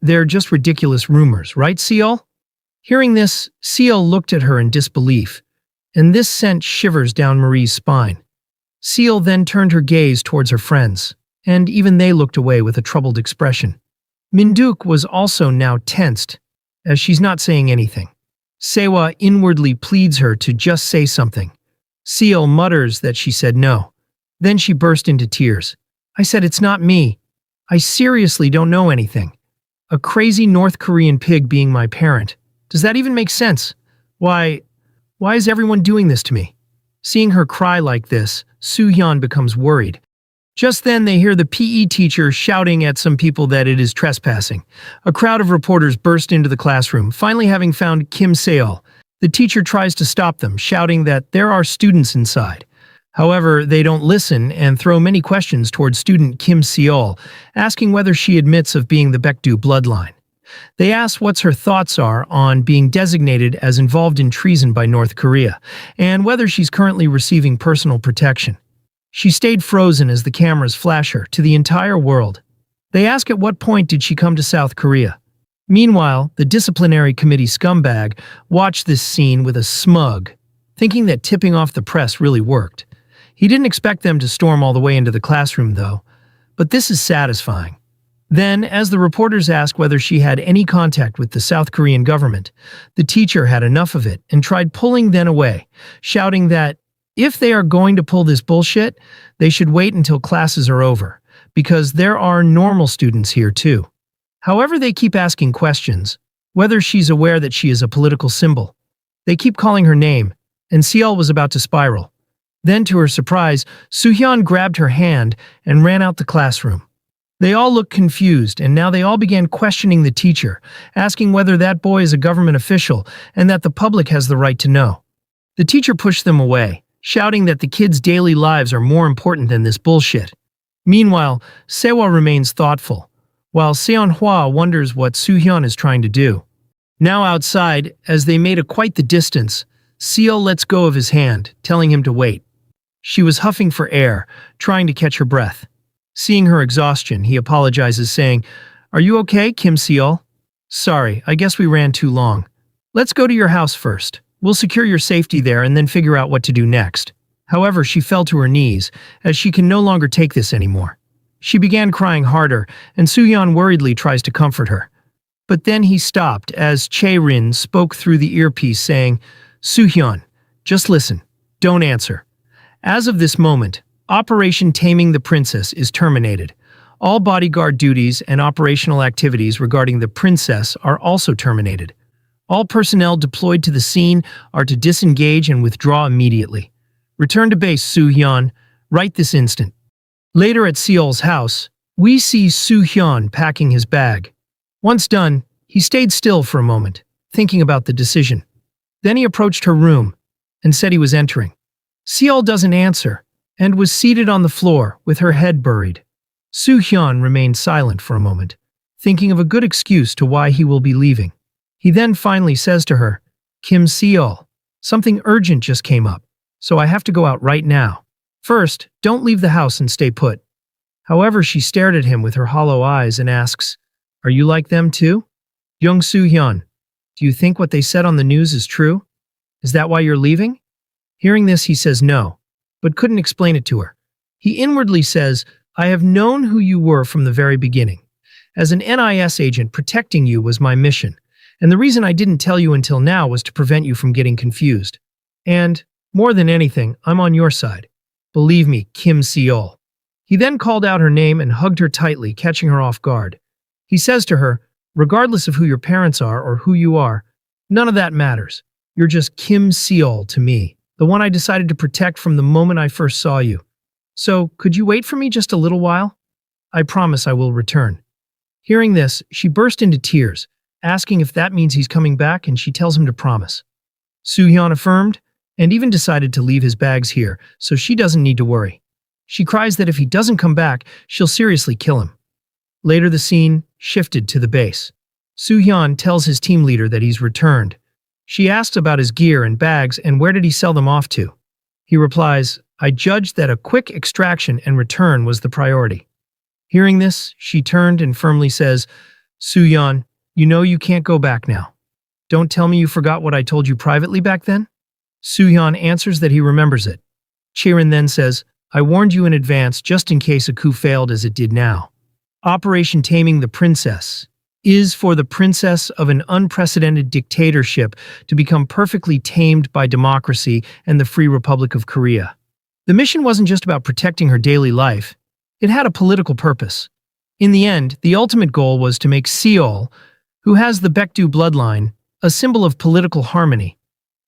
They're just ridiculous rumors, right, Seol?" Hearing this, Seol looked at her in disbelief, and this sent shivers down Marie's spine. Seol then turned her gaze towards her friends, and even they looked away with a troubled expression. Minduk was also now tensed, as she's not saying anything. Sewa inwardly pleads her to just say something. Seol mutters that she said no. Then she burst into tears. "I said it's not me. I seriously don't know anything. A crazy North Korean pig being my parent. Does that even make sense? Why is everyone doing this to me?" Seeing her cry like this, Soohyun becomes worried. Just then, they hear the PE teacher shouting at some people that it is trespassing. A crowd of reporters burst into the classroom, finally having found Kim Seol. The teacher tries to stop them, shouting that there are students inside. However, they don't listen and throw many questions towards student Kim Seol, asking whether she admits of being the Baekdu bloodline. They ask what her thoughts are on being designated as involved in treason by North Korea, and whether she's currently receiving personal protection. She stayed frozen as the cameras flash her to the entire world. They ask at what point did she come to South Korea. Meanwhile, the disciplinary committee scumbag watched this scene with a smug, thinking that tipping off the press really worked. He didn't expect them to storm all the way into the classroom, though, but this is satisfying. Then, as the reporters asked whether she had any contact with the South Korean government, the teacher had enough of it and tried pulling them away, shouting that if they are going to pull this bullshit, they should wait until classes are over, because there are normal students here too. However, they keep asking questions, whether she's aware that she is a political symbol. They keep calling her name, and Seol was about to spiral. Then, to her surprise, Soohyun grabbed her hand and ran out the classroom. They all looked confused, and now they all began questioning the teacher, asking whether that boy is a government official and that the public has the right to know. The teacher pushed them away, shouting that the kids' daily lives are more important than this bullshit. Meanwhile, Sewa remains thoughtful, while Seonhwa wonders what Soohyun is trying to do. Now outside, as they made quite the distance, Seol lets go of his hand, telling him to wait. She was huffing for air, trying to catch her breath. Seeing her exhaustion, he apologizes, saying, "Are you okay, Kim Seol? Sorry, I guess we ran too long. Let's go to your house first. We'll secure your safety there and then figure out what to do next." However, she fell to her knees, as she can no longer take this anymore. She began crying harder, and Soohyun worriedly tries to comfort her. But then he stopped as Chae-rin spoke through the earpiece, saying, "Soohyun, just listen. Don't answer. As of this moment, Operation Taming the Princess is terminated. All bodyguard duties and operational activities regarding the princess are also terminated. All personnel deployed to the scene are to disengage and withdraw immediately. Return to base, Soohyun, right this instant." Later at Seol's house, we see Soohyun packing his bag. Once done, he stayed still for a moment, thinking about the decision. Then he approached her room and said he was entering. Seol doesn't answer and was seated on the floor with her head buried. Soohyun remained silent for a moment, thinking of a good excuse to why he will be leaving. He then finally says to her, "Kim Seol, something urgent just came up, so I have to go out right now. First, don't leave the house and stay put." However, she stared at him with her hollow eyes and asks, "Are you like them too? Young Soohyun, do you think what they said on the news is true?" Is that why you're leaving? Hearing this, he says no, but couldn't explain it to her. He inwardly says, I have known who you were from the very beginning. As an NIS agent, protecting you was my mission, and the reason I didn't tell you until now was to prevent you from getting confused. And, more than anything, I'm on your side. Believe me, Kim Seol. He then called out her name and hugged her tightly, catching her off guard. He says to her, regardless of who your parents are or who you are, none of that matters. You're just Kim Seol to me, the one I decided to protect from the moment I first saw you. So, could you wait for me just a little while? I promise I will return. Hearing this, she burst into tears, asking if that means he's coming back, and she tells him to promise. Soo-hyun affirmed, and even decided to leave his bags here, so she doesn't need to worry. She cries that if he doesn't come back, she'll seriously kill him. Later the scene shifted to the base. Soo-hyun tells his team leader that he's returned. She asks about his gear and bags and where did he sell them off to. He replies, I judged that a quick extraction and return was the priority. Hearing this, she turned and firmly says, Soo-hyun, you know you can't go back now. Don't tell me you forgot what I told you privately back then? Soo-hyun answers that he remembers it. Chaerin then says, I warned you in advance just in case a coup failed as it did now. Operation Taming the Princess is for the princess of an unprecedented dictatorship to become perfectly tamed by democracy and the Free Republic of Korea. The mission wasn't just about protecting her daily life. It had a political purpose. In the end, the ultimate goal was to make Seol, who has the Baekdu bloodline, a symbol of political harmony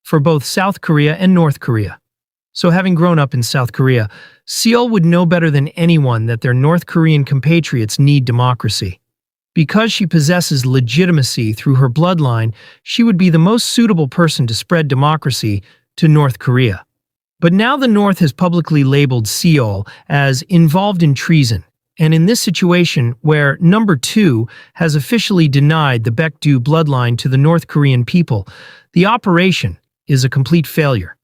for both South Korea and North Korea. So having grown up in South Korea, Seol would know better than anyone that their North Korean compatriots need democracy. Because she possesses legitimacy through her bloodline, she would be the most suitable person to spread democracy to North Korea. But now the North has publicly labeled Seol as involved in treason, and in this situation where number 2 has officially denied the Baekdu bloodline to the North Korean people, the operation is a complete failure.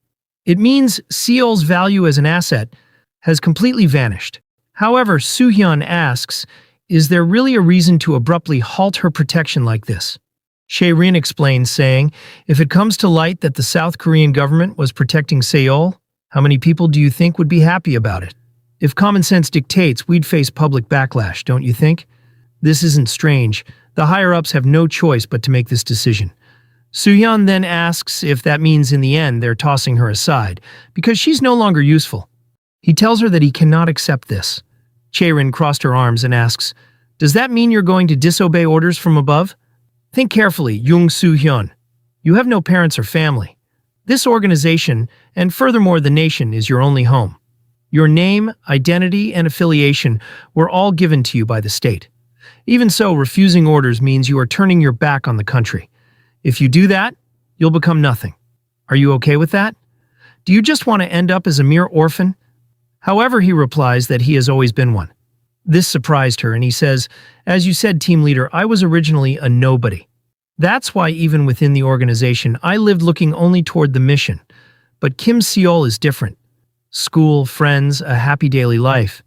It means Seol's value as an asset has completely vanished. However, Soo-hyun asks, is there really a reason to abruptly halt her protection like this? Chaerin explains, saying, if it comes to light that the South Korean government was protecting Seol, how many people do you think would be happy about it? If common sense dictates, we'd face public backlash, don't you think? This isn't strange. The higher-ups have no choice but to make this decision. Soo-hyun then asks if that means in the end they're tossing her aside, because she's no longer useful. He tells her that he cannot accept this. Chaerin crossed her arms and asks, does that mean you're going to disobey orders from above? Think carefully, Young Soo-hyun. You have no parents or family. This organization, and furthermore the nation, is your only home. Your name, identity, and affiliation were all given to you by the state. Even so, refusing orders means you are turning your back on the country. If you do that, you'll become nothing. Are you okay with that? Do you just want to end up as a mere orphan? However, he replies that he has always been one. This surprised her, and he says, as you said, team leader, I was originally a nobody. That's why even within the organization, I lived looking only toward the mission. But Kim Seol is different. School, friends, a happy daily life.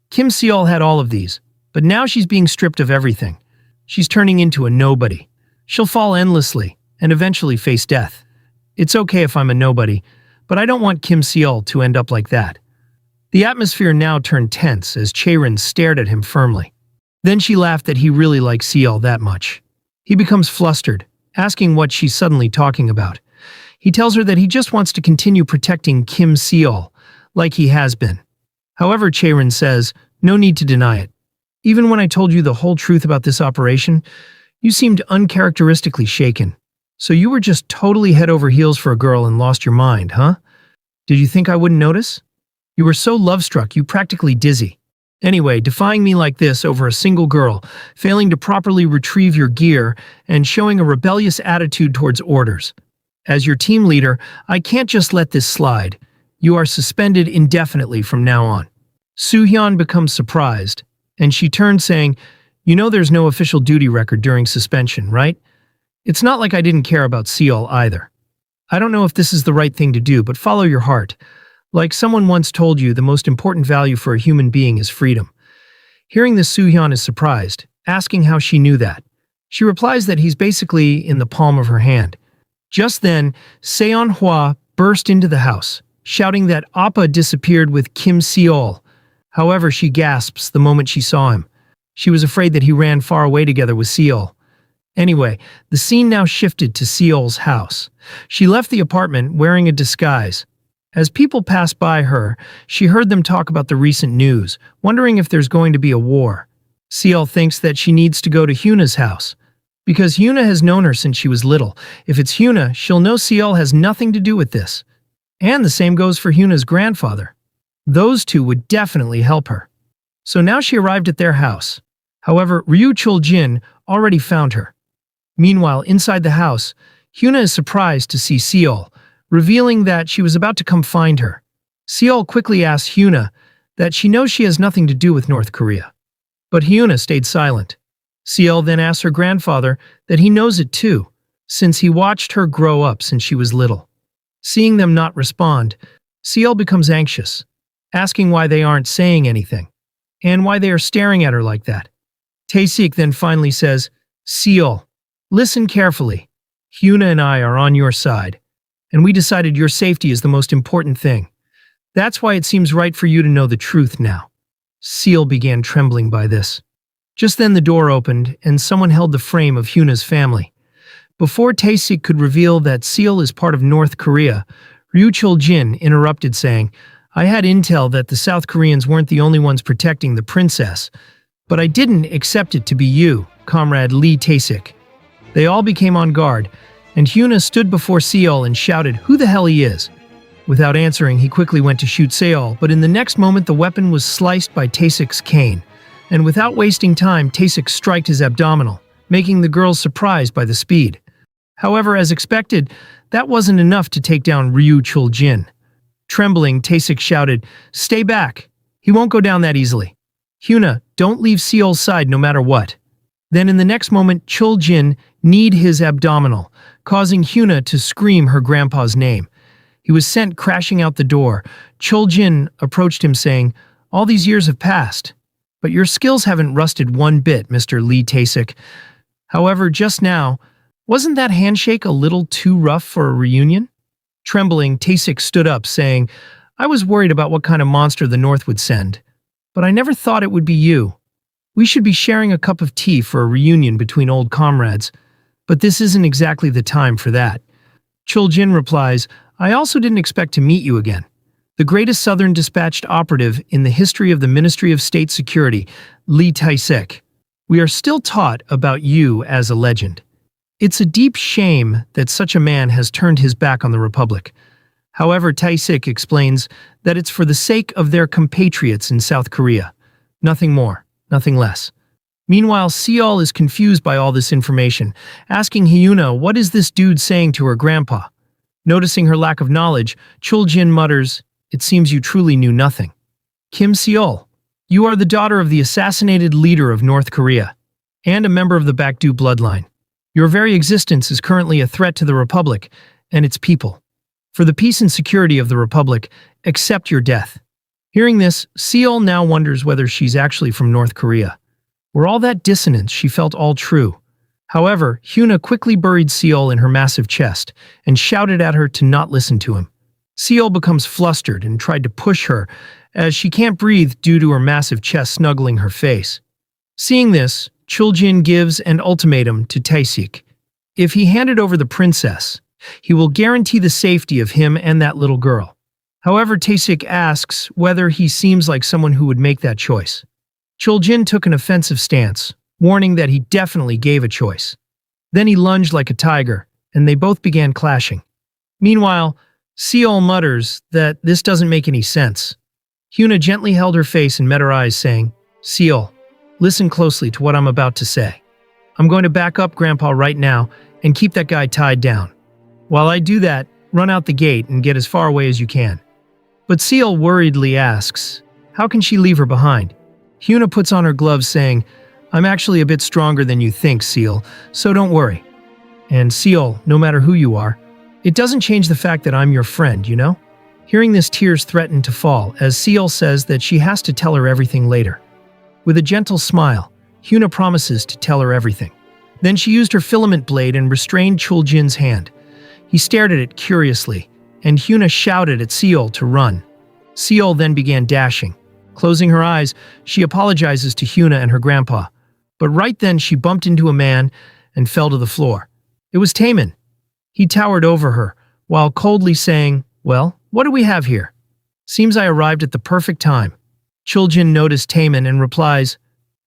Kim Seol had all of these, but now she's being stripped of everything. She's turning into a nobody. She'll fall endlessly and eventually face death. It's okay if I'm a nobody, but I don't want Kim Seol to end up like that. The atmosphere now turned tense as Chaerin stared at him firmly. Then she laughed that he really liked Seol that much. He becomes flustered, asking what she's suddenly talking about. He tells her that he just wants to continue protecting Kim Seol, like he has been. However, Chaerin says, no need to deny it. Even when I told you the whole truth about this operation, you seemed uncharacteristically shaken. So you were just totally head over heels for a girl and lost your mind, huh? Did you think I wouldn't notice? You were so love-struck, you practically dizzy. Anyway, defying me like this over a single girl, failing to properly retrieve your gear, and showing a rebellious attitude towards orders. As your team leader, I can't just let this slide. You are suspended indefinitely from now on. Soo-hyun becomes surprised, and she turns saying, you know there's no official duty record during suspension, right? It's not like I didn't care about Seol either. I don't know if this is the right thing to do, but follow your heart. Like someone once told you, the most important value for a human being is freedom. Hearing this, Soo-hyun is surprised, asking how she knew that. She replies that he's basically in the palm of her hand. Just then, Seon-hwa burst into the house, shouting that Appa disappeared with Kim Seol. However, she gasps the moment she saw him. She was afraid that he ran far away together with Seol. Anyway, the scene now shifted to Seol's house. She left the apartment wearing a disguise. As people passed by her, she heard them talk about the recent news, wondering if there's going to be a war. Seol thinks that she needs to go to Hyuna's house. Because Hyuna has known her since she was little. If it's Hyuna, she'll know Seol has nothing to do with this. And the same goes for Hyuna's grandfather. Those two would definitely help her. So now she arrived at their house. However, Ryu Chul-jin already found her. Meanwhile, inside the house, Hyuna is surprised to see Seol, revealing that she was about to come find her. Seol quickly asks Hyuna that she knows she has nothing to do with North Korea. But Hyuna stayed silent. Seol then asks her grandfather that he knows it too, since he watched her grow up since she was little. Seeing them not respond, Seol becomes anxious, asking why they aren't saying anything, and why they are staring at her like that. Tae-sik then finally says, "Seol, listen carefully. Hyuna and I are on your side, and we decided your safety is the most important thing. That's why it seems right for you to know the truth now." Seol began trembling by this. Just then the door opened, and someone held the frame of Hyuna's family. Before Tae-sik could reveal that Seol is part of North Korea, Ryu Chul-jin interrupted saying, "I had intel that the South Koreans weren't the only ones protecting the princess, but I didn't accept it to be you, Comrade Lee Tae-sik." They all became on guard, and Hyuna stood before Seol and shouted who the hell he is. Without answering, he quickly went to shoot Seol, but in the next moment the weapon was sliced by Tae-sik's cane. And without wasting time, Tae-sik struck his abdominal, making the girls surprised by the speed. However, as expected, that wasn't enough to take down Ryu Chul-jin. Trembling, Tae-sik shouted, "Stay back. He won't go down that easily. Hyuna, don't leave Seol's side no matter what." Then in the next moment, Chul-jin kneed his abdominal, causing Hyuna to scream her grandpa's name. He was sent crashing out the door. Chul-jin approached him saying, "All these years have passed, but your skills haven't rusted one bit, Mr. Lee Tae-sik. However, just now, wasn't that handshake a little too rough for a reunion?" Trembling, Tae-sik stood up, saying, "I was worried about what kind of monster the North would send, but I never thought it would be you. We should be sharing a cup of tea for a reunion between old comrades, but this isn't exactly the time for that." Chul-jin replies, "I also didn't expect to meet you again. The greatest Southern dispatched operative in the history of the Ministry of State Security, Lee Tae-sik. We are still taught about you as a legend. It's a deep shame that such a man has turned his back on the Republic." However, Tae-sik explains that it's for the sake of their compatriots in South Korea. Nothing more, nothing less. Meanwhile, Seol is confused by all this information, asking Hyuna what is this dude saying to her grandpa. Noticing her lack of knowledge, Chul-jin mutters, "It seems you truly knew nothing. Kim Seol, you are the daughter of the assassinated leader of North Korea, and a member of the Bakdu bloodline. Your very existence is currently a threat to the Republic and its people. For the peace and security of the Republic, accept your death." Hearing this, Seol now wonders whether she's actually from North Korea. Were all that dissonance she felt all true? However, Hyuna quickly buried Seol in her massive chest and shouted at her to not listen to him. Seol becomes flustered and tried to push her, as she can't breathe due to her massive chest snuggling her face. Seeing this, Chul-jin gives an ultimatum to Tae-sik. If he handed over the princess, he will guarantee the safety of him and that little girl. However, Tae-sik asks whether he seems like someone who would make that choice. Chul-jin took an offensive stance, warning that he definitely gave a choice. Then he lunged like a tiger, and they both began clashing. Meanwhile, Seol mutters that this doesn't make any sense. Hyuna gently held her face and met her eyes, saying, "Seol, listen closely to what I'm about to say. I'm going to back up Grandpa right now and keep that guy tied down. While I do that, run out the gate and get as far away as you can." But Seol worriedly asks, how can she leave her behind? Hyuna puts on her gloves, saying, "I'm actually a bit stronger than you think, Seol, so don't worry. And Seol, no matter who you are, it doesn't change the fact that I'm your friend, you know?" Hearing this, tears threaten to fall, as Seol says that she has to tell her everything later. With a gentle smile, Hyuna promises to tell her everything. Then she used her filament blade and restrained Chul-jin's hand. He stared at it curiously, and Hyuna shouted at Seol to run. Seol then began dashing. Closing her eyes, she apologizes to Hyuna and her grandpa. But right then she bumped into a man and fell to the floor. It was Taemin. He towered over her, while coldly saying, "Well, what do we have here? Seems I arrived at the perfect time." Chuljin noticed Taemin and replies,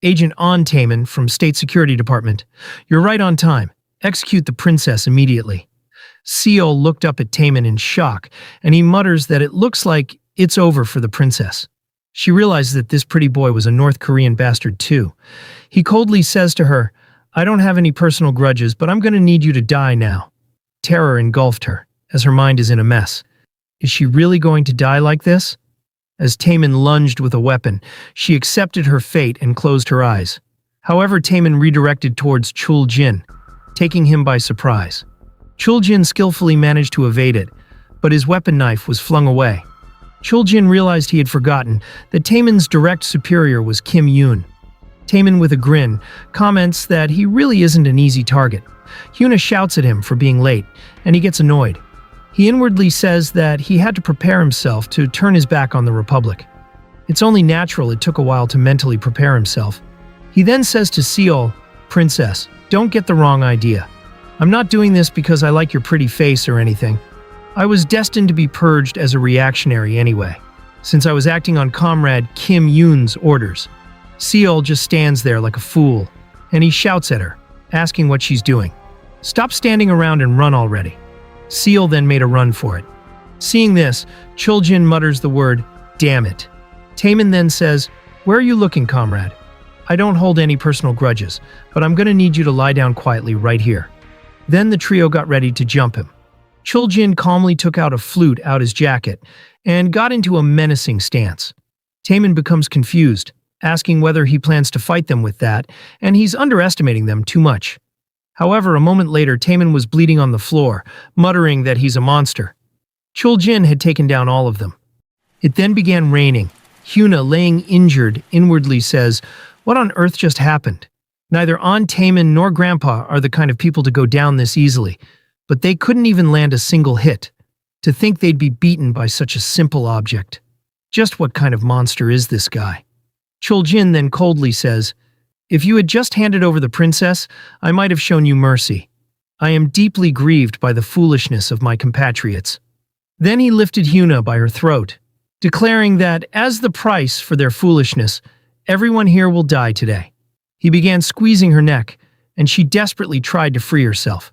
"Agent On Taemin from State Security Department. You're right on time. Execute the princess immediately." Seol looked up at Taemin in shock, and he mutters that it looks like it's over for the princess. She realizes that this pretty boy was a North Korean bastard too. He coldly says to her, "I don't have any personal grudges, but I'm going to need you to die now." Terror engulfed her, as her mind is in a mess. Is she really going to die like this? As Taemin lunged with a weapon, she accepted her fate and closed her eyes. However, Taemin redirected towards Chuljin, taking him by surprise. Chuljin skillfully managed to evade it, but his weapon knife was flung away. Chuljin realized he had forgotten that Taemin's direct superior was Kim Yoon. Taemin, with a grin, comments that he really isn't an easy target. Hyuna shouts at him for being late, and he gets annoyed. He inwardly says that he had to prepare himself to turn his back on the Republic. It's only natural it took a while to mentally prepare himself. He then says to Seol, "Princess, don't get the wrong idea. I'm not doing this because I like your pretty face or anything. I was destined to be purged as a reactionary anyway, since I was acting on Comrade Kim Yoon's orders." Seol just stands there like a fool, and he shouts at her, asking what she's doing. "Stop standing around and run already." Seol then made a run for it. Seeing this, Chuljin mutters the word, "Damn it." Taemin then says, "Where are you looking, comrade? I don't hold any personal grudges, but I'm going to need you to lie down quietly right here." Then the trio got ready to jump him. Chuljin calmly took out a flute out his jacket and got into a menacing stance. Taemin becomes confused, asking whether he plans to fight them with that, and he's underestimating them too much. However, a moment later, Taemin was bleeding on the floor, muttering that he's a monster. Chuljin had taken down all of them. It then began raining. Hyuna, laying injured, inwardly says, "What on earth just happened?" Neither Aunt Taemin nor Grandpa are the kind of people to go down this easily, but they couldn't even land a single hit. To think they'd be beaten by such a simple object. Just what kind of monster is this guy? Chuljin then coldly says, "If you had just handed over the princess, I might have shown you mercy. I am deeply grieved by the foolishness of my compatriots." Then he lifted Hyuna by her throat, declaring that, as the price for their foolishness, everyone here will die today. He began squeezing her neck, and she desperately tried to free herself.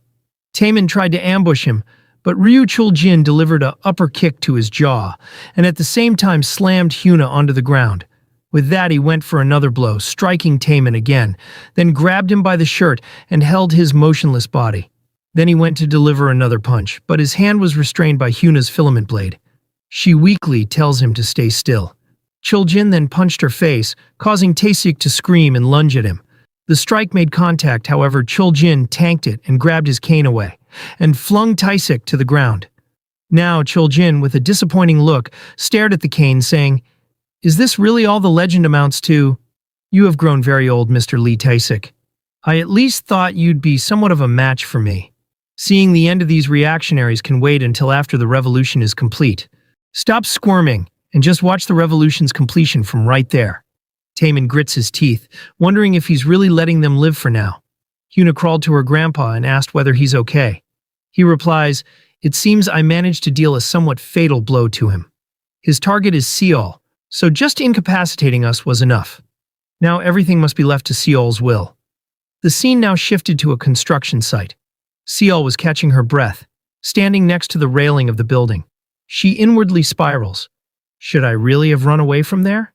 Taemin tried to ambush him, but Ryu Chuljin delivered an upper kick to his jaw, and at the same time slammed Hyuna onto the ground. With that, he went for another blow, striking Taemin again, then grabbed him by the shirt and held his motionless body. Then he went to deliver another punch, but his hand was restrained by Hyuna's filament blade. She weakly tells him to stay still. Chuljin then punched her face, causing Taesik to scream and lunge at him. The strike made contact, however, Chuljin tanked it and grabbed his cane away, and flung Taesik to the ground. Now Chuljin, with a disappointing look, stared at the cane, saying, "Is this really all the legend amounts to? You have grown very old, Mr. Lee Taesik. I at least thought you'd be somewhat of a match for me. Seeing the end of these reactionaries can wait until after the revolution is complete. Stop squirming and just watch the revolution's completion from right there." Taemin grits his teeth, wondering if he's really letting them live for now. Hyuna crawled to her grandpa and asked whether he's okay. He replies, "It seems I managed to deal a somewhat fatal blow to him. His target is Seol, so just incapacitating us was enough. Now everything must be left to Seol's will." The scene now shifted to a construction site. Seol was catching her breath, standing next to the railing of the building. She inwardly spirals. Should I really have run away from there?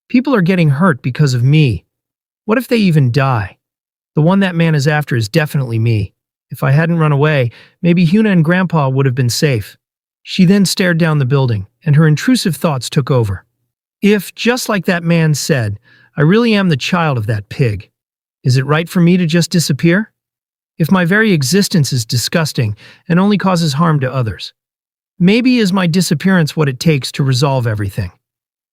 People are getting hurt because of me. What if they even die? The one that man is after is definitely me. If I hadn't run away, maybe Hyuna and Grandpa would have been safe. She then stared down the building, and her intrusive thoughts took over. If, just like that man said, I really am the child of that pig, is it right for me to just disappear? If my very existence is disgusting and only causes harm to others, maybe is my disappearance what it takes to resolve everything?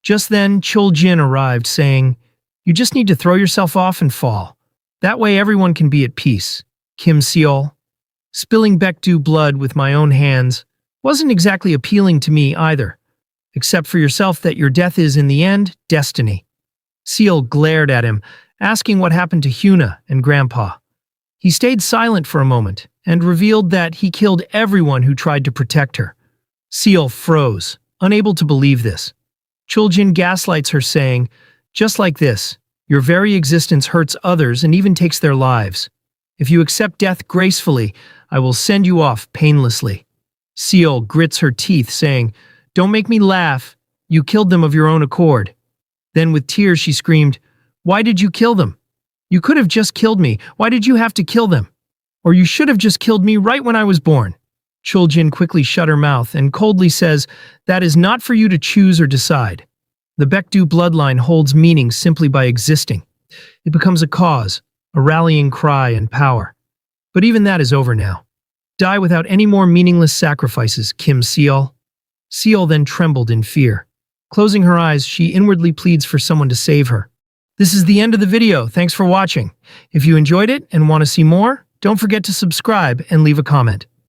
Just then, Chuljin arrived, saying, "You just need to throw yourself off and fall. That way everyone can be at peace. Kim Seol." Spilling Baekdu blood with my own hands wasn't exactly appealing to me either. Accept for yourself that your death is, in the end, destiny. Seal glared at him, asking what happened to Hyuna and Grandpa. He stayed silent for a moment and revealed that he killed everyone who tried to protect her. Seal froze, unable to believe this. Chuljin gaslights her, saying, "Just like this, your very existence hurts others and even takes their lives. If you accept death gracefully, I will send you off painlessly." Seal grits her teeth, saying, "Don't make me laugh. You killed them of your own accord." Then with tears she screamed, "Why did you kill them? You could have just killed me. Why did you have to kill them? Or you should have just killed me right when I was born." Chuljin quickly shut her mouth and coldly says, "That is not for you to choose or decide. The Baekdu bloodline holds meaning simply by existing. It becomes a cause, a rallying cry and power. But even that is over now. Die without any more meaningless sacrifices, Kim Seal." Seal then trembled in fear. Closing her eyes, she inwardly pleads for someone to save her. This is the end of the video. Thanks for watching. If you enjoyed it and want to see more, don't forget to subscribe and leave a comment.